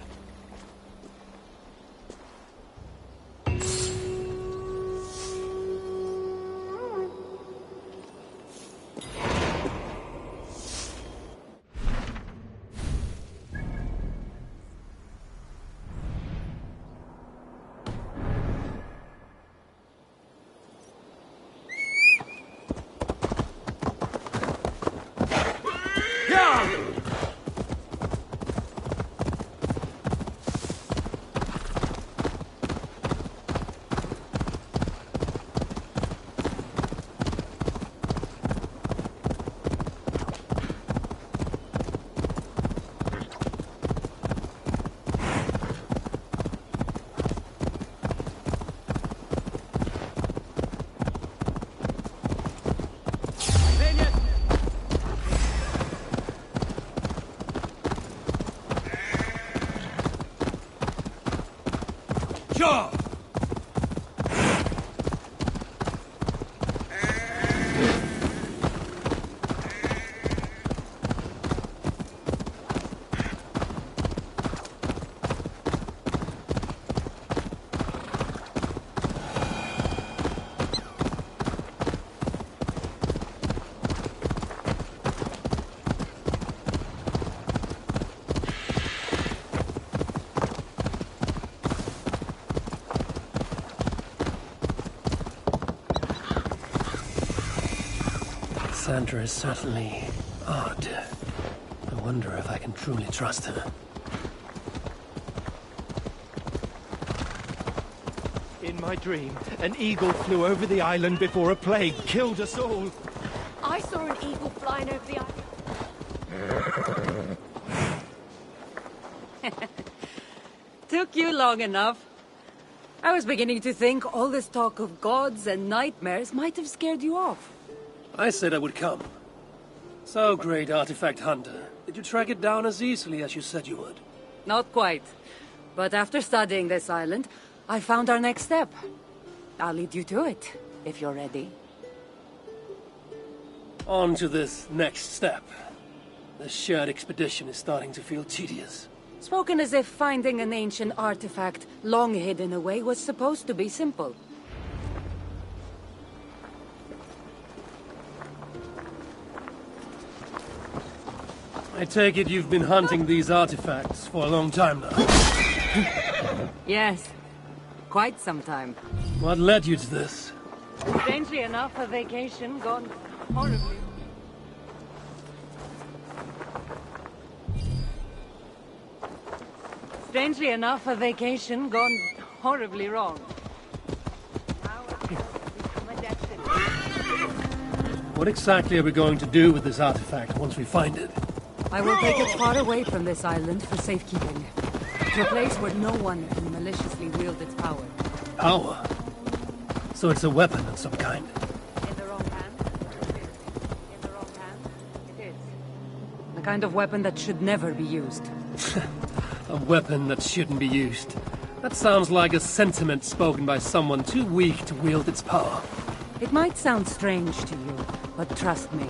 A: Sandra is certainly odd. I wonder if I can truly trust her.
I: In my dream, an eagle flew over the island before a plague killed us all.
L: I saw an eagle flying over the island.
K: Took you long enough. I was beginning to think all this talk of gods and nightmares might have scared you off.
A: I said I would come. So, great artifact hunter, did you track it down as easily as you said you would?
K: Not quite. But after studying this island, I found our next step. I'll lead you to it, if you're ready.
A: On to this next step. The shared expedition is starting to feel tedious.
K: Spoken as if finding an ancient artifact long hidden away was supposed to be simple.
A: I take it you've been hunting these artifacts for a long time now.
K: Yes. Quite some time.
A: What led you to this?
K: Strangely enough, a vacation gone horribly. Strangely enough, a vacation gone horribly wrong. Now it's become a destiny.
A: What exactly are we going to do with this artifact once we find it?
K: I will take it far away from this island for safekeeping. To a place where no one can maliciously wield its power.
A: Power? So it's a weapon of some kind.
K: In the wrong hand, it is. In the wrong hand, it is. The kind of weapon that should never be used.
A: A weapon that shouldn't be used. That sounds like a sentiment spoken by someone too weak to wield its power.
K: It might sound strange to you, but trust me,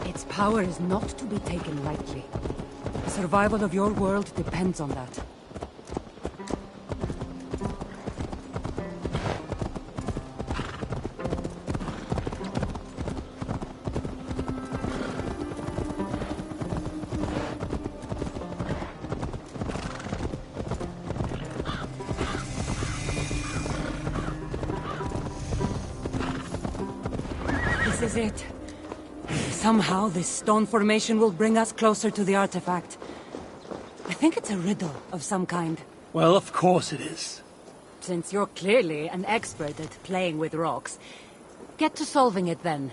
K: its power is not to be taken lightly. The survival of your world depends on that. This is it. Somehow this stone formation will bring us closer to the artifact. I think it's a riddle of some kind.
A: Well, of course it is.
K: Since you're clearly an expert at playing with rocks, get to solving it then.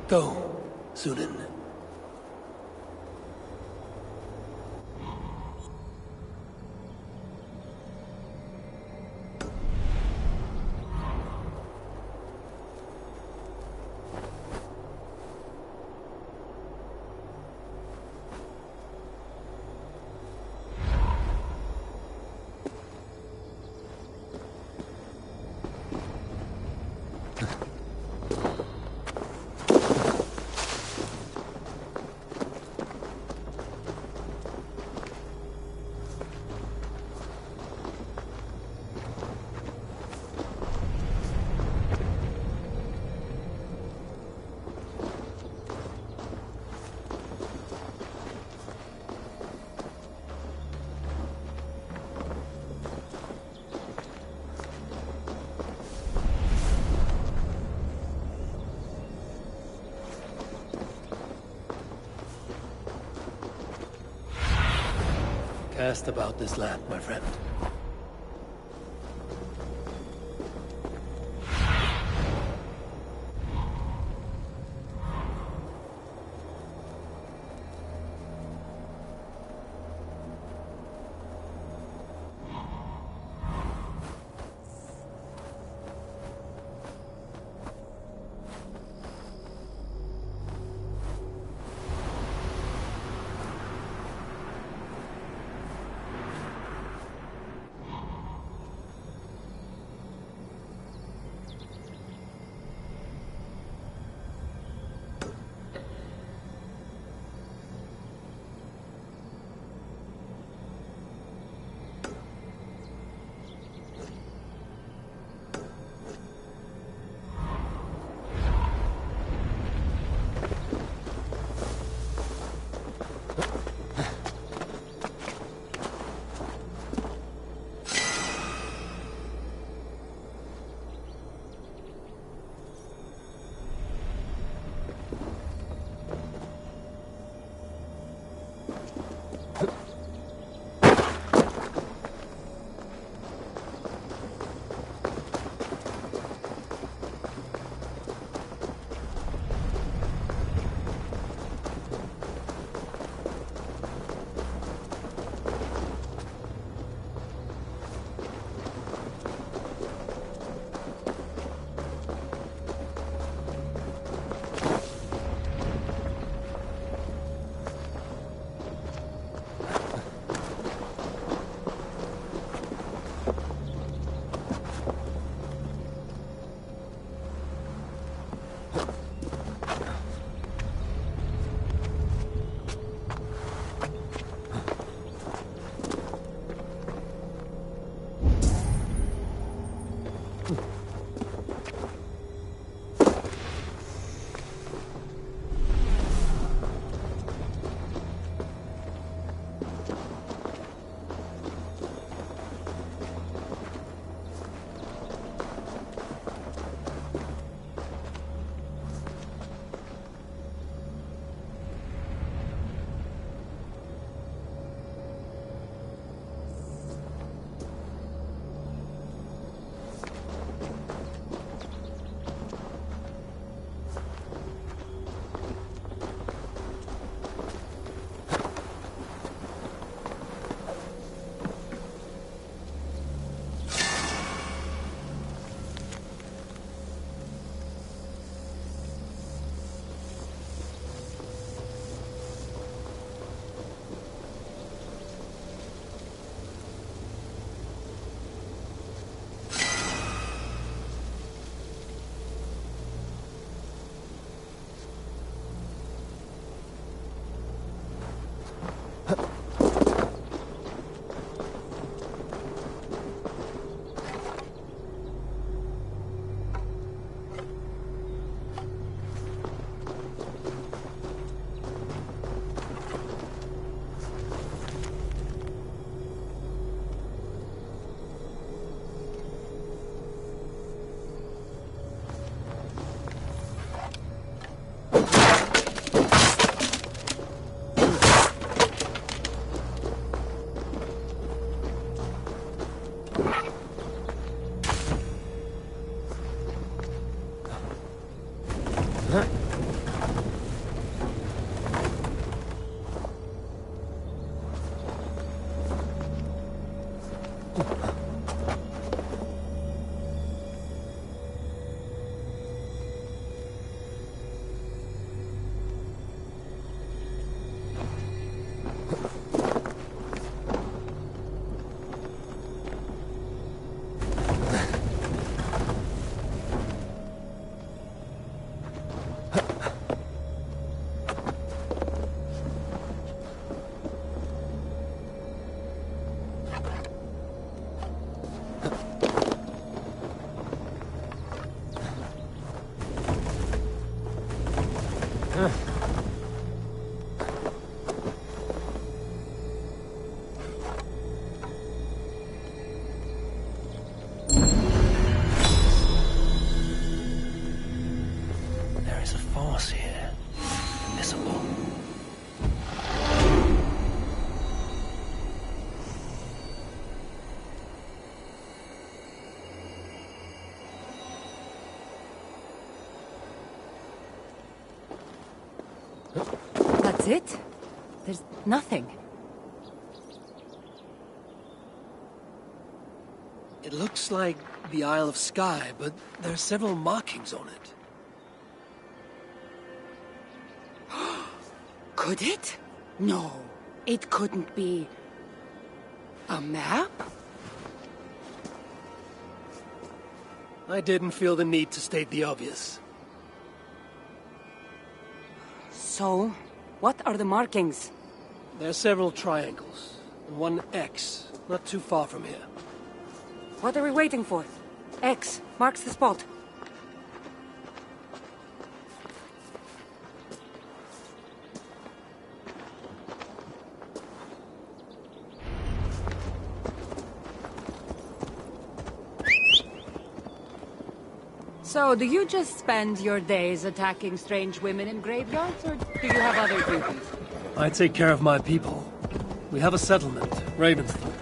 A: Go, Sunan. asked about this land, my friend.
K: That's it? There's nothing.
A: It looks like the Isle of Skye, but there are several markings on it.
K: Could it? No, it couldn't be. A map?
A: I didn't feel the need to state the obvious.
K: So, what are the markings?
A: There are several triangles, and one X, not too far from here.
K: What are we waiting for? X marks the spot. So, do you just spend your days attacking strange women in graveyards, or do you have other duties?
A: I take care of my people. We have a settlement, Ravensdottir.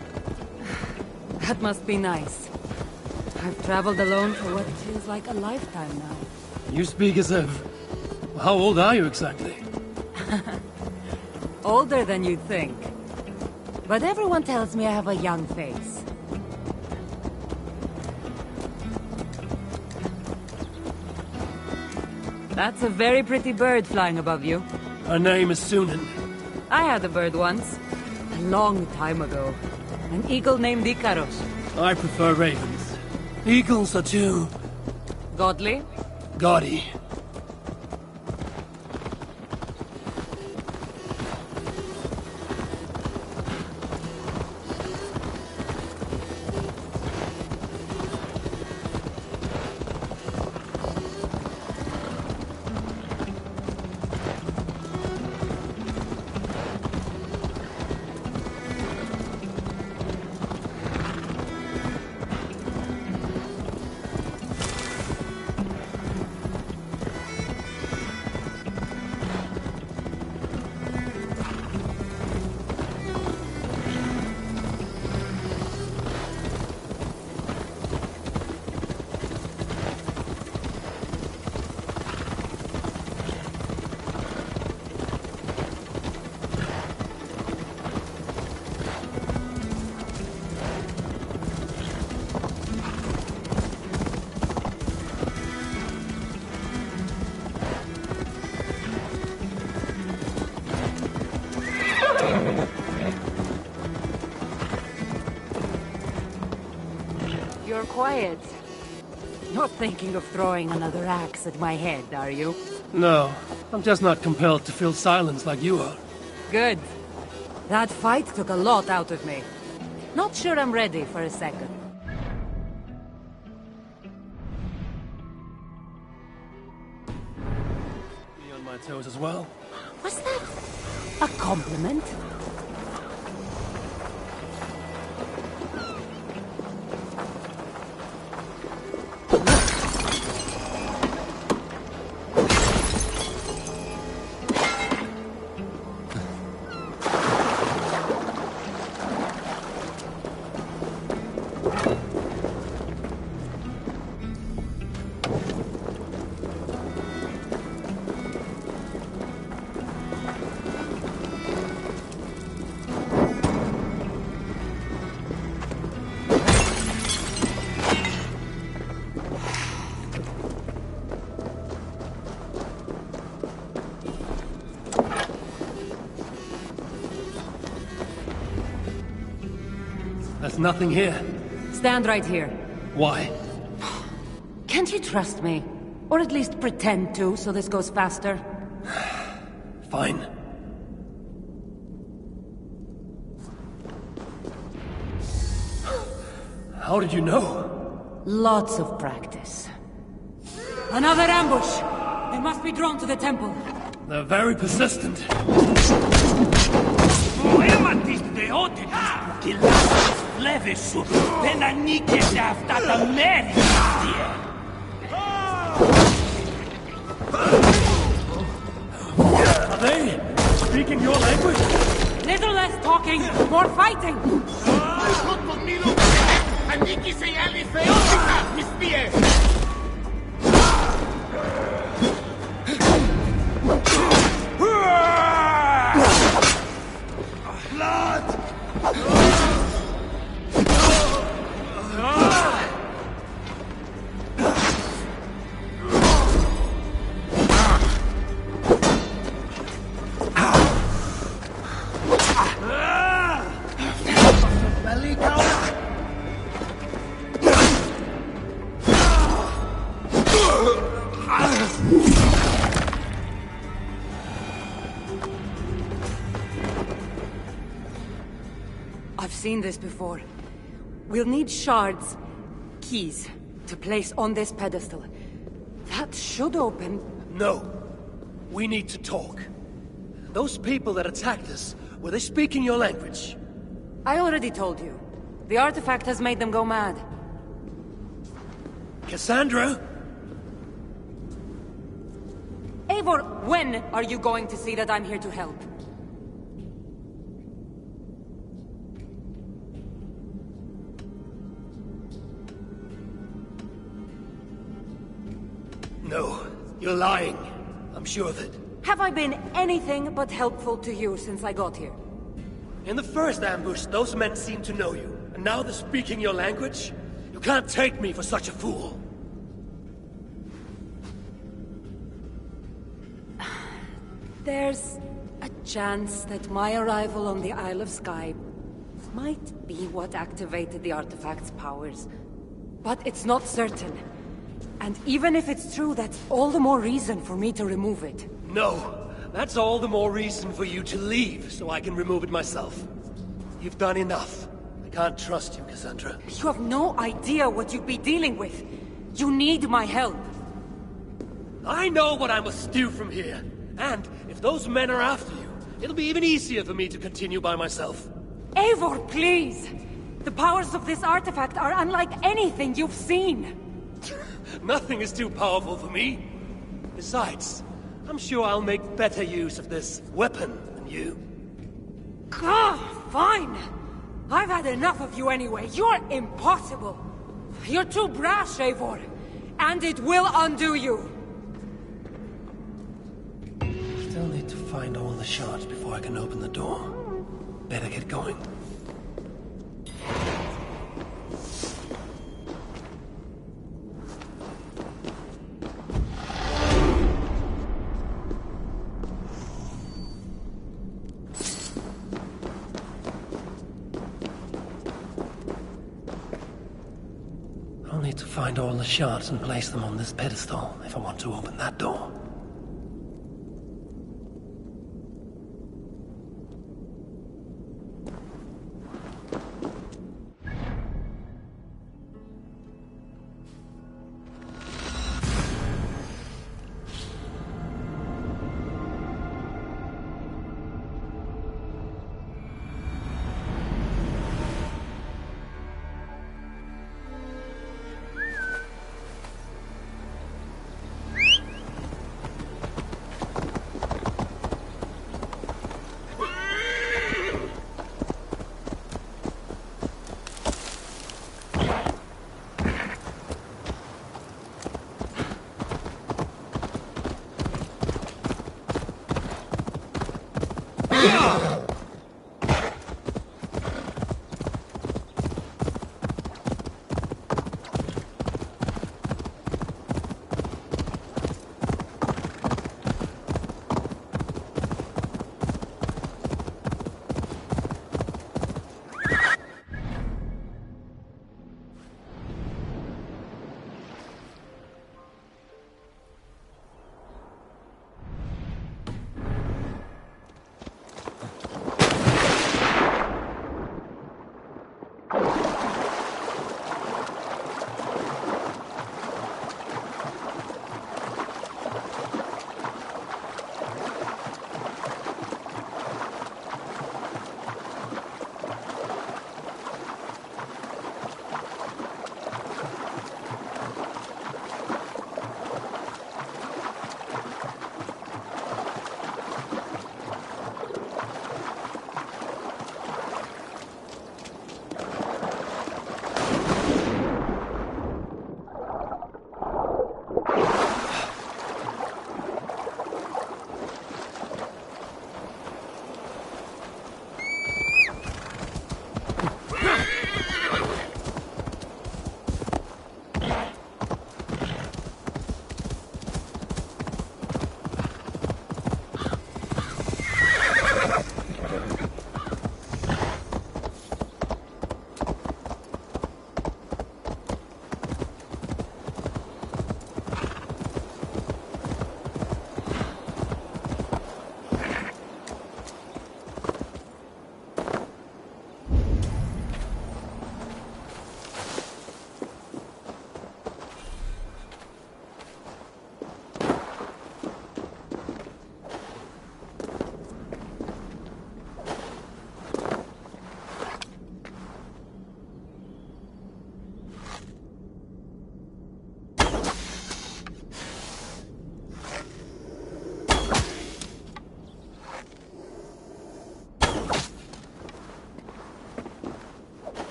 K: That must be nice. I've traveled alone for what feels like a lifetime now.
A: You speak as if... How old are you exactly?
K: Older than you'd think. But everyone tells me I have a young face. That's a very pretty bird flying above you.
A: Her name is Sunan.
K: I had a bird once. A long time ago. An eagle named Ikaros.
A: I prefer ravens. Eagles are too...
K: Godly?
A: gaudy.
K: You're quiet. Not thinking of throwing another axe at my head, are you?
A: No, I'm just not compelled to fill silence like you are.
K: Good. That fight took a lot out of me. Not sure I'm ready for a second.
A: Be on my toes as well.
K: Was that a compliment?
A: There's nothing here.
K: Stand right here.
A: Why?
K: Can't you trust me? Or at least pretend to, so this goes faster?
A: Fine. How did you know?
K: Lots of practice. Another ambush! They must be drawn to the temple.
A: They're very persistent. Are they speaking your language?
K: Little less talking, more fighting! seen this before. We'll need shards, keys, to place on this pedestal. That should open...
E: No. We need to talk. Those people that attacked us, were they speaking your language?
K: I already told you. The artifact has made them go mad.
E: Cassandra?
K: Eivor, when are you going to see that I'm here to help?
E: No, you're lying. I'm sure of it.
K: Have I been anything but helpful to you since I got here?
E: In the first ambush, those men seemed to know you. And now they're speaking your language? You can't take me for such a fool.
K: There's a chance that my arrival on the Isle of Skye might be what activated the artifact's powers. But it's not certain. And even if it's true, that's all the more reason for me to remove it.
E: No, that's all the more reason for you to leave, so I can remove it myself. You've done enough. I can't trust you, Cassandra.
K: You have no idea what you'd be dealing with. You need my help.
E: I know what I must do from here. And if those men are after you, it'll be even easier for me to continue by myself.
K: Eivor, please! The powers of this artifact are unlike anything you've seen.
E: Nothing is too powerful for me. Besides, I'm sure I'll make better use of this weapon than you.
K: Fine! I've had enough of you anyway. You're impossible. You're too brash, Eivor. And it will undo you.
E: Still need to find all the shards before I can open the door. Better get going. I'll need to find all the shards and place them on this pedestal if I want to open that door.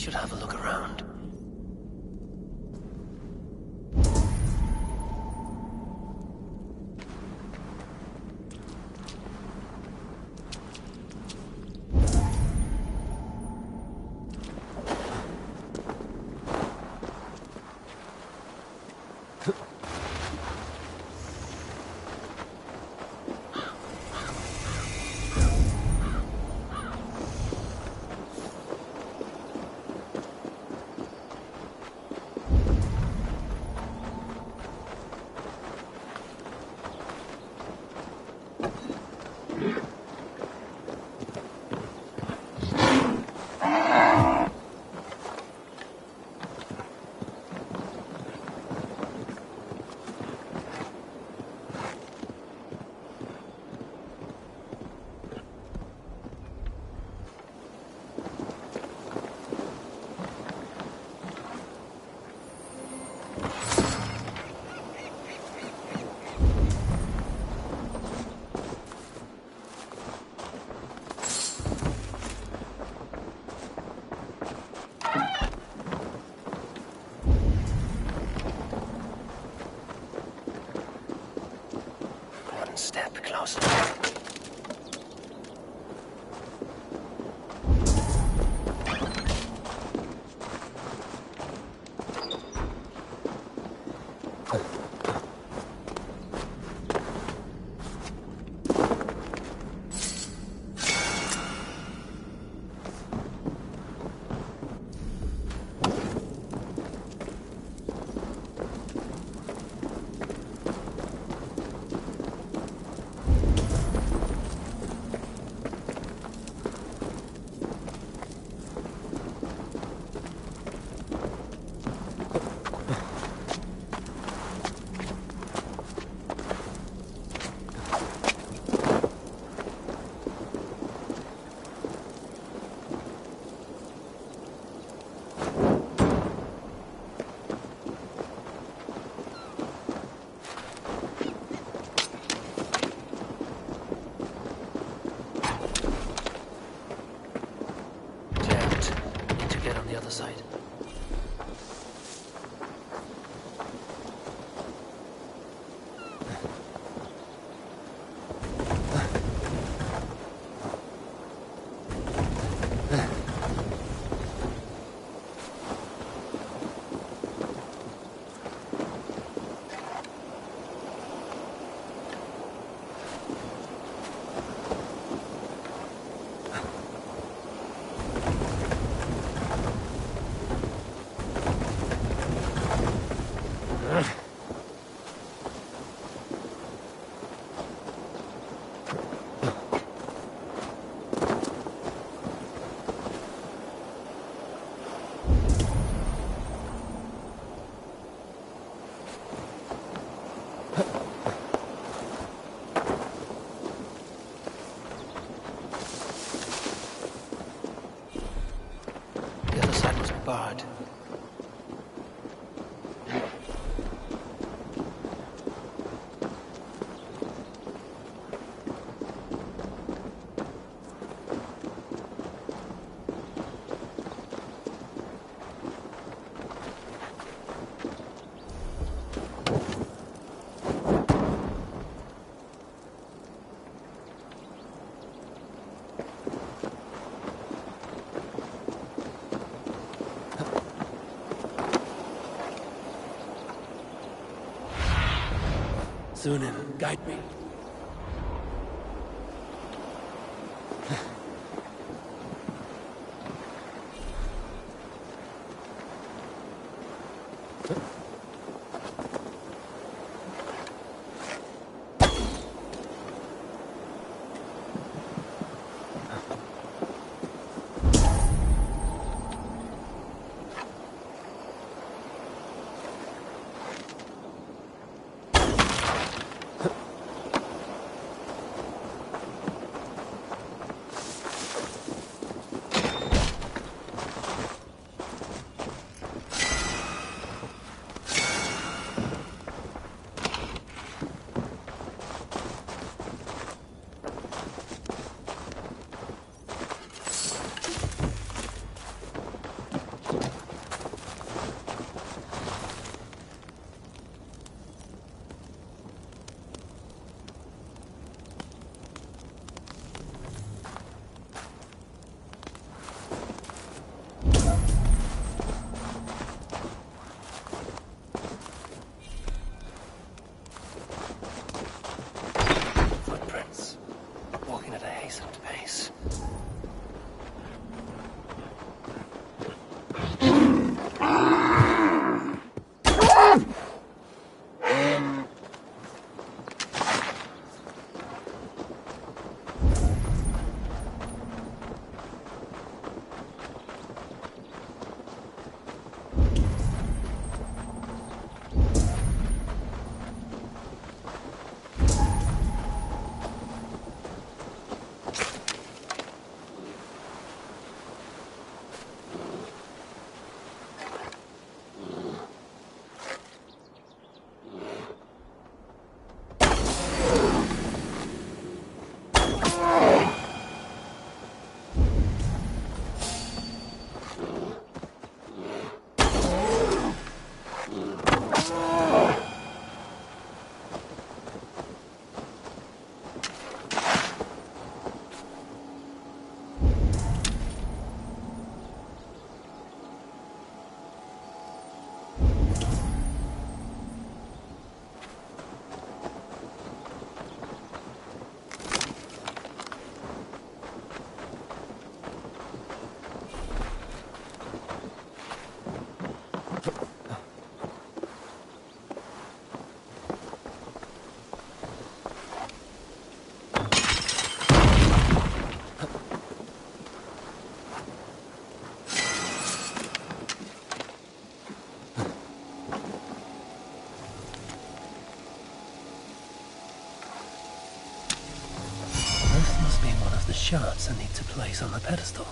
A: should have a look around. Step closer. Side. Barred. Sunan, guide me.
E: shards I need to place on the pedestal.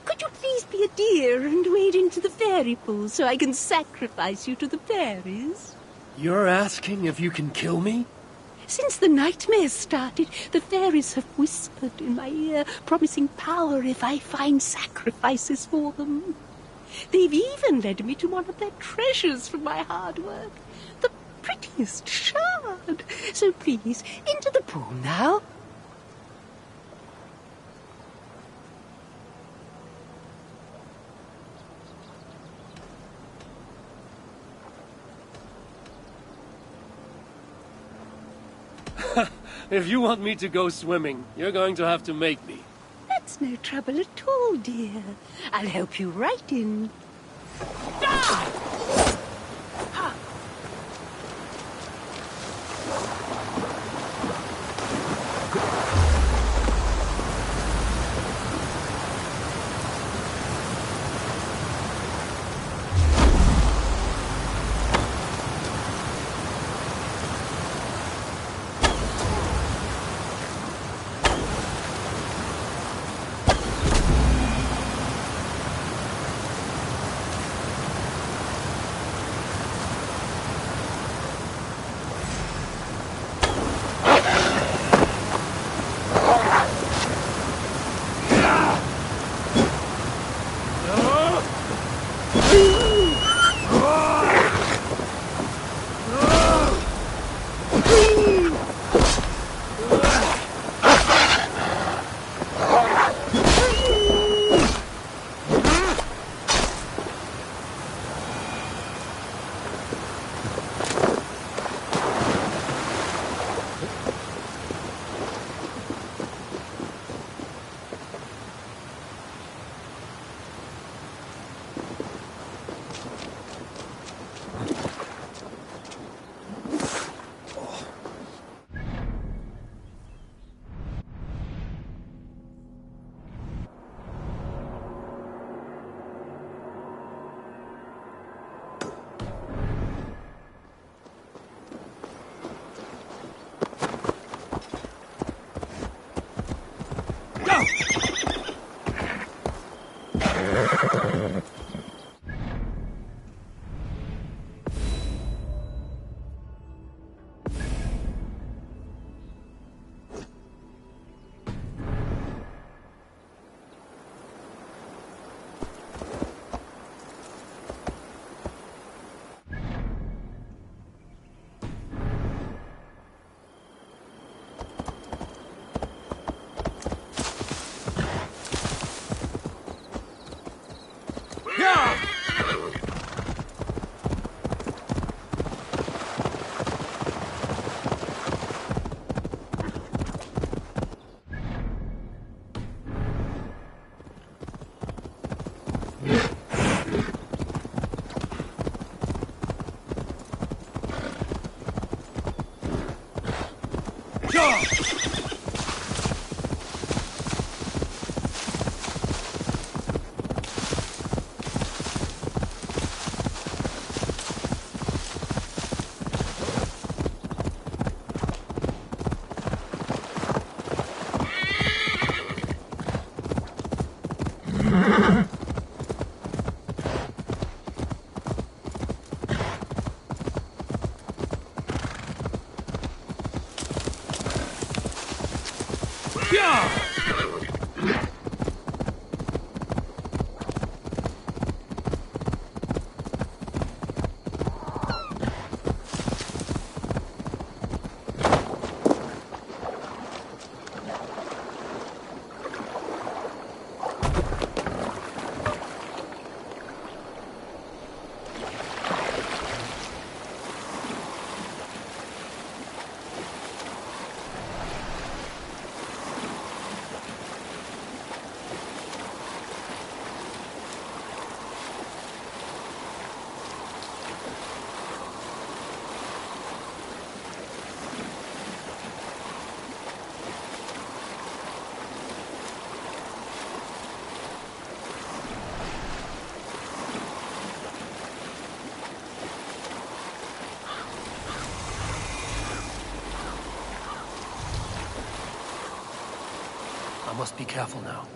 D: Could you please be a dear and wade into the fairy pool so I can sacrifice you to the fairies?
E: You're asking if you can kill me?
D: Since the nightmares started, the fairies have whispered in my ear, promising power if I find sacrifices for them. They've even led me to one of their treasures from my hard work, the prettiest shard. So please, into the pool now.
E: If you want me to go swimming, you're going to have to make me.
D: That's no trouble at all, dear. I'll help you right in. Ah!
E: I must be careful now.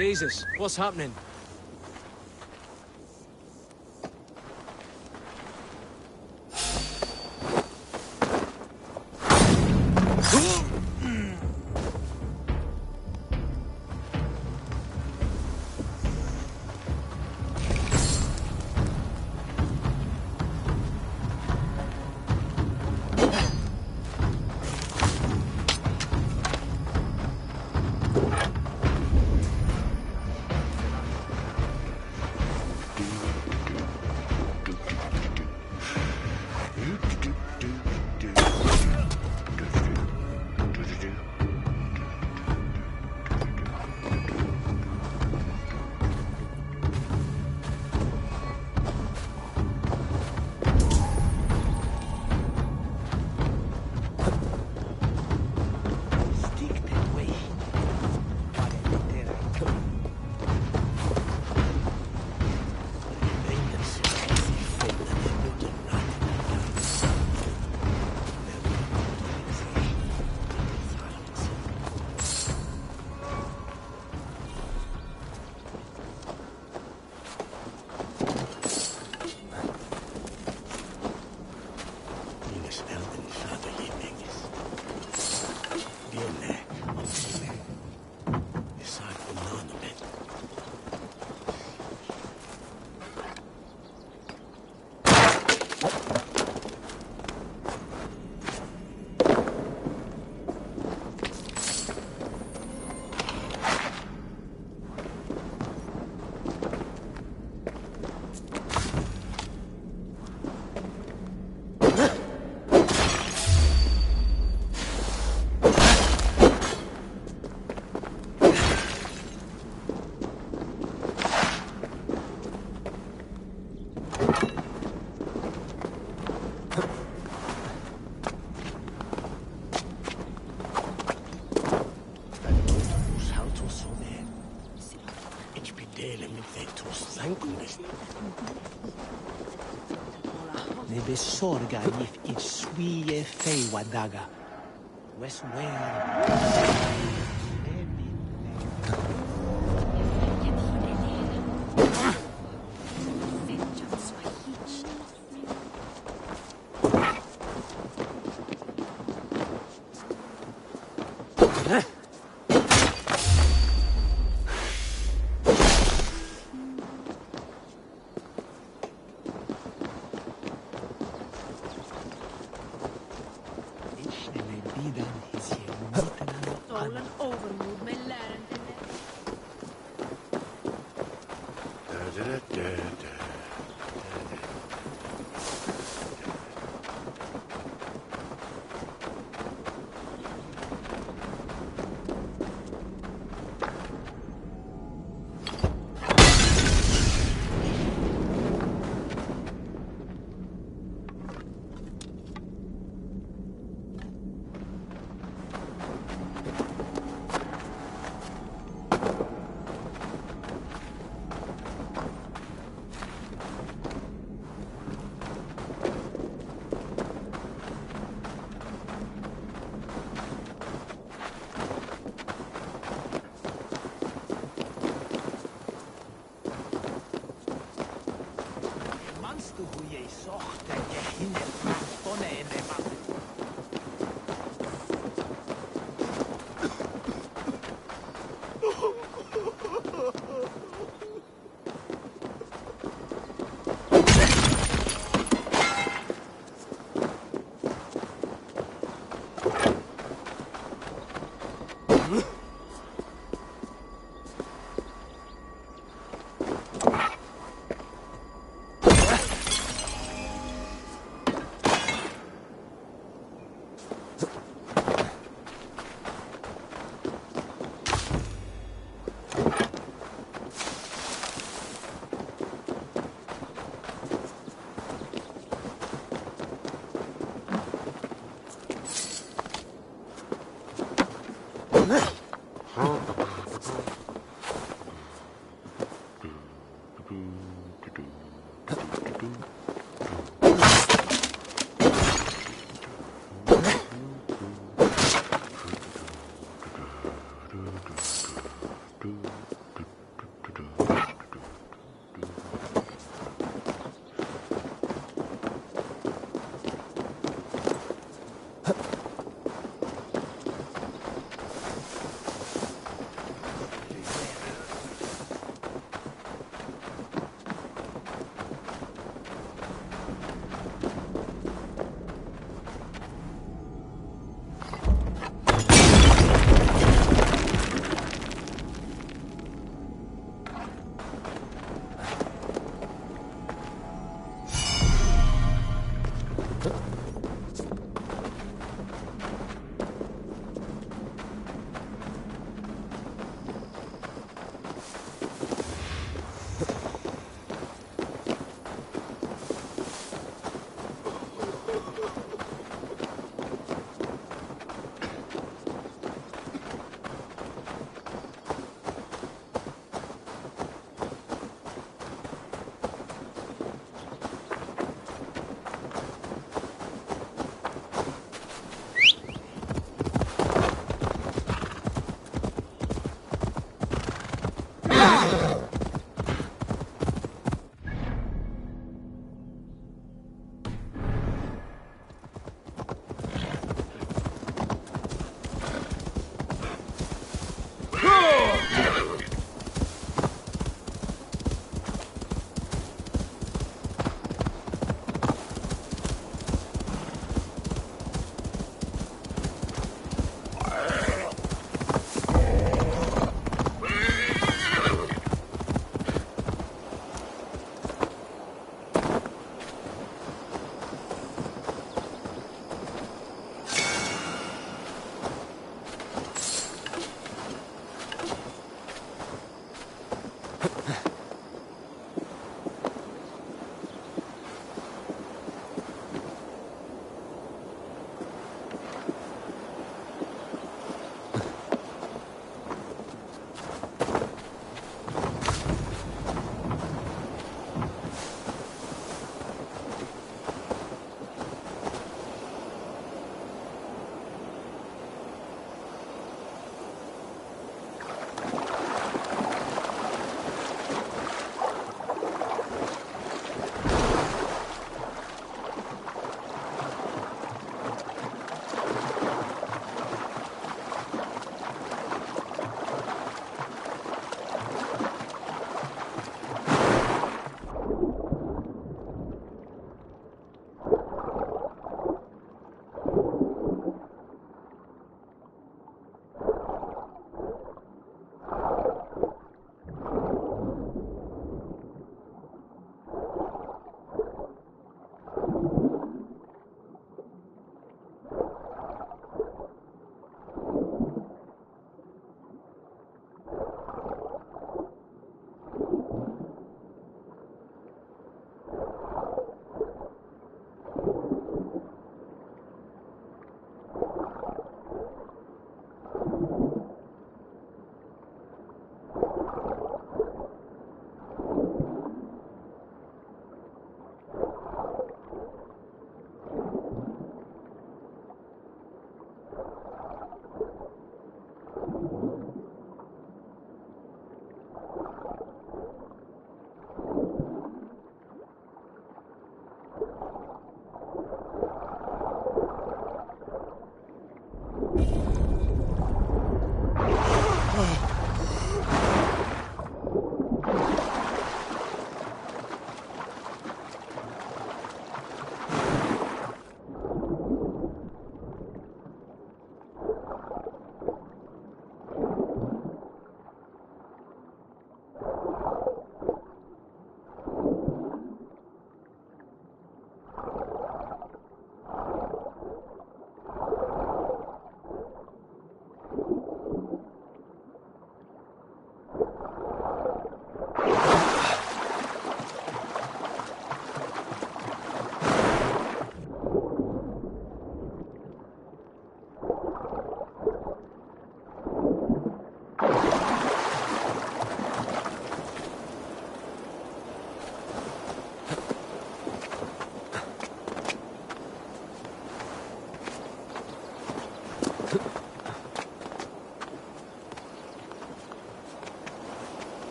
M: Jesus, what's happening?
C: Ne besorga if it swie fei wadaga. Wes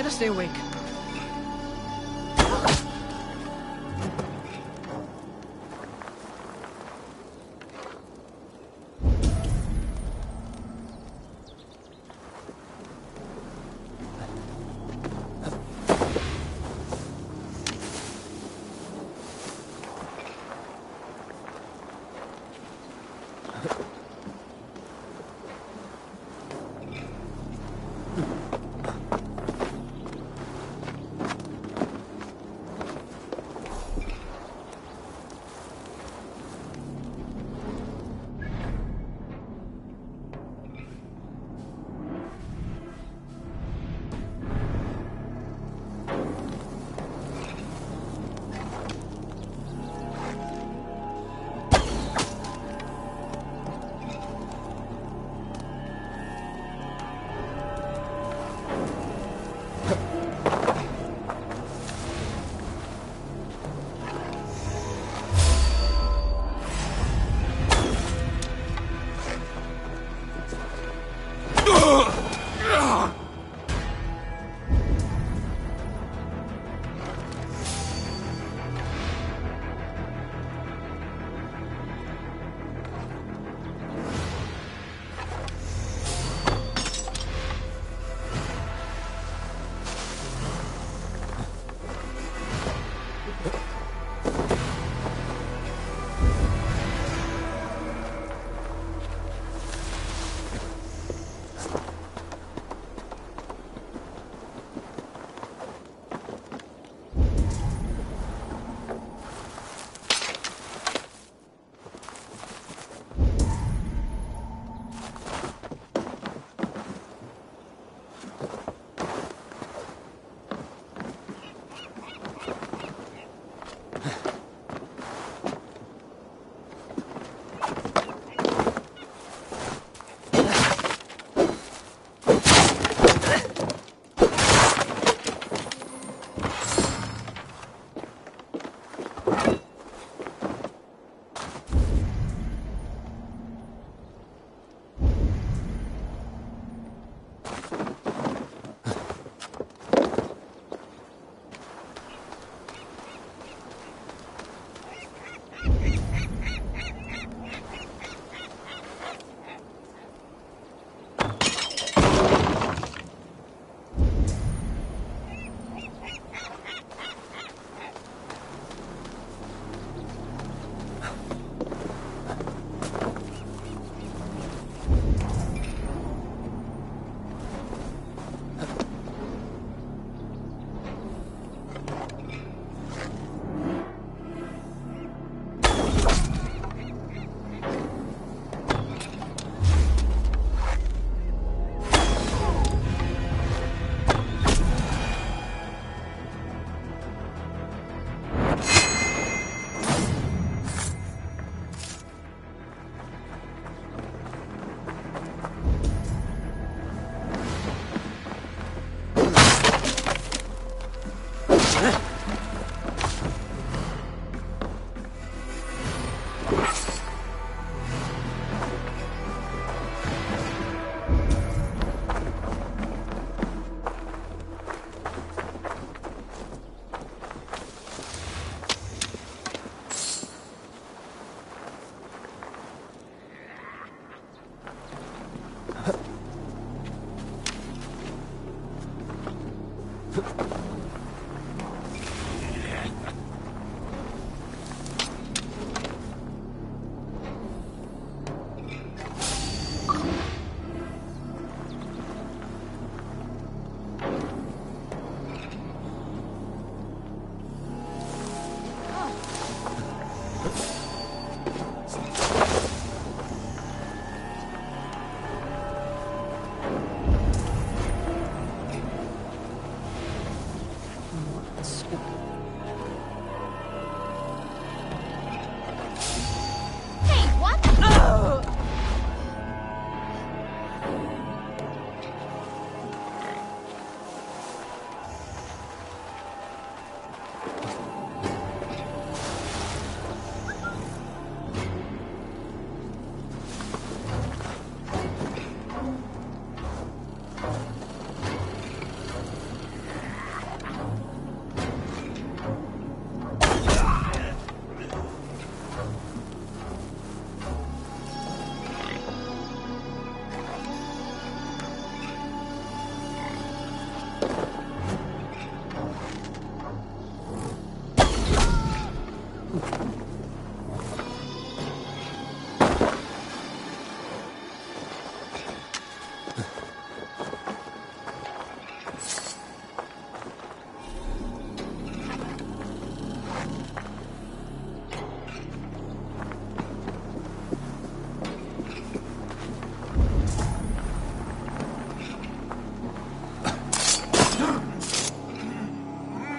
Q: better stay awake.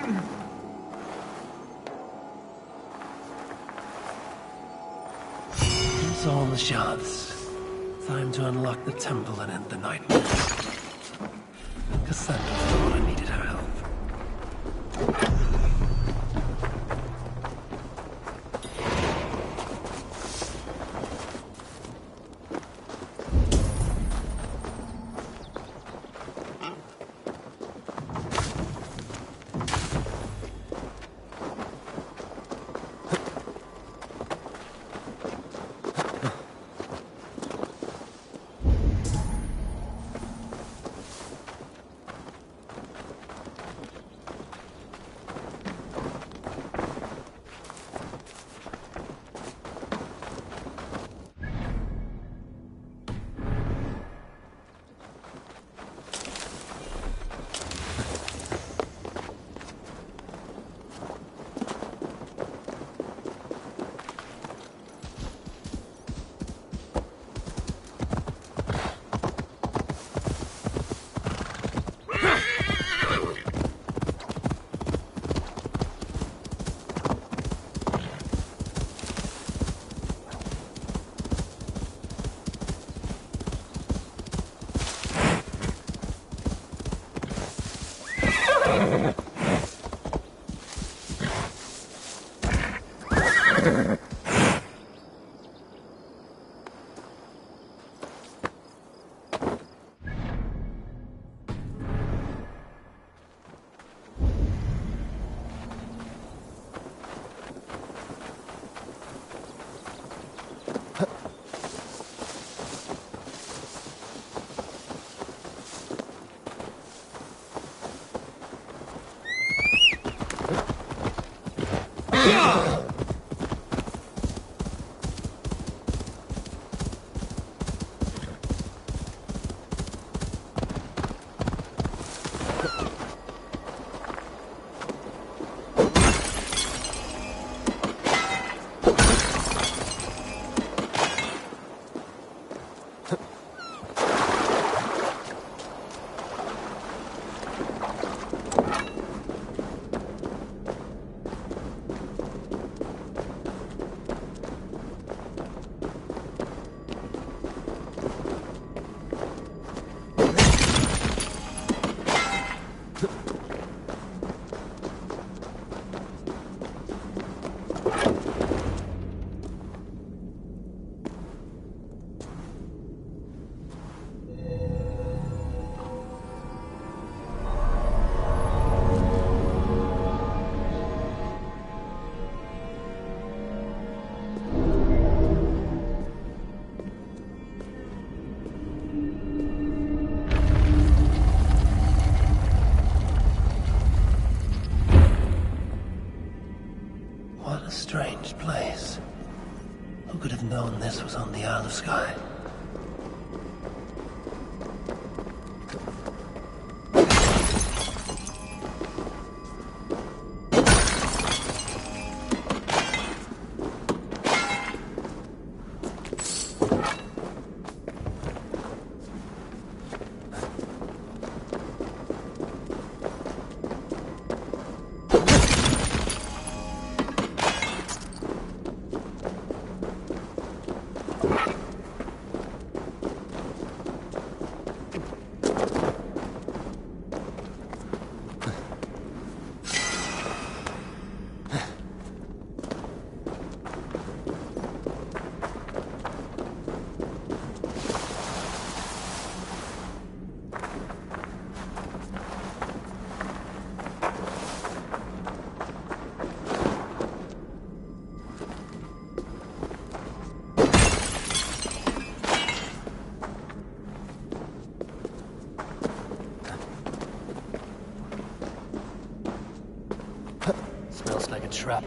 E: Use all the shards. Time to unlock the temple and end the nightmare. Cassandra thought I needed her help. Strange place. Who could have known this was on the Isle of Skye? Smells like a trap.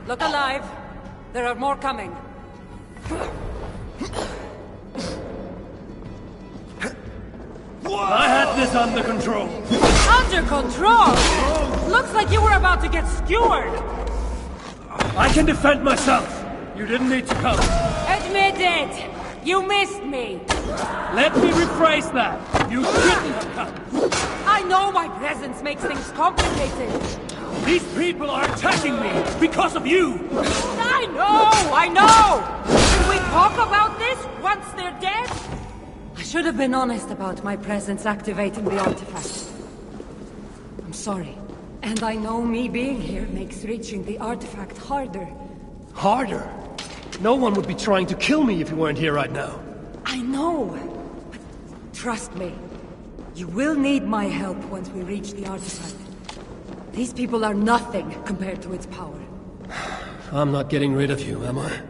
K: Look alive. There are more coming.
E: I had this under control.
K: Under control? Looks like you were about to get skewered.
E: I can defend myself. You didn't need to come.
K: Admit it. You missed me.
E: Let me rephrase that. You shouldn't have come.
K: I know my presence makes things complicated.
E: These people are attacking me because of you.
K: I know. Can we talk about this once they're dead? I should have been honest about my presence activating the artifact. I'm sorry. And I know me being here makes reaching the artifact harder.
E: Harder? No one would be trying to kill me if you weren't here right now.
K: I know. But trust me. You will need my help once we reach the artifact. These people are nothing compared to its power.
E: I'm not getting rid of you, am I?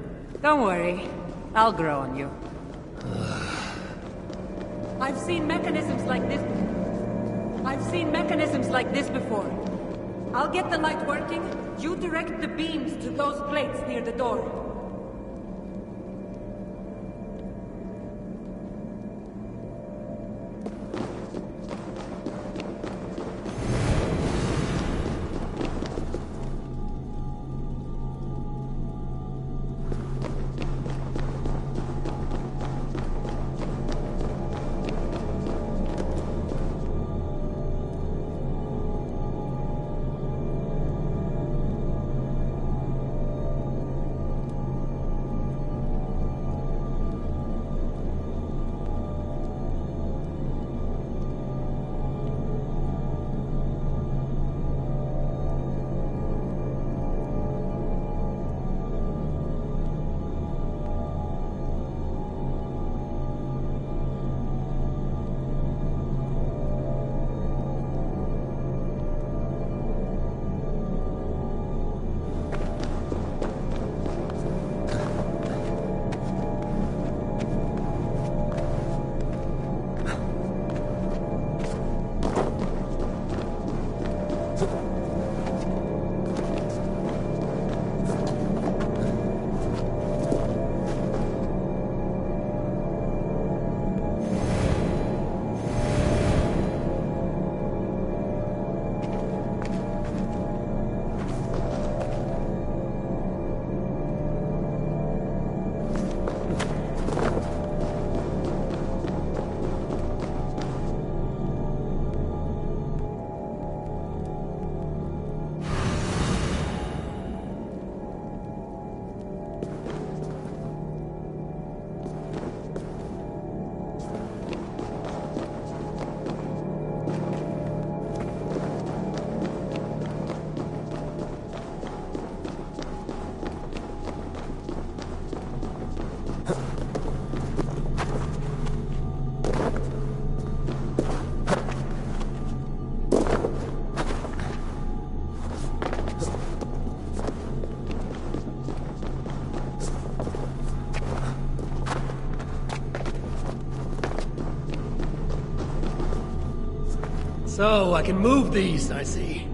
K: Don't worry. I'll grow on you. I've seen mechanisms like this. Before. I'll get the light working. You direct the beams to those plates near the door.
E: So, I can move these, I see.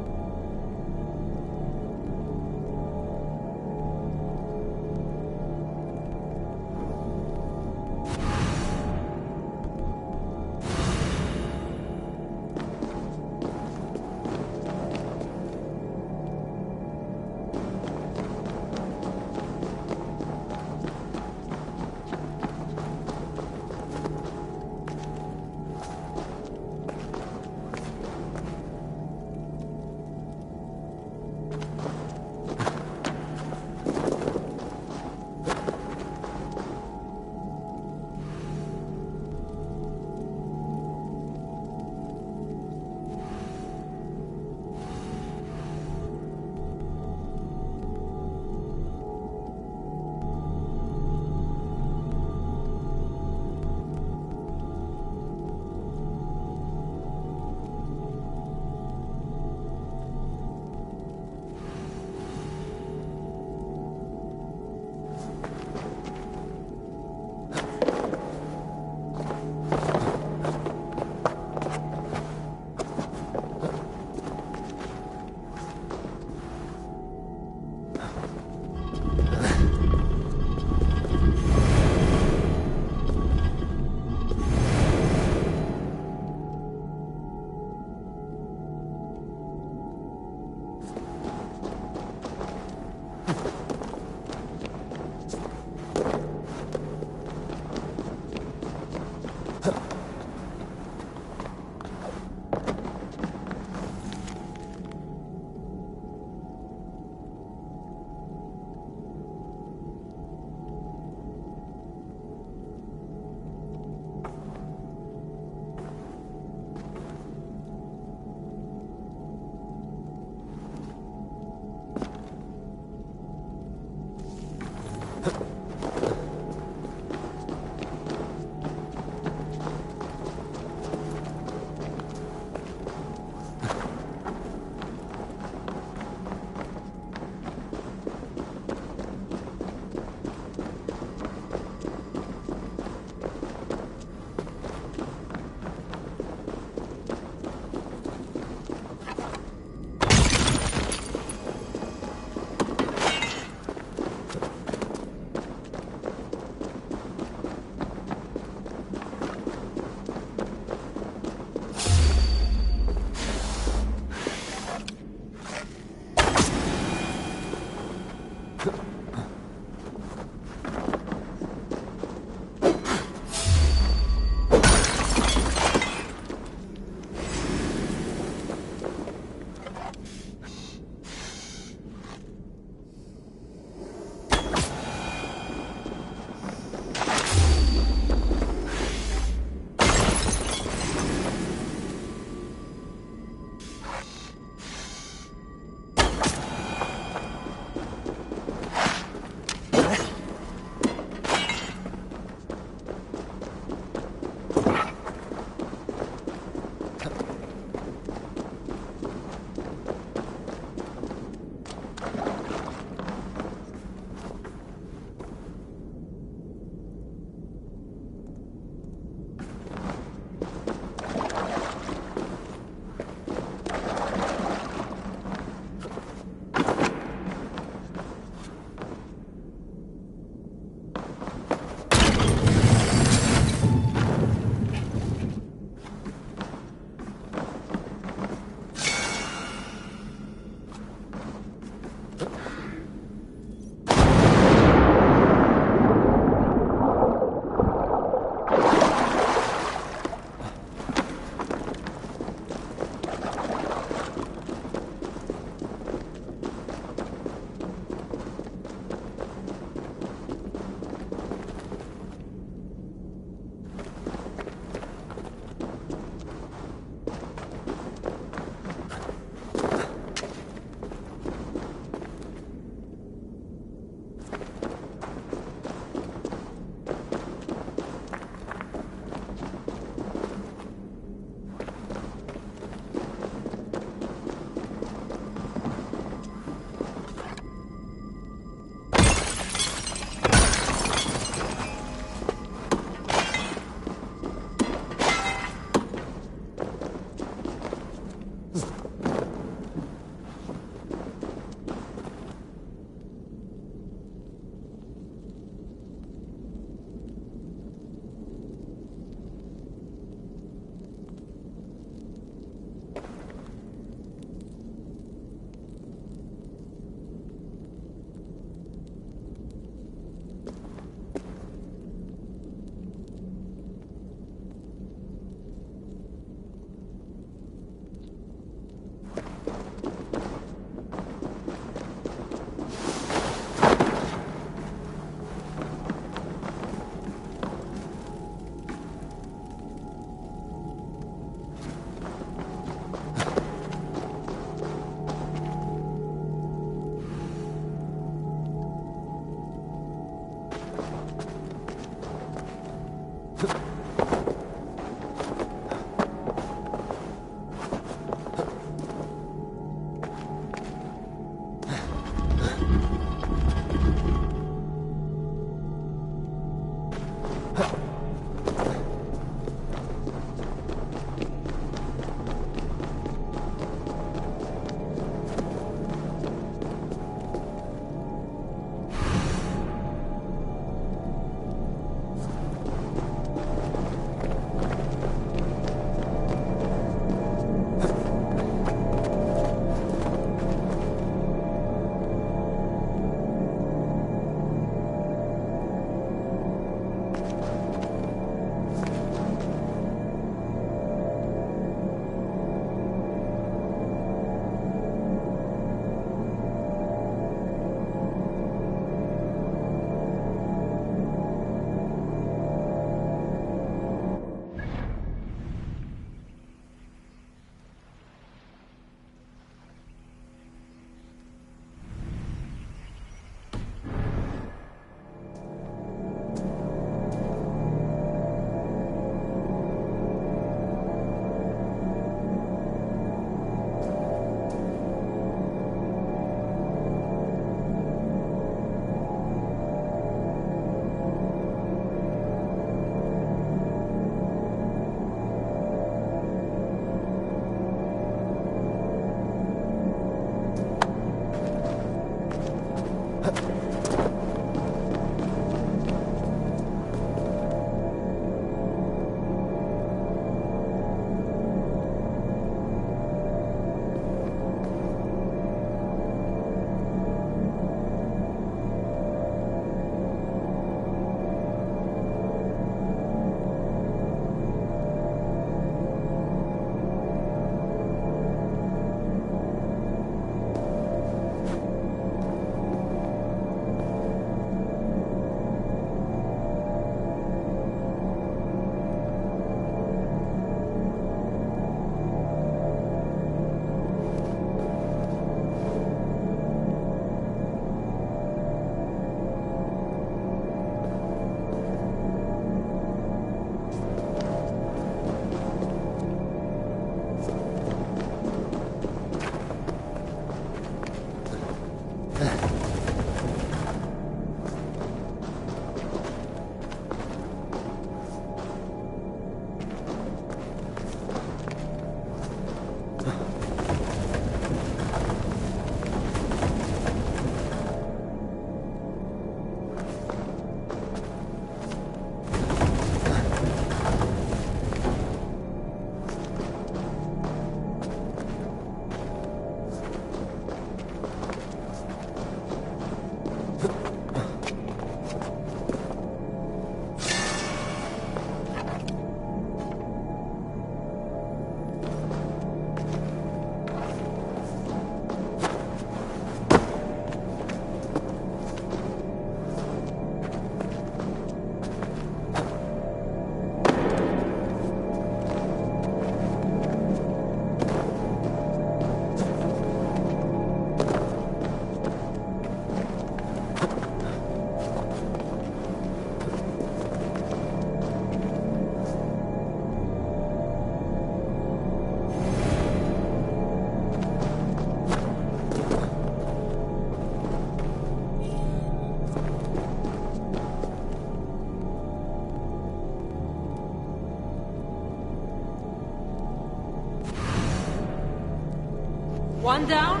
K: One down,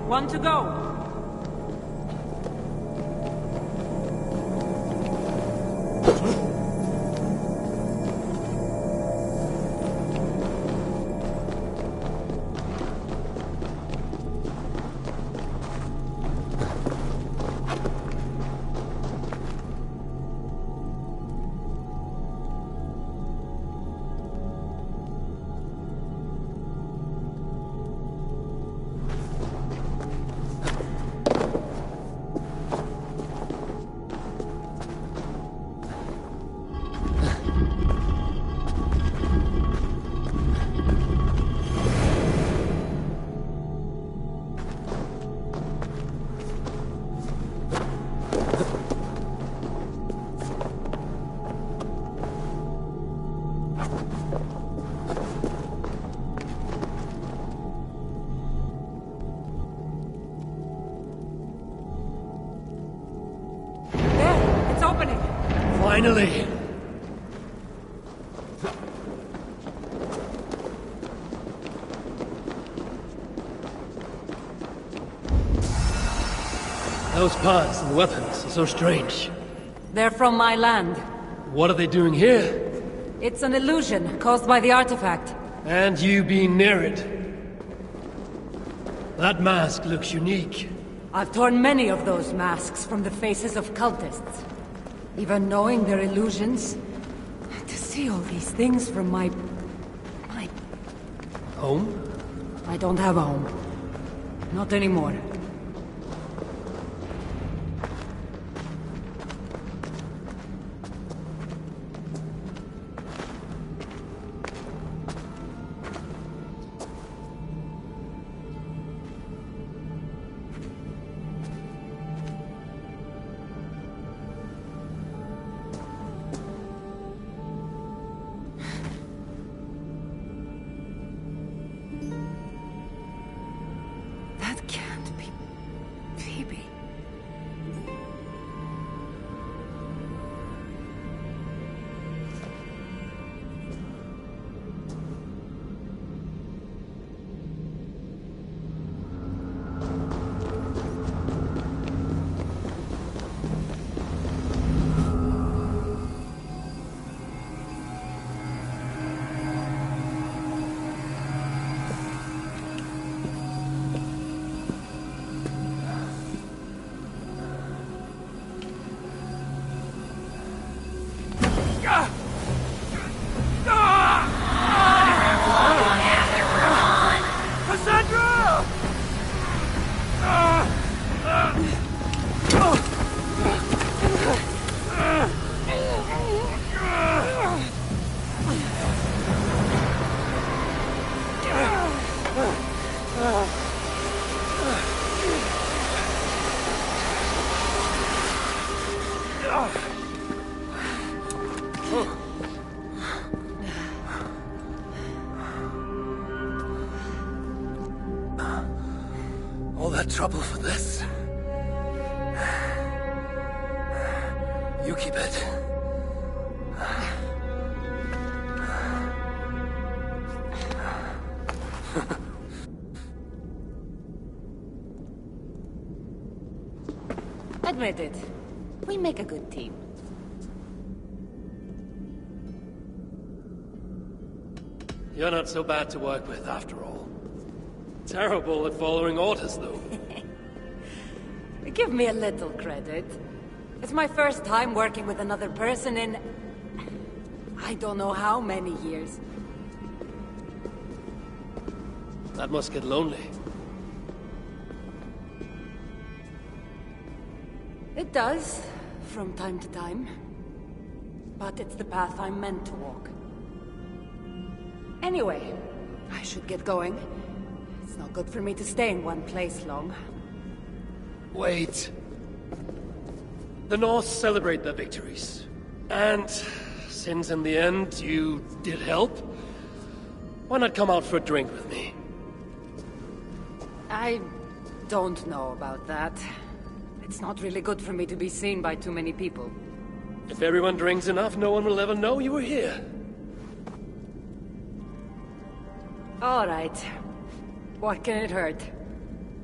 K: one to go.
E: Finally! Those parts and weapons are so strange.
K: They're from my land.
E: What are they doing here?
K: It's an illusion caused by the artifact.
E: And you being near it. That mask looks unique.
K: I've torn many of those masks from the faces of cultists. Even knowing they're illusions. To see all these things from my...
E: Home?
K: I don't have a home. Not anymore.
E: All that trouble for this? You keep it.
K: Admit it. We make a good team.
E: You're not so bad to work with, after all. Terrible at following orders, though.
K: Give me a little credit. It's my first time working with another person in... I don't know how many years.
E: That must get lonely.
K: It does, from time to time. But it's the path I'm meant to walk. Anyway, I should get going. It's not good for me to stay in one place long.
E: Wait. The Norse celebrate their victories. And since in the end you did help, why not come out for a drink with me?
K: I don't know about that. It's not really good for me to be seen by too many people.
E: If everyone drinks enough, no one will ever know you were here.
K: All right. What can it hurt?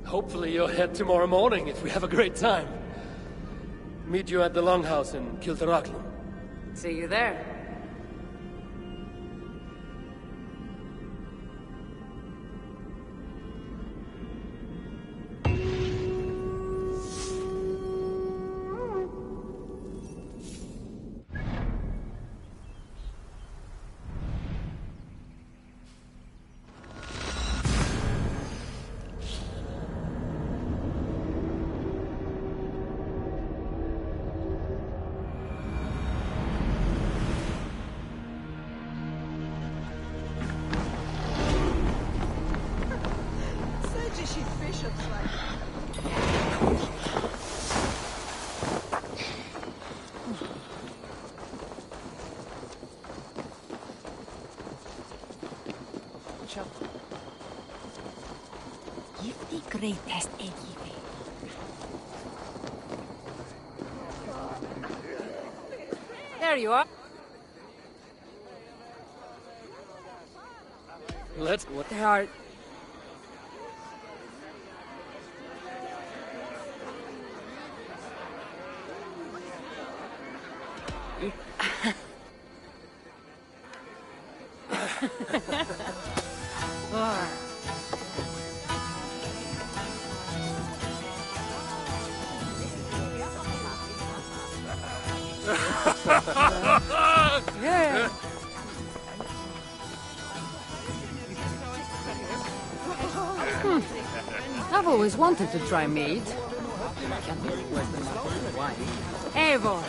E: Hopefully you'll head tomorrow morning if we have a great time. Meet you at the Longhouse in Kiltarachlum.
K: See you there.
D: Greatest Eivor.
K: There you are.
E: Let's...
K: There are...
E: Yeah.
K: I've always wanted to try meat. Eivor!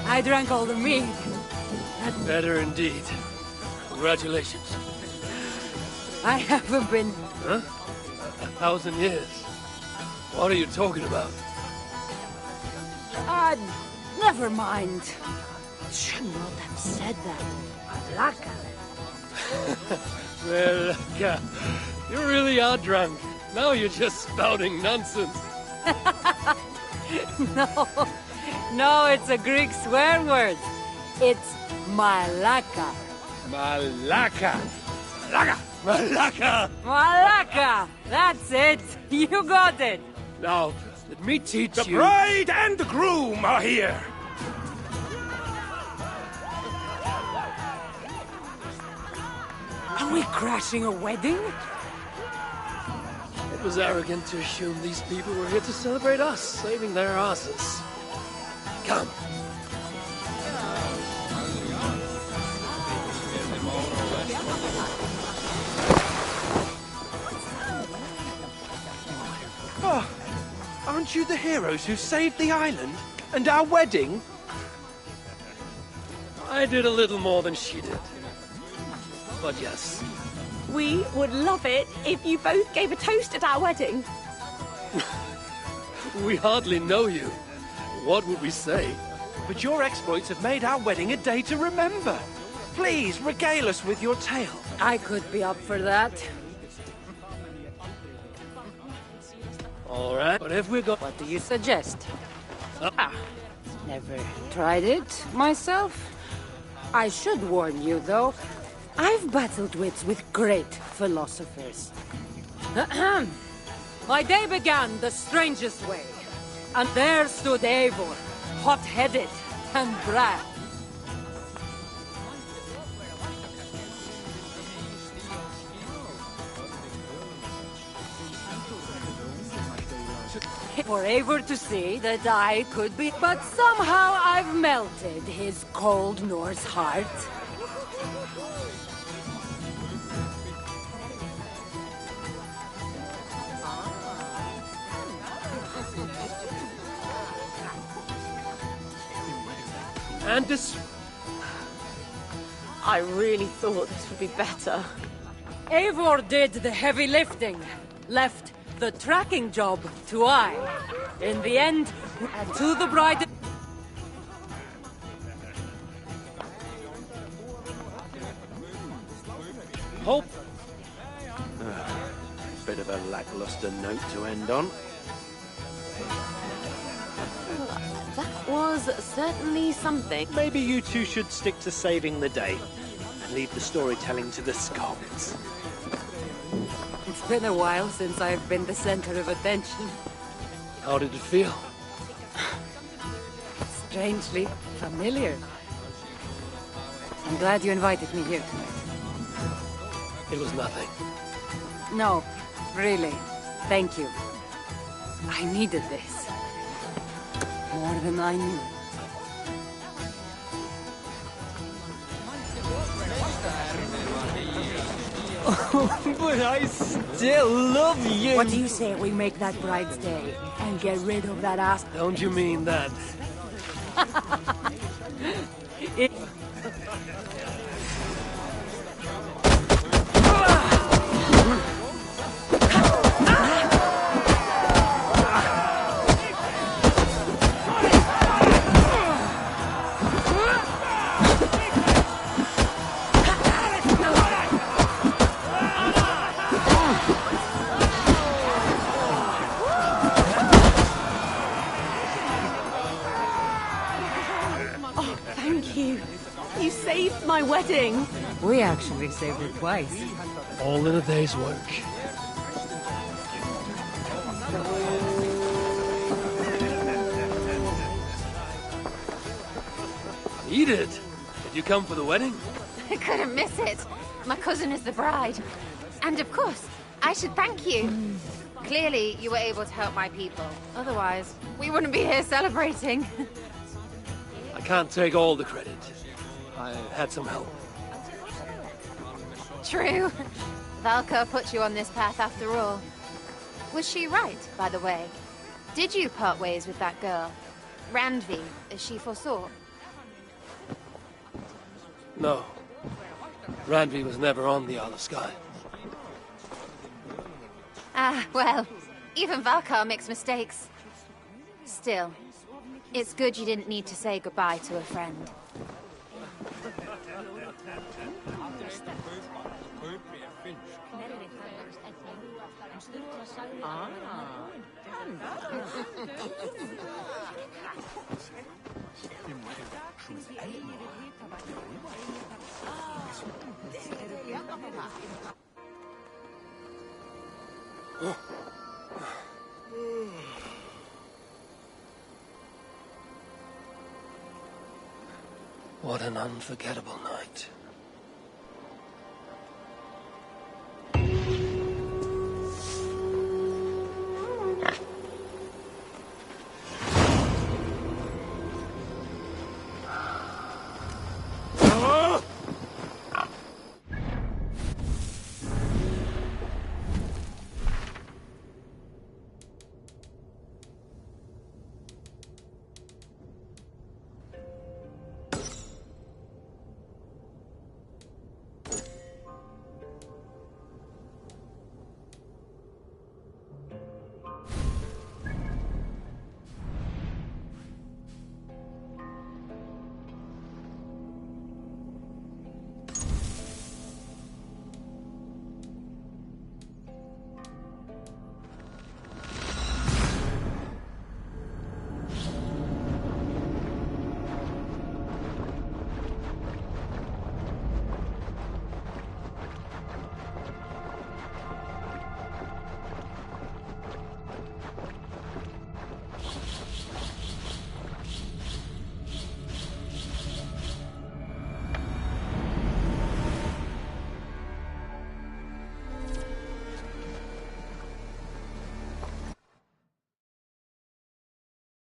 K: I drank all the mead.
E: Better indeed. Congratulations.
K: I haven't been...
E: Huh? 1,000 years. What are you talking about?
K: Never mind. Should not have said that. Laka.
E: Well, you really are drunk. Now you're just spouting nonsense.
K: No, it's a Greek swear word. It's malaka.
E: Malaka. Malaka. Malaka.
K: Malaka. That's it. You got it.
E: Now, let me teach you.
C: The bride and the groom are here.
K: Are we crashing a wedding?
E: It was arrogant to assume these people were here to celebrate us, saving their asses. Come.
C: Oh, aren't you the heroes who saved the island and our wedding?
E: I did a little more than she did. But yes.
L: We would love it if you both gave a toast at our wedding.
E: We hardly know you. What would we say?
I: But your exploits have made our wedding a day to remember. Please, regale us with your tale.
K: I could be up for that.
E: All right, but if we go...
K: What do you suggest? Never tried it myself. I should warn you, though. I've battled wits with great philosophers. My day began the strangest way. And there stood Eivor, hot-headed and proud. For Eivor to see that I could be... But somehow I've melted his cold Norse heart.
E: And this...
L: I really thought this would be better.
K: Eivor did the heavy lifting, left the tracking job to I. In the end, and to the bride...
E: Hope.
I: Bit of a lackluster note to end on.
L: That was certainly something.
I: Maybe you two should stick to saving the day and leave the storytelling to the Scots.
K: It's been a while since I've been the center of attention.
E: How did it feel?
K: Strangely familiar. I'm glad you invited me here tonight.
E: It was nothing.
K: No, really. Thank you. I needed this. More than I knew.
I: But I still love you!
K: What do you say we make that bride's day and get rid of that ass?
E: Don't you mean that?
L: You saved my wedding.
K: We actually saved it twice.
E: All in a day's work. Edith, did you come for the wedding?
T: I couldn't miss it. My cousin is the bride. And of course, I should thank you. Clearly, you were able to help my people. Otherwise, we wouldn't be here celebrating.
E: I can't take all the credit. I had some help.
T: True. Valka put you on this path after all. Was she right, by the way? Did you part ways with that girl? Randvi, as she foresaw?
E: No. Randvi was never on the Isle of Skye.
T: Ah, well, even Valkar makes mistakes. Still, it's good you didn't need to say goodbye to a friend.
E: What an unforgettable night.